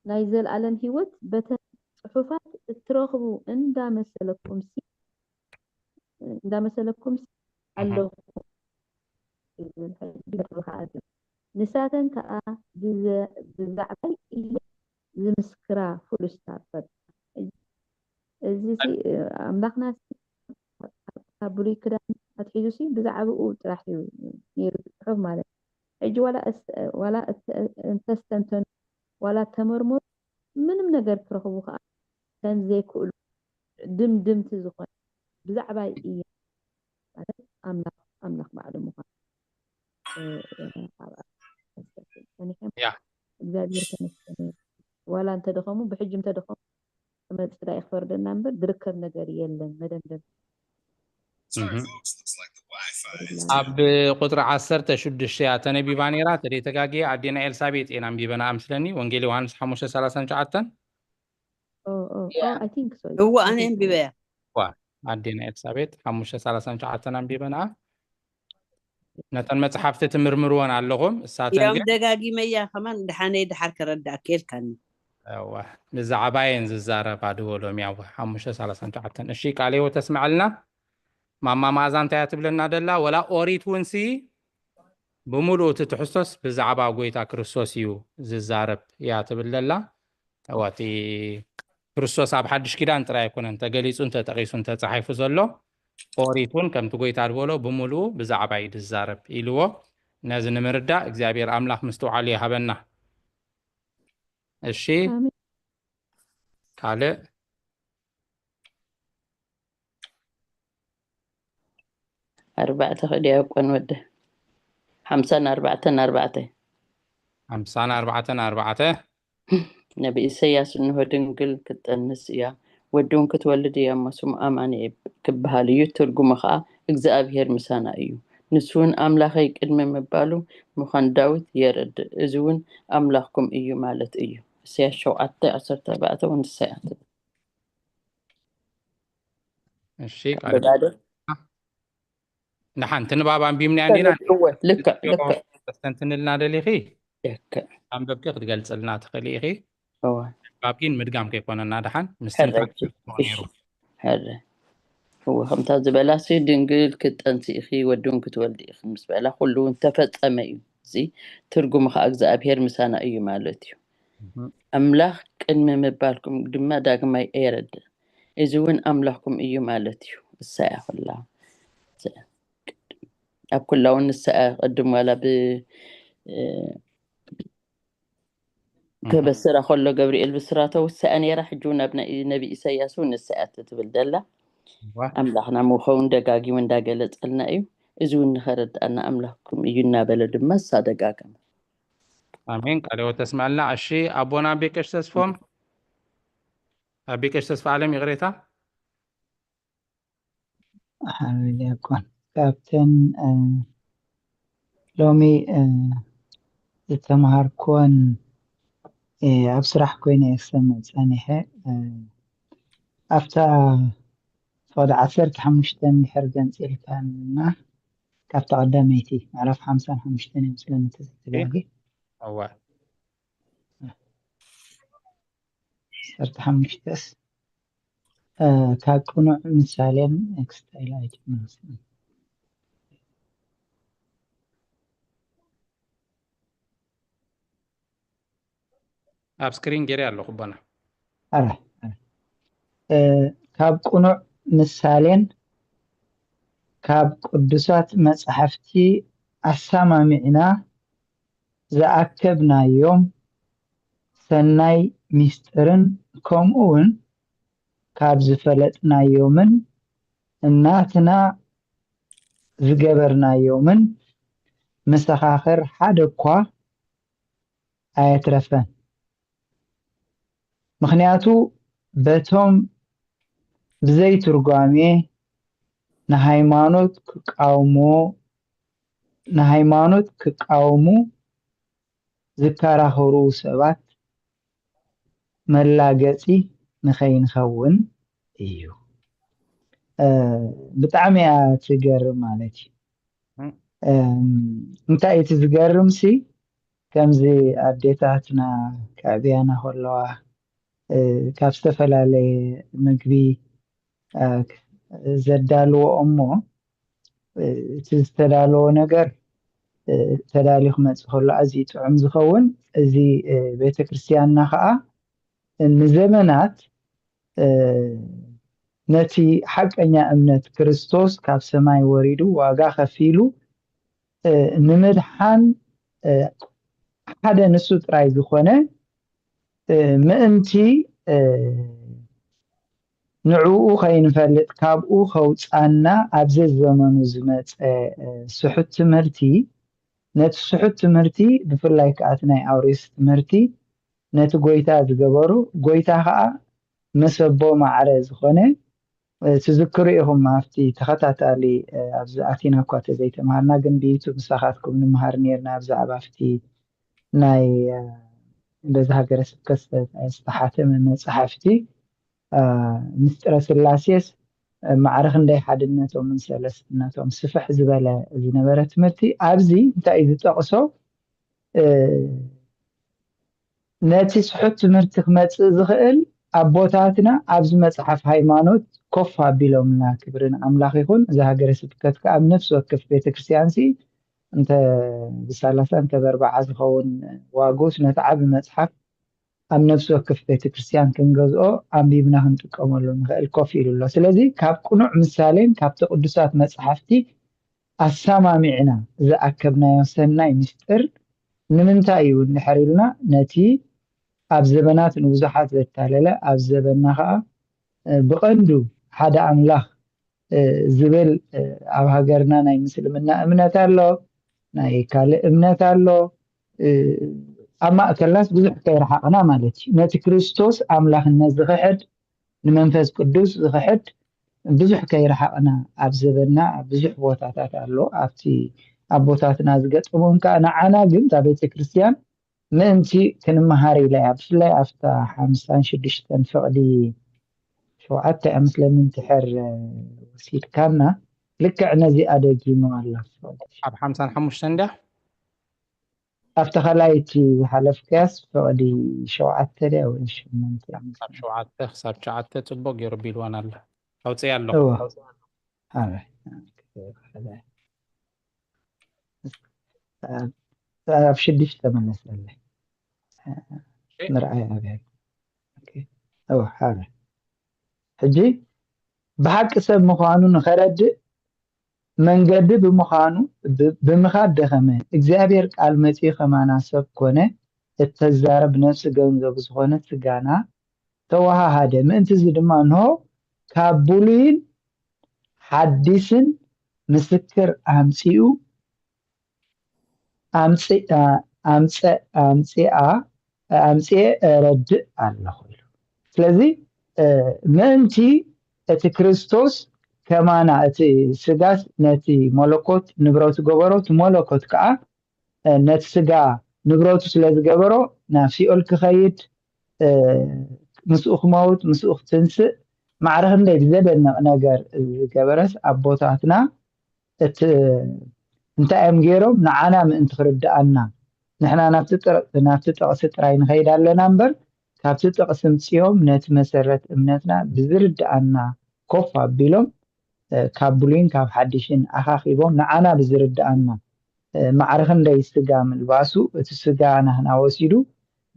ናይ ዘለኣለም ሂወት በተን ጽሑፋት እትረኽቡ እንዳመሰለኩም ኣለኹ ንሳተን ከዓ ብዛዕባይ ዝምስክራ ፍሉስታት እዚ ኣምላኽና ኣብ ብሉይ ክዳን ኣትሒዙ ብዛዕባኡ ጥራሕ እዩ ነይሩ ጽሑፍ ማለት ሕጂ ዋላ እንተስተንተኑ ዋላ ተመርመሩ ምንም ነገር ክረኽቡ ከዓ ከም ዘይክእሉ ድምድምቲ ዝኾነ ብዛዕባይ እዩ ማለት ኣምላኽ ባዕሉ ምዃኑ እግዚአብሔር ተመስገን ዋላ እንተደኸሙ ብሕጂ እንተደኸሙ መፅዳ ይኽፈርደና እምበር ዝርከብ ነገር የለን መደምደም ኣብ ቁጥሪ 16 ተነቢባ ነይራ ተደተጋጊ ኣዴና ኤልሳቤጥ ኢና ኣንቢበና ኣምስለኒ ወንጌል ዮሃንስ 5:39 I think so. هو أنا ببيع ኣዴና ኤልሳቤጥ 5:39 ኣንቢበና ነተን መጽሓፍቲ ትምርምርዎን ኣለኹም እሳተን يوم دقاقي ميا كمان دحاني دحار كرد أكيل كان أيوة ብዛዕባየን ዝዛረባ ድበሎም ያው 5:39 እሺ ቃልዎ ተስምዕ ለና ማማ ማእዛ እንታይ ትብለና ደላ ወላ ኦሪት ውንሲ ብምሉእ ትሕሶስ ብዛዕባ ጎይታ ክርስቶስ እዩ ዝዛረብ እያ ትብል ደላ ወቲ ክርስቶስ ኣብ ሓድሽ ኪዳን ጥራይ ኣይኮነን ተገሊጹን ተጠቒሱን ተጻሒፉ ዘሎ ኦሪቱን ከምቲ ጎይታ ድበሎ ብምሉእ ብዛዕባ እዩ ዝዛረብ ኢልዎ ነዚ ንምርዳእ እግዚአብሔር ኣምላኽ ምስትውዓል ይሃበና እሺ ካልእ أربعة خدي أكون وده 54 نبي إسياس إنه دنقل كتنس يا ودون كتولد يا مسوم أماني كبهاليو ترجم خا إجزابير مسانا أيو نسون أملاخي كلمة مبالو مخان داود يرد إزون أملاخكم أيو مالت أيو سيا شو أتى أسرت بعته ونسيات الشيء نحن تنبابا بيمني عندنا لك تستنتن لنا دليخي لك عم ببكي تقلص لنا تخليخي هو بابين مدقام كيكون نادحن مستنتن هذا هو هم تزبلاسي دنقل كتنسي إخي ودون كتولدي إخي مسبلا كله انتفت أمي زي ترجم خا أجزابير مسانا أيو مالتيو أملاخ إن مبالكم دما داق ما يرد إزون أملاخكم أيو مالتيو الساعة والله أب كل لون الساعة قدم ولا ب كبسرة خلو جبريل بسراته والساعة راح يجونا ابن نبي إسياسون الساعة تتبدلها أملاحنا مخون دقاقي من داقلت قلنا إيو إزون خرد أنا أملاحكم إيونا بلد مسا دقاقم آمين قالوا تسمع لنا عشي أبونا بيكش تسفهم بيكش تسفى عالم يغريتها حاول يكون كابتن لومي التمهار كون أبصرح كوين يسمى ثانيها أفتى فوضع 15 حرجان سيل كان كابت قداميتي معرف 55 مسلمة تلاقي أول 15 كاكونو مثالين اكستايلايت مثلا أب سكرين جري الله خبنا أره كاكونو مثالين كاب قدسات مصحفتي أسامعنا زأكبنا يوم سناي مسترن ከምኡውን ካብ ዝፈለጥናዮምን እናትና ዝገበርናዮምን መሰኻኽር ሓደ እኳ ኣይትረፈን። ምክንያቱ በቶም ብዘይ ትርጓሜ ንሃይማኖት ክቃወሙ ዝከራኸሩ ሰባት መላገፂ ንኸይንኸውን እዩ። ብጣዕሚ እያ ትገርም ማለት እዩ። እንታይ እቲ ዝገርምሲ ከምዚ ኣዴታትና ከዕብያና ከለዋ ካብ ዝተፈላለየ ምግቢ ዘዳልዎ እሞ እቲ ዝተዳለወ ነገር ተዳልዩ ክመፅእ ከሎ ኣዝዩ ጥዑም ዝኸውን እዚ ቤተክርስትያንና ከዓ ንዘመናት ነቲ ሓቀኛ እምነት ክርስቶስ ካብ ሰማይ ወሪዱ ዋጋ ከፊሉ ንምድሓን ሓደ ንሱ ጥራይ ዝኾነ ምእንቲ ንዕኡ ከይንፈልጥ ካብኡ ከውፃና ኣብዚ ዘመኑ ዝመፀ ስሑት ትምህርቲ ነቲ ስሑት ትምህርቲ ብፍላይ ከዓ እቲ ናይ ኣውሬስ ትምህርቲ ነቲ ጎይታ ዝገበሩ ጎይታ ከዓ መሰቦ ማዕረ ዝኾነ ትዝክሩ ኢኹም ኣብቲ ተኸታታሊ ኣብዚ ኣቲና እኳ ተዘይተምሃርና ግን ብዩቱብ ንሳኻትኩም ንምሃር ነርና ብዛዕባ ኣብቲ ናይ በዚ ሃገረ ስብከት ዝተሓተመ መፅሓፍቲ ምስጢረ ስላሴስ ማዕረ ክንደይ ሓድነቶምን ሰለስትነቶም ስፍሕ ዝበለ ዝነበረ ትምህርቲ ኣብዚ እንታይ እዩ ዝጠቕሶ ነቲ ስሑት ትምህርቲ ክመፅእ ዝኽእል ኣቦታትና ኣብዚ መፅሓፍ ሃይማኖት ኮፍ ኣቢሎምና ክብርን ኣምላኽ ይኹን እዚ ሃገረ ስብከት ከዓ ኣብ ነፍሲ ወከፍ ቤተክርስትያንሲ እንተ ብ30 እንተ ብ40 ዝኸውን ዋጉስ ነቲ ዓብ መፅሓፍ ኣብ ነፍሲ ወከፍ ቤተክርስትያን ክንገዝኦ ኣንቢብና ክንጥቀመሉ ንኽእል ኮፍ ኢሉ ኣሎ። ስለዚ ካብ ቁኑዕ ምሳሌን ካብቲ ቅዱሳት መፅሓፍቲ ኣሰማሚዕና ዝኣከብናዮ ሰናይ ምስጢር ንምንታይ እዩ እንድሕር ኢልና ነቲ ኣብ ዘበናት ንብዙሓት ዘታለለ ኣብ ዘበና ከዓ ብቐንዱ ሓደ ኣምላኽ ዝብል ኣብ ሃገርና ናይ ምስልምና እምነት ኣሎ፣ ናይ ካልእ እምነት ኣሎ። ኣብ ማእከልናስ ብዙሕ ከይረሓቕና ማለት እዩ። ነቲ ክርስቶስ ኣምላኽነት ዝኽሕድ ንመንፈስ ቅዱስ ዝኽሕድ ብዙሕ ከይረሓቕና ኣብ ዘበና ብዙሕ ቦታታት ኣሎ። ኣብቲ ኣቦታትና ዝገጠሞም ከዓ ንዓና ግን እታ ቤተክርስትያን ምእንቲ ክንመሃር ኢላ እያ። ብፍላይ ኣብታ 56 ፍቕዲ 7 ኣምስለኒ እንድሕር ወሲድካና ልክዕ ነዚኣ ደጊሙ ኣላ። ኣብ 55 እንዳ ኣብቲ ካልኣይቲ ዝሓለፍካያስ ፍቕዲ 7 ድያ ወይ 8 ካብ 7 ክሳብ 9 ፅቡቅ ገይሩ ቢልዋን ኣሎ ኣውፅያ ኣሎ። ኣብ 6 ተመለሰለ ምርኣይ ኣብያ ሕጂ ብሓቂ ሰብ ምዃኑ ንኸረድእ መንገዲ ብምዃኑ ብምኻድ ደኸመ እግዚኣብሔር ቃል መፂኡ ከማና ሰብ ኮነ እተዛረብ ነፍሲ ገንዘቡ ዝኾነት ስጋና ተዋሃሃደ። ምእንቲ እዚ ድማ እንሆ ካብ ብሉይን ሓዲስን ምስክር ኣምፂኡ ኣምፅአ ረድእ ኣለኹ ኢሉ። ስለዚ ምእንቲ እቲ ክርስቶስ ከማና እቲ ስጋስ ነቲ መለኮት ንብረቱ ገበሮ እቲ መለኮት ከዓ ነቲ ስጋ ንብረቱ ስለ ዝገበሮ ናብ ሲኦል ክኸይድ ምስኡ ክመውት ምስኡ ክትንስእ ማዕረ ክንደይ ብዘደንቕ ነገር ዝገበረስ ኣቦታትና እቲ እንታይ እዮም ገይሮም ንዓና ምእንቲ ክርድኣና ንሕና ናብቲ ጠቕሲ ጥራይ ንኸይድ ኣለና እምበር ካብቲ ጠቕሲ ምፅኦም ነቲ መሰረት እምነትና ብዝርድኣና ኮፍ ኣቢሎም ካብ ብሉይን ካብ ሓድሽን ኣኻኺቦም ንዓና ብዝርድኣና ማዕረ ክንደይ ስጋ ምልባሱ እቲ ስጋ ናህና ወሲዱ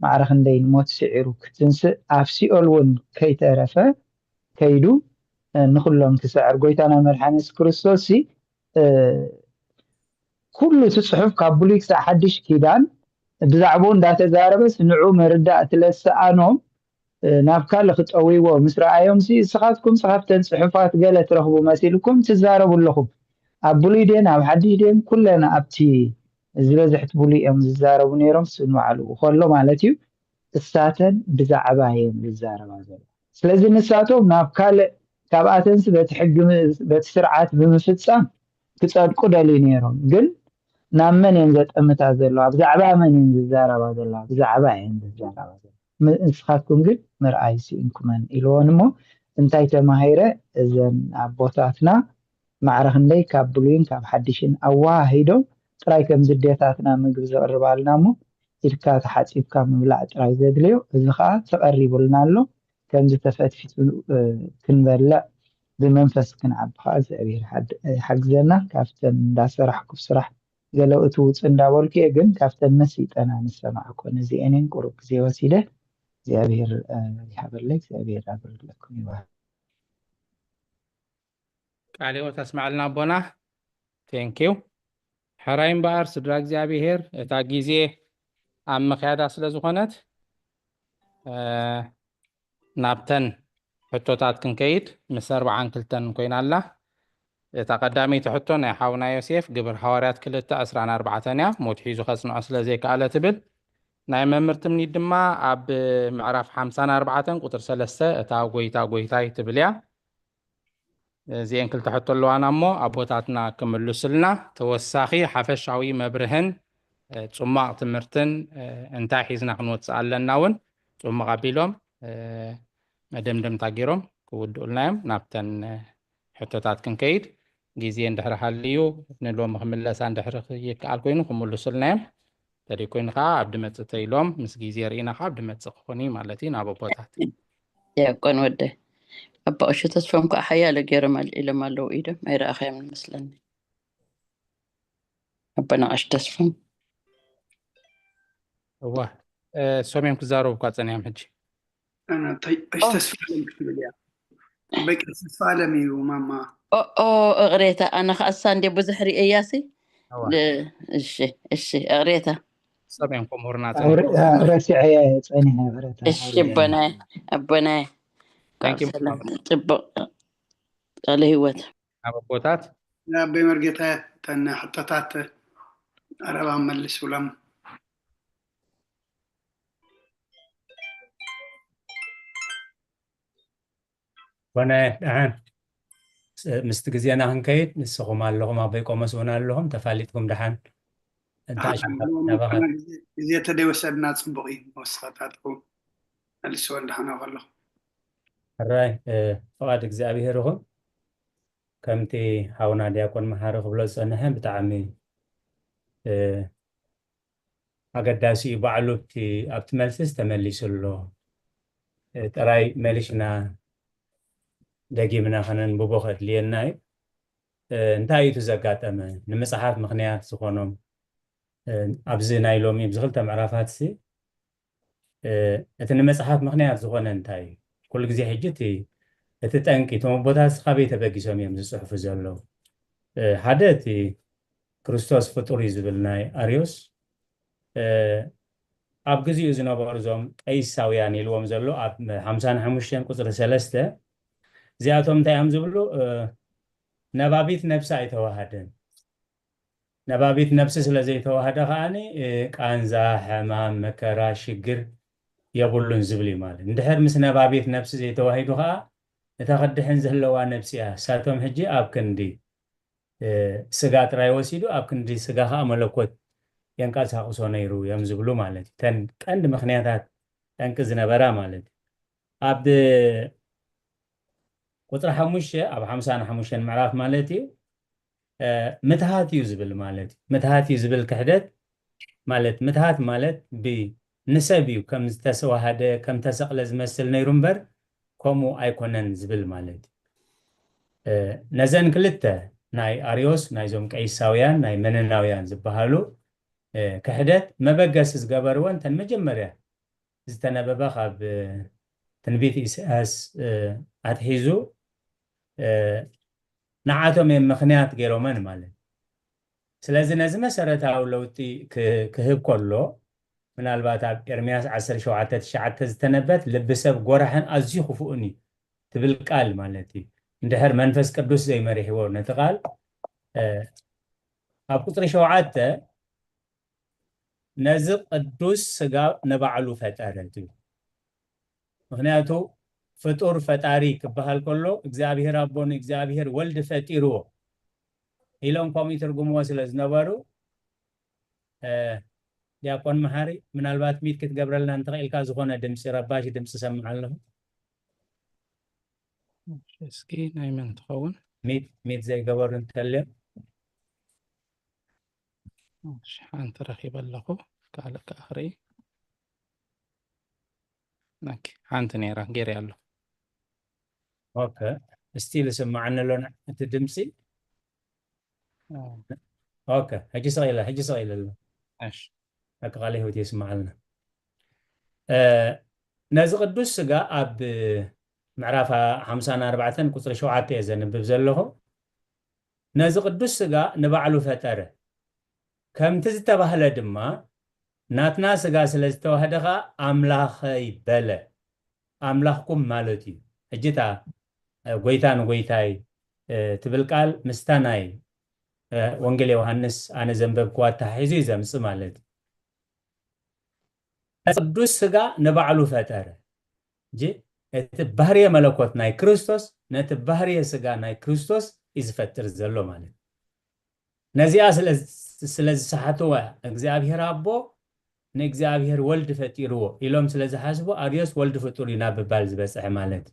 ማዕረ ክንደይ ንሞት ስዒሩ ክትንስእ ኣብ ሲኦል እውን ከይተረፈ ከይዱ ንኩሎም ክስዕር ጎይታና መድሓኒ የሱስ ክርስቶስ ኩሉ እቲ ፅሑፍ ካብ ብሉይ ክሳብ ሓድሽ ኪዳን ብዛዕባኡ እንዳተዛረበስ ንዑ መርዳእ ትለስኣኖም نابكال لخطويو مسرعيهم سي سخاتكم سخافتن صحفات قالت رخبو مسيلكم تزاربوا لكم أبولي دين أو حدي دين كلنا أبتي زبزحت بولي أم زاربوا نيرم سنوعلو وخلو مالتيو الساتن بزعبايم للزاربا زل سلازي نساتو نابكال كاباتنس بتسرعات بمفتسام كتصدقوا دالي نيرم قل نامن ينزت أمتازلو بزعبا من ينزل زاربا زل بزعبا ينزل زاربا زل نسخاتكم قل مرأيسي إنكم إلوانمو انتاي تماهيرة إذن أبوتاتنا معرخن لي كابلوين كاب حدشين أواه هيدو تراي كم زديتاتنا مقبزة الربالنامو إلكا تحاتيب كام مبلع تراي زدليو إذن تقريبو لنالو كم زتفت في كنبلا بمنفس كنعب خاز أبير حق زنا كافتن دا سرح كف سرح قالوا أتوت إن داولكي أجن كافتن نسيت أنا نسمعكم زي أنين قرب زي وسيلة زي أبير يحبر لك زي أبير أبر لكم يوه قالوا تسمع لنا بنا ثانك يو حرايم بار سدراك زي أبير تاجيزي أما خيادة سلزوخانات نابتن حتوتات كنكيد مسار وعن كلتن كوين الله تقدامي تحطون حاونا يوسف قبر حواريات كلتا أسرعنا 4 موت حيزو خسنو أصلا زي كالة تبل ناي ممرت مني دما أب معرف 54 قطر 3 تاقوي تبليا زين كل تحطو له أنا مو أبوتاتنا كملو سلنا توساخي حفشاوي مبرهن تصمع تمرتن انتا حيزنا خنوت سألنا ناون تصمع قبيلهم مدمدم تاقيرهم كودو لنايم نابتن حتوتات كنكيد جيزين دحر حاليو نلو مخملسان دحر يكال كوينو كملو سلنايم تري كوين خا عبد متتيلوم مس جيزي رينا خا عبد متسخوني مالتي نابو بوتات يا كون وده أبا أشو تسفهم كأحياء لغير مال إلى مالو إيدا ما يرى أخي من مسلني أبا ناقش تسفهم هو سوميم كزارو بكاتني عم حجي أنا طيب إيش تسفعلم كتب بك تسفعلمي وماما أغريتا أنا خاصة دي بزحري إياسي هو إشي أغريتا سوميم كمهورنا راسي عيا تاني هاي إشي أبناي Thank you. طب عليه هو أبو بوتات لا بمرقتها تن حطتات أربع ملس ولم وانا دحان مستجزينا هنكيد نسخهم اللهم أبيكم مسونا لهم تفاليتكم دحان انت عشان نبغى زي تدي وسدنا صبغي وسخاتاتكم السؤال دحنا والله الراي فقاد እግዚአብሔር ይሁን ከምቲ ሓውና ዲያቆን መሃሪ ክብሎ ዝፀንሐ ብጣዕሚ ኣገዳሲ እዩ ባዕሉ ኣብቲ መልስስ ተመሊሱሎ ጥራይ መሊሽና ደጊምና ከነንብቦ ከድልየና እዩ እንታይ እዩ እቲ ዘጋጠመ ንምፅሓፍ ምክንያት ዝኾኖም ኣብዚ ናይ ሎሚ ብዝክልተ ምዕራፋት እቲ ንመፅሓፍ ምክንያት ዝኾነ እንታይ እዩ كل جزء حجتي تتأنكي توم بوتاس خبيت بقيسهم يمزح في زلوا حدثي كريستوس فطوريز بالناي أريوس أب جزء يزنا بارزهم أي سوياني الوم زلوا أب 55 قطر 3 زياتهم تيام زبلوا نبابيت نفسه يتوهدن نبابيت نفسه سلزي يتوهد خاني كأنزا حمام مكرا شجر يقولون زبلي مال ندحر مسنا بابيت نفس زي توحيدها نتاخدحن زهلوا نفسيها ساتهم حجي اب كندي سغات راي وسيدو اب كندي سغاها ملكوت ينقاس حقسو نيرو يمزبلو مالتي تن قند مخنياتات تنقز نبرا مالتي اب قطر 5 اب 55 معراف مالتي متهات يزبل مالتي متهات يزبل كحدت مالت متهات مالت ب نسبيو كم تسوى هذا كم تسقل زمسل نيرنبر كمو ايكونن زبل مالتي نزن كلته ناي اريوس ناي زوم قيساويان ناي منناويان زبحالو كحدت مبقس زغبرون تن مجمريا زتنببا خاب تنبيت اساس اتحيزو نعاتهم مخنيات غيرومن مالت سلازي نزمه سرتاو لوتي كهب كله ምናልባት ኣብ ኤርምያስ 17:9 ዝተነበት ልብሰብ ጎራሕን ኣዝዩ ክፉእኒ ትብል ቃል ማለት እዩ እንድሕር መንፈስ ቅዱስ ዘይመሪሕዎ ነቲ ቃል ኣብ ቁፅሪ 7 ነዚ ቅዱስ ስጋ ንባዕሉ ፈጠረ እዩ ምክንያቱ ፍጡር ፈጣሪ ክበሃል ከሎ እግዚአብሔር ኣቦን እግዚአብሔር ወልድ ፈጢርዎ ኢሎም ከምኡ ትርጉምዎ ስለ ዝነበሩ ዲያቆን መሃሪ ምናልባት ሚት ክትገብረልና እንትኽእልካ ዝኾነ ድምፂ ረባሽ ድምፂ ሰምዕ ኣለኹ እስኪ ናይ መን ትኸውን ሚት ዘይገበሩ እንተልዮም ሓንቲ ረኺበ ኣለኹ ካልእ ከኣኽሪ ሓንቲ ነይራ ገይረ ኣለሁ ኦኬ እስቲል ስማዕና ሎ እቲ ድምፂ ኦኬ ሕጂ ሰቂለ ኣሎ እሺ ኣቃለ ህይወት ይስማዓልና ነዚ ቅዱስ ስጋ ኣብ ምዕራፍ 54 ቁፅሪ 7 እየ ዘንብብ ዘለኹ ነዚ ቅዱስ ስጋ ንባዕሉ ፈጠረ ከምቲ ዝተባህለ ድማ ናትና ስጋ ስለ ዝተዋህደኻ ኣምላኸይ በለ ኣምላኽኩም ማለት እዩ ሕጂታ ጎይታ ንጎይታይ ትብል ቃል ምስታ ናይ ወንጌል ዮሐንስ ኣነ ዘንበብክዋ ተሓሒዙ እዩ ዘምፅእ ማለት እዩ ቅዱስ ስጋ ንባዕሉ ፈጠረ እንጂ እቲ ባህርየ መለኮት ናይ ክርስቶስ ነቲ ባህርየ ስጋ ናይ ክርስቶስ እዩ ዝፈጥር ዘሎ ማለት ነዚኣ ስለ ዝሰሓትዋ እግዚኣብሔር ኣቦ ንእግዚኣብሔር ወልድ ፈጢርዎ ኢሎም ስለ ዝሓስቡ ኣርዮስ ወልዲ ፍጡር ኢና ብባል ዝበፅሐ ማለት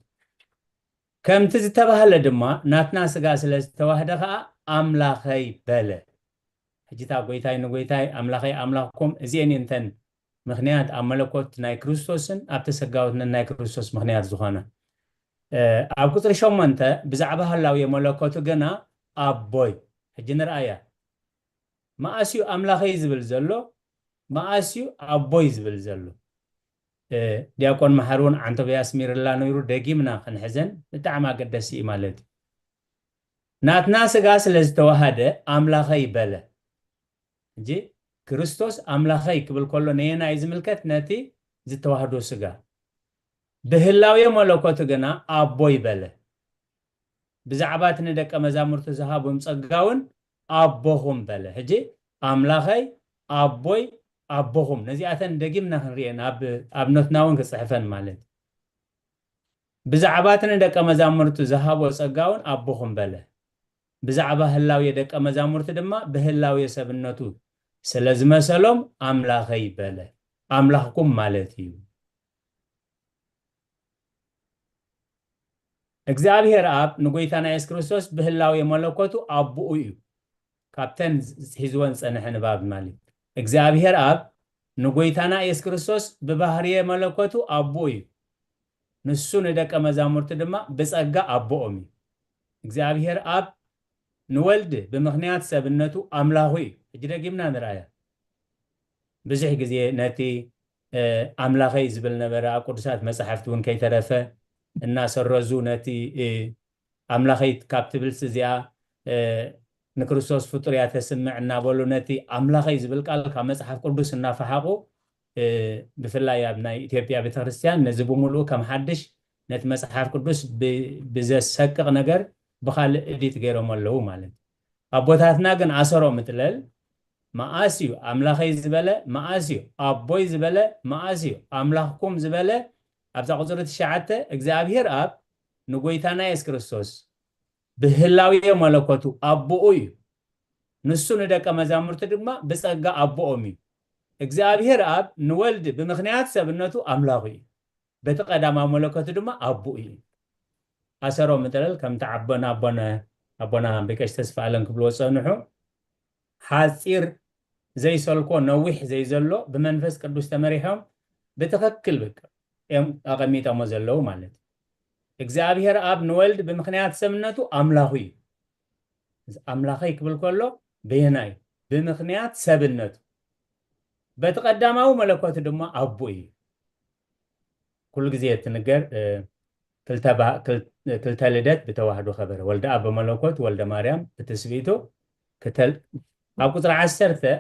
ከምቲ ዝተባህለ ድማ ናትና ስጋ ስለ ዝተዋህደ ከዓ ኣምላኸይ በለ ሕጂታ ጎይታይ ንጎይታይ ኣምላኸይ ኣምላኽኩም እዚአን እንተን ምክንያት ኣብ መለኮት ናይ ክርስቶስን ኣብ ተሰጋውትነት ናይ ክርስቶስ ምክንያት ዝኾነ ኣብ ቁፅሪ 8 ብዛዕባ ሃላዊ መለኮቱ ገና ኣቦይ ሕጂ ንርኣያ ማእስዩ ኣምላኸይ ዝብል ዘሎ ማእስዩ ኣቦይ ዝብል ዘሎ ዲያቆን መሃሩን ዓንቶብያ ስሚርላ ነይሩ ደጊምና ክንሕዘን ብጣዕሚ ኣገዳሲ እዩ ማለት እዩ ናትና ስጋ ስለ ዝተዋሃደ ኣምላኸይ በለ እንጂ ክርስቶስ ኣምላኸይ ክብል ከሎ ነየና እዩ ዝምልከት ነቲ ዝተዋህዶ ስጋ ብህላዊ መለኮቱ ገና ኣቦይ በለ ብዛዕባ እቲ ንደቀ መዛሙርቱ ዝሃቦም ፀጋውን ኣቦኹም በለ ሕጂ ኣምላኸይ ኣቦይ ኣቦኹም ነዚኣተን ደጊምና ክንሪአን ኣብ ኖትና እውን ክፅሕፈን ማለት ብዛዕባ እቲ ንደቀ መዛሙርቱ ዝሃቦ ፀጋውን ኣቦኹም በለ ብዛዕባ ህላዊ ደቀ መዛሙርቱ ድማ ብህላዊ ሰብነቱ ስለ ዝመሰሎም ኣምላኸይ በለ ኣምላኽኩም ማለት እዩ እግዚአብሔር ኣብ ንጎይታና ኢየሱስ ክርስቶስ ብህላዊ መለኮቱ ኣቦኡ እዩ ካብተን ሒዝወን ፀንሐ ንባብ ማለት እግዚአብሔር ኣብ ንጎይታና ኢየሱስ ክርስቶስ ብባህርየ መለኮቱ ኣቦኡ እዩ ንሱ ንደቀ መዛሙርቱ ድማ ብፀጋ ኣቦኦም እዩ እግዚአብሔር ኣብ ንወልድ ብምክንያት ሰብነቱ ኣምላኹ እዩ ሕጂ ደጊምና ንርኣያ ብዙሕ ግዜ ነቲ ኣምላኸይ ዝብል ነበረ ኣብ ቅዱሳት መፅሓፍቲ እውን ከይተረፈ እናሰረዙ ነቲ ኣምላኸይ ካብ ትብልሲ እዚኣ ንክርስቶስ ፍጡር እያ ተስምዕ እናበሉ ነቲ ኣምላኸይ ዝብል ቃል ካብ መፅሓፍ ቅዱስ እናፈሓቁ ብፍላይ ኣብ ናይ ኢትዮጵያ ቤተክርስትያን ነዚ ብምሉኡ ከም ሓድሽ ነቲ መፅሓፍ ቅዱስ ብዘሰቅቕ ነገር ብካልእ እዲት ገይሮም ኣለዉ ማለት ኣቦታትና ግን ኣሰሮ ምጥለል ማእስዩ ኣምላኸይ ዝበለ ማእስዩ ኣቦይ ዝበለ ማእስዩ ኣምላኽኩም ዝበለ ኣብዛ ቁፅሪ 9 እግዚአብሔር ኣብ ንጎይታና ኢየሱስ ክርስቶስ ብህላዊ መለኮቱ ኣቦኡ እዩ ንሱ ንደቀ መዛሙርቱ ድማ ብፀጋ ኣቦኦም እዩ እግዚአብሔር ኣብ ንወልድ ብምክንያት ሰብነቱ ኣምላኹ እዩ በቲ ቀዳማዊ መለኮቱ ድማ ኣቦኡ እዩ ኣሰሮ ምጥለል ከምቲ ኣቦና ብቀሽ ተስፋ ኣለም ክብልዎ ፀንሑ ሓፂር ዘይሰልኮ ነዊሕ ዘይዘሎ ብመንፈስ ቅዱስ ተመሪሖም ብትክክል እዮም ኣቐሚጦሞ ዘለዉ ማለት እግዚአብሔር ኣብ ንወልድ ብምክንያት ሰብነቱ ኣምላኹ እዩ ኣምላኸይ ክብል ከሎ ብየና እዩ ብምክንያት ሰብነቱ በቲ ቀዳማዊ መለኮቱ ድማ ኣቦ እዩ ኩሉ ግዜ ትንገር ክልተ ልደት ብተዋህዶ ኸበረ ወልደ ኣብ በመለኮት ወልደ ማርያም ብትስቢቱ ኣብ ቁፅሪ 10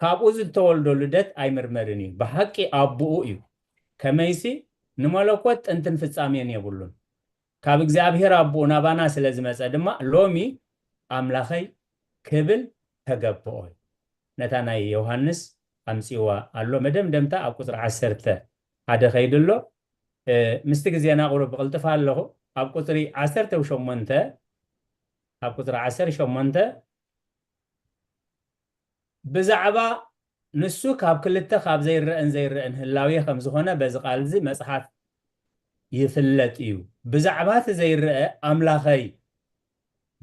ካብኡ ዝተወልዶ ልደት ኣይምርመርን እዩ ብሓቂ ኣቦኡ እዩ ከመይሲ ንመለኮት ጥንትን ፍጻሜን የብሉን ካብ እግዚኣብሔር ኣቦኡ ናባና ስለ ዝመፀ ድማ ሎሚ ኣምላኸይ ክብል ተገብኦ ነታ ናይ ዮሃንስ ኣምፂዋ ኣሎ መደምደምታ ኣብ ቁፅሪ 10 ሓደ ኸይድሎ ምስቲ ግዜና ቁሩብ ብቕልጥፋ ኣለኹ ኣብ ቁፅሪ 18 ኣብ ቁፅሪ 18 ብዛዕባ ንሱ ካብ ክልተ ካብ ዘይርአን ህላዊ ከም ዝኾነ በዚ ቃል እዚ መጽሓፍ ይፍለጥ እዩ ብዛዕባ እቲ ዘይርአ ኣምላኸይ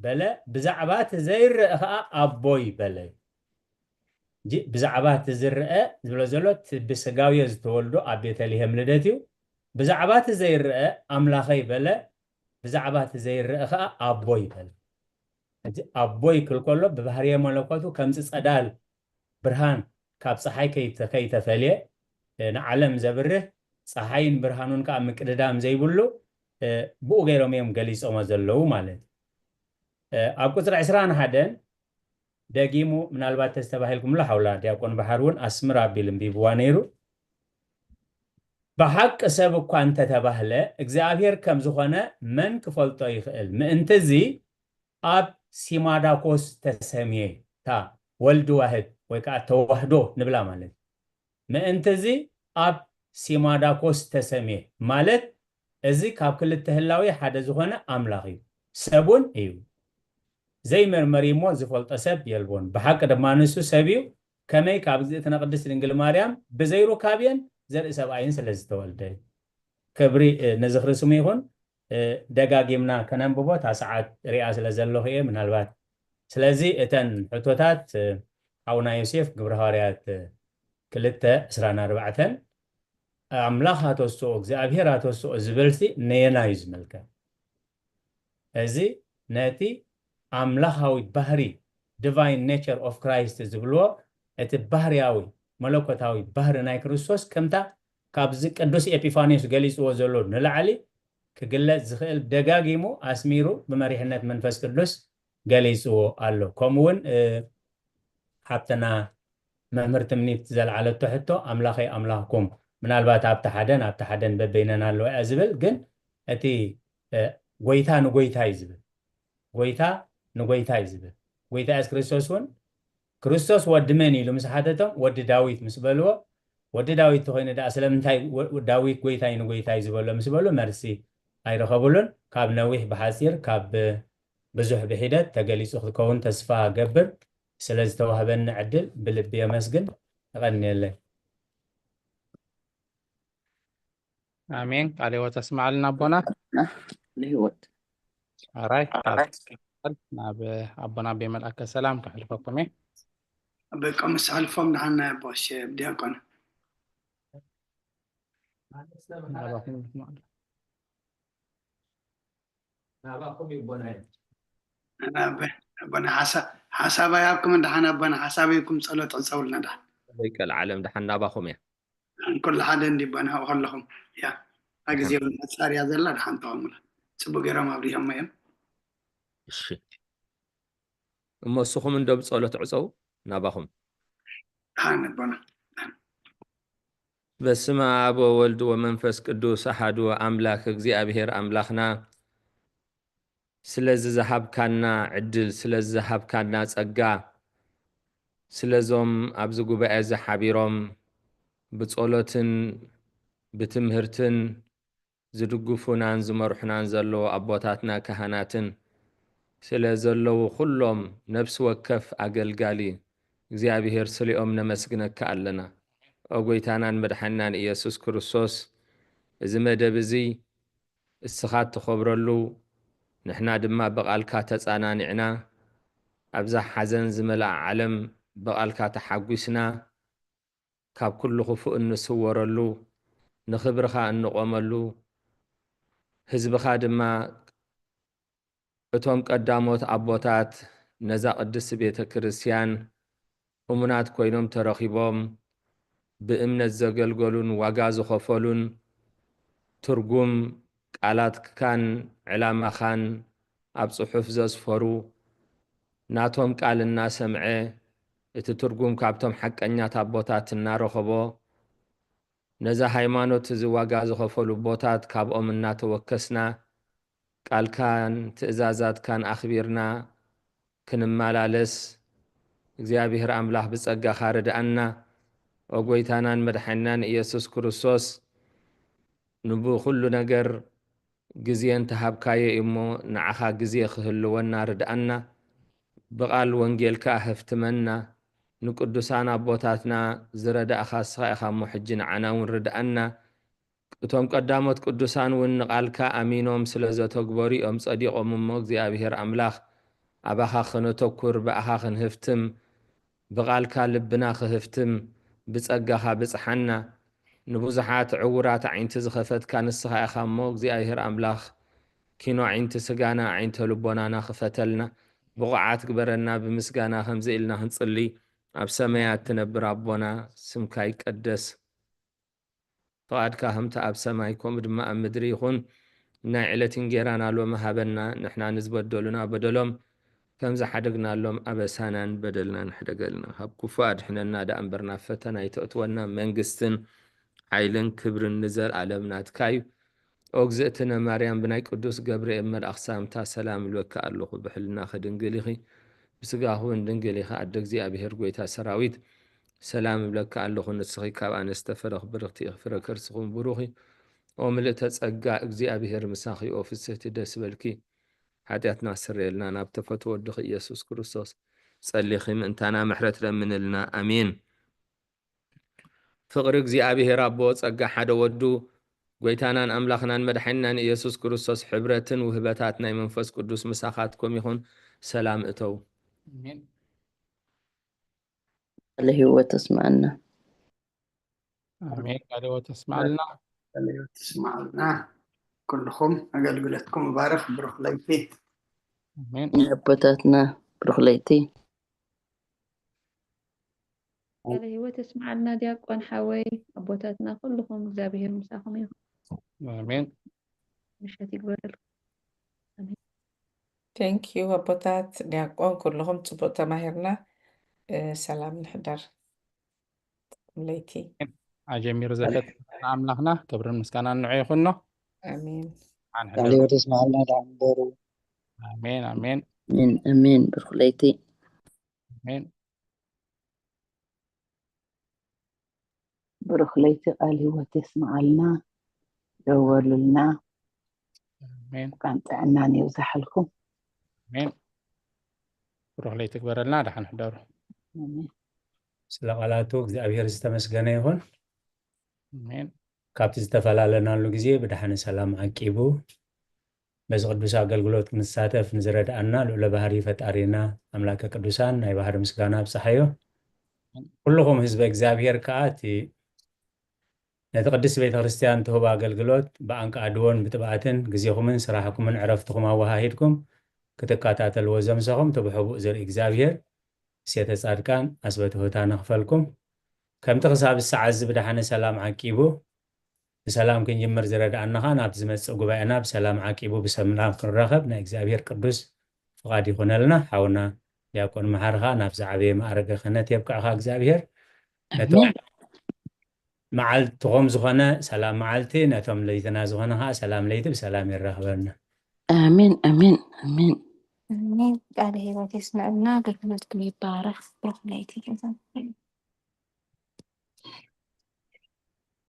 በለ ብዛዕባ እቲ ዘይርአ ከዓ ኣቦይ በለ ብዛዕባ እቲ ዝርአ ዝብሎ ዘሎ ብስጋዊ ዝተወልዶ ኣብ ቤተልሔም ልደት እዩ ብዛዕባ እቲ ዘይርአ ኣምላኸይ በለ ብዛዕባ እቲ ዘይርአ ከዓ ኣቦይ በለ ኣቦይ ክልከሎ ብባህርየ መለኮቱ ከምዚ ጸዳል ብርሃን ካብ ፀሓይ ከይተፈልየ ንዓለም ዘብርህ ፀሓይን ብርሃኑን ከዓ ምቅድዳም ዘይብሉ ብኡ ገይሮም እዮም ገሊፆሞ ዘለዉ ማለት ኣብ ቁፅሪ 21 ደጊሙ ምናልባት ተስተባሂልኩምሎ ሓውላ ዲያቆን ባሕር እውን ኣስምር ኣቢል እምቢብዋ ነይሩ ብሓቂ ሰብ እኳ እንተተባህለ እግዚኣብሔር ከም ዝኾነ መን ክፈልጦ ይኽእል ምእንቲ እዚ ኣብ ሲማዳኮስ ተሰምየ ታ ወልዲ ዋህድ ወይ ከዓ ተዋህዶ ንብላ ማለት ምእንቲ እዚ ኣብ ሲማዳኮስ ተሰምየ ማለት እዚ ካብ ክልተ ህላዊ ሓደ ዝኾነ ኣምላኽ እዩ ሰቡን እዩ ዘይመርመሪ እሞ ዝፈልጦ ሰብ የልቦን ብሓቂ ድማ ንሱ ሰብ እዩ ከመይ ካብ እግዝእትነ ቅድስት ድንግል ማርያም ብዘይሩካብየን ዘርኢ ሰብኣይን ስለ ዝተወልደ ክብሪ ንዝኽሪ ስሙ ይኹን ደጋጊምና ከነንብቦ እታ ሰዓት ሪኣ ስለ ዘለኹ እየ ምናልባት ስለዚ እተን ሕቶታት ኣቡና ዮሴፍ ግብረ ሐዋርያት 2:24 ኣምላኽ ኣተወስኦ እግዚኣብሔር ኣተወስኦ ዝብልሲ ነየና እዩ ዝምልከት እዚ ነቲ ኣምላኻዊ ባህሪ ዲቫይን ኔቸር ኦፍ ክራይስት ዝብልዎ እቲ ባህርያዊ መለኮታዊ ባህሪ ናይ ክርስቶስ ከምታ ካብዚ ቅዱስ ኤጲፋኒዮስ ገሊፅዎ ዘሎ ንላዕሊ ክግለጽ ዝኽእል ደጋጊሙ ኣስሚሩ ብመሪሕነት መንፈስ ቅዱስ ገሊፅዎ ኣሎ ከምኡውን ሓብተና መምህርቲ ምኒት ዘለዓለቶ ሕቶ ኣምላኸይ ኣምላኽኩም ምናልባት ኣብቲ ሓደን በበይነን ኣለዎ እያ ዝብል ግን እቲ ጎይታ ንጎይታ እዩ ዝብል ጎይታ ንጎይታ እዩ ዝብል ጎይታ የሱስ ክርስቶስ እውን ክርስቶስ ወዲ መን ኢሉ ምስ ሓተቶም ወዲ ዳዊት ምስ በልዎ ወዲ ዳዊት ተኮይኑ ዳ ስለምንታይ ዳዊት ጎይታይ ንጎይታይ ዝበሎ ምስ በሉ መርሲ ኣይረኸቡሉን ካብ ነዊሕ ብሓፂር ካብ ብዙሕ ብሂደት ተገሊፁ ክኸውን ተስፋ ገብር ስለ ዝተዋህበኒ ዕድል ብልቢ የመስግን እቐኒየለይ አሜን ቃል ሕይወት ተስማዕልና ኣቦና ንህይወት ኣራይ ናብ ኣቦና ብመልአከ ሰላም ክሕልፈኩም እየ በቀምስ አልፎም ዳና ቦሽ ዲያቆን أبنا حسابا يابكم دحنا أبنا حسابيكم صلاة تصولنا ده. ذيك العالم دحنا باخم يا. كل حدا ندي بنا وخلهم يا. أجزي المسار يا زلا دحنا تعمل. سبوا جرام أبريهم ما يم. شيء. أما سخم من دب صلاة عصو نباخم. دحنا بنا. بس ما أبو ولد ومنفس قدوس أحد وأملاك أجزي أبهر أملاكنا. ስለዚ ዝሃብካና ዕድል ስለዚ ዝሃብካና ጸጋ ስለዞም ኣብዚ ጉባኤ ዝሓቢሮም ብጸሎትን ብትምህርትን ዝድግፉናን ዝመርሑናን ዘለዎ ኣቦታትና ካህናትን ስለ ዘለዉ ኩሎም ነፍሲ ወከፍ ኣገልጋሊ እግዚኣብሔር ስሊኦም ነመስግነካ ኣለና ኦጎይታናን መድሓናን ኢየሱስ ክርስቶስ እዚ መደብ እዚ እስኻ ትኸብረሉ نحنا دما بقالكا تصانانعنا ابزا حزن زملاء عالم بقالكا تحقسنا كاب كل خفوء نسورلو نخبرخا نقوملو حزبخا دما اتوم قداموت ابوتات نزا قدس بيت كريستيان همونات كوينوم ترخيبوم بامنت زغلغلون واغا زخفلون ترجم قالات كان علامة خان أب صحف زسفرو ناتهم قال الناس سمعه እቲ ትርጉም ካብቶም ሓቀኛት ኣቦታት እናረኸቦ ነዛ ሃይማኖት እዚ ዋጋ ዝኸፈሉ ቦታት ካብኦም እናተወከስና ቃልካን ትእዛዛትካን ኣኽቢርና ክንመላለስ እግዚአብሔር ኣምላኽ ብጸጋኻ ርድአና ወጎይታናን መድሓናን ኢየሱስ ክርስቶስ ንብኩሉ ነገር ግዜ እንተሃብካየ እሞ ንዓኻ ግዜ ክህልወና ርድአና ብቓል ወንጌልካ ህፍትመና ንቅዱሳን ኣቦታትና ዝረዳእኻ ንስኻ ኢኻ እሞ ሕጂ ንዓና እውን ርድአና እቶም ቀዳሞት ቅዱሳን እውን ንቓልካ ኣሚኖም ስለ ዘተግበሩ እዮም ጸዲቖም እሞ እግዚኣብሔር ኣምላኽ ኣባኻ ክነተኩር ብኣኻ ክንህፍትም ብቓልካ ልብና ክህፍትም ብጸጋኻ ብጽሓና ንብዙሓት ዕውራት ዓይንቲ ዝኸፈትካ ንስኻ ኢኻ እሞ እግዚኣብሔር ኣምላኽ ኪኖ ዓይንቲ ስጋና ዓይንተ ልቦናና ክፈተልና ብቑዓት ግበረና ብምስጋና ከምዚ ኢልና ክንጽሊ ኣብ ሰማያት ትነብር ኣቦና ስምካ ይቀደስ ፈቃድካ ከምቲ ኣብ ሰማይ ከምኡ ድማ ኣብ ምድሪ ይኹን ናይ ዕለት እንጀራና ሎሚ ሃበና ንሕና ንዝበደሉና በደሎም ከም ዝሓደግናሎም ኣበሳናን በደልናን ሕደገልና ካብ ክፉእ ኣድሕነና ዳ እምበርና ፈተና ይተእትወና መንግስትን ሓይልን ክብርን ንዘለኣለም ናትካ እዩ እግዝእትነ ማርያም ብናይ ቅዱስ ገብርኤል መልኣኽ ሳምታ ሰላም ልበካ ኣለኹ ብሕልና ከድንግል ኢኺ ብስጋኹ ድንግል ኢኻ ኣደ እግዚኣብሔር ጎይታ ሰራዊት ሰላም ብለካ ኣለኹ ንስኺ ካብ ኣነ ዝተፈረኽ ብርኽቲ ፍረ ከርስኹም ብሩኺ ኦ ምልእተ ጸጋ እግዚኣብሔር ምሳኺ ኦ ፍስሕቲ ደስ በልኪ ሓጢአትና ስረየልና ናብ ተፈትዎ ወድኺ ኢየሱስ ክርስቶስ ጸሊኺ ምእንታና ምሕረት ለምንልና ኣሜን ፍቅሪ እግዚኣብሔር ኣቦ ጸጋ ሓደ ወዱ ጎይታናን ኣምላኽናን መድሓኒናን ኢየሱስ ክርስቶስ ሕብረትን ውህበታት ናይ መንፈስ ቅዱስ ምሳኻትኩም ይኹን ሰላም እተው ለህይወት ተስማዕና አሜን ቃልዎት ተስማዕልና ቃልዎት ተስማዕልና ኩልኩም አገልግሎትኩም ባረክ ብሩክ ለይቲ አሜን አቦታትና ብሩክ ለይቲ ለህይወት ተስማዕልና ዲያቆን ሓወይ አቦታትና ኩልኩም እግዚአብሔር ምሳኹም ይኹን አሜን ምሽት ይግበረልኩም አሜን ቴንክ ዩ አቦታት ዲያቆን ኩልኩም ጽቡቅ ተማሂርና ሰላም ንሕዳር ለይቲ አጀሚር ዘፈት አምላኽና ክብርን ምስጋናን ንዑ ይኹኖ አሜን ቃልዎት ተስማዕልና ዳንበሩ አሜን አሜን አሜን አሜን ብሩክ ለይቲ አሜን ብሩክ ለይቲ ቃልዎት ተስማዕልና ደወሉልና አሜን ካን ጥዕናን ይብዛሕልኩም አሜን ብሩክ ለይቲ ክበረልና ዳሓን ሕዳሩ ስለ ቃላቱ እግዚአብሔር ዝተመስገነ ይሁን አሜን ካብቲ ዝተፈላለናሉ ግዜ ብድሓን ሰላም ዓቂቡ በዚ ቅዱስ ኣገልግሎት ክንሳተፍ ንዝረዳእና ልዑለ ባህሪ ፈጣሪና ኣምላከ ቅዱሳን ናይ ባህሪ ምስጋና ኣብፅሓዮ ኩልኩም ህዝበ እግዚአብሔር ከዓ እቲ ነቲ ቅድስት ቤተ ክርስቲያን ትህቦ ኣገልግሎት ብኣንቃ ድዎን ብጥባዕትን ግዜኹምን ስራሕኩምን ዕረፍትኩም ኣወሃሂድኩም ክትከታተልዎ ዘምሰኹም ትብሕቡእ ዝርኢ እግዚአብሔር سيادة صادقان أثبت هوتانا خفلكم كم تخصاب الساعة بدحان سلام عقيبو بسلام كن يمر زرد عنها ناب زمت قبائنا بسلام عقيبو بسمنا كنرخب نا إكزابير قدوس فقاد يكون لنا حاولنا يكون محرها ناب زعبي معرق خنات يبقى إكزابير معال تقوم زخنا سلام معالتي نتوم ليتنا زخناها سلام ليت بسلام الرهبنا آمين آمين آمين آمين قال هي وتسمعنا قلت لكم يبارك بروح ليتي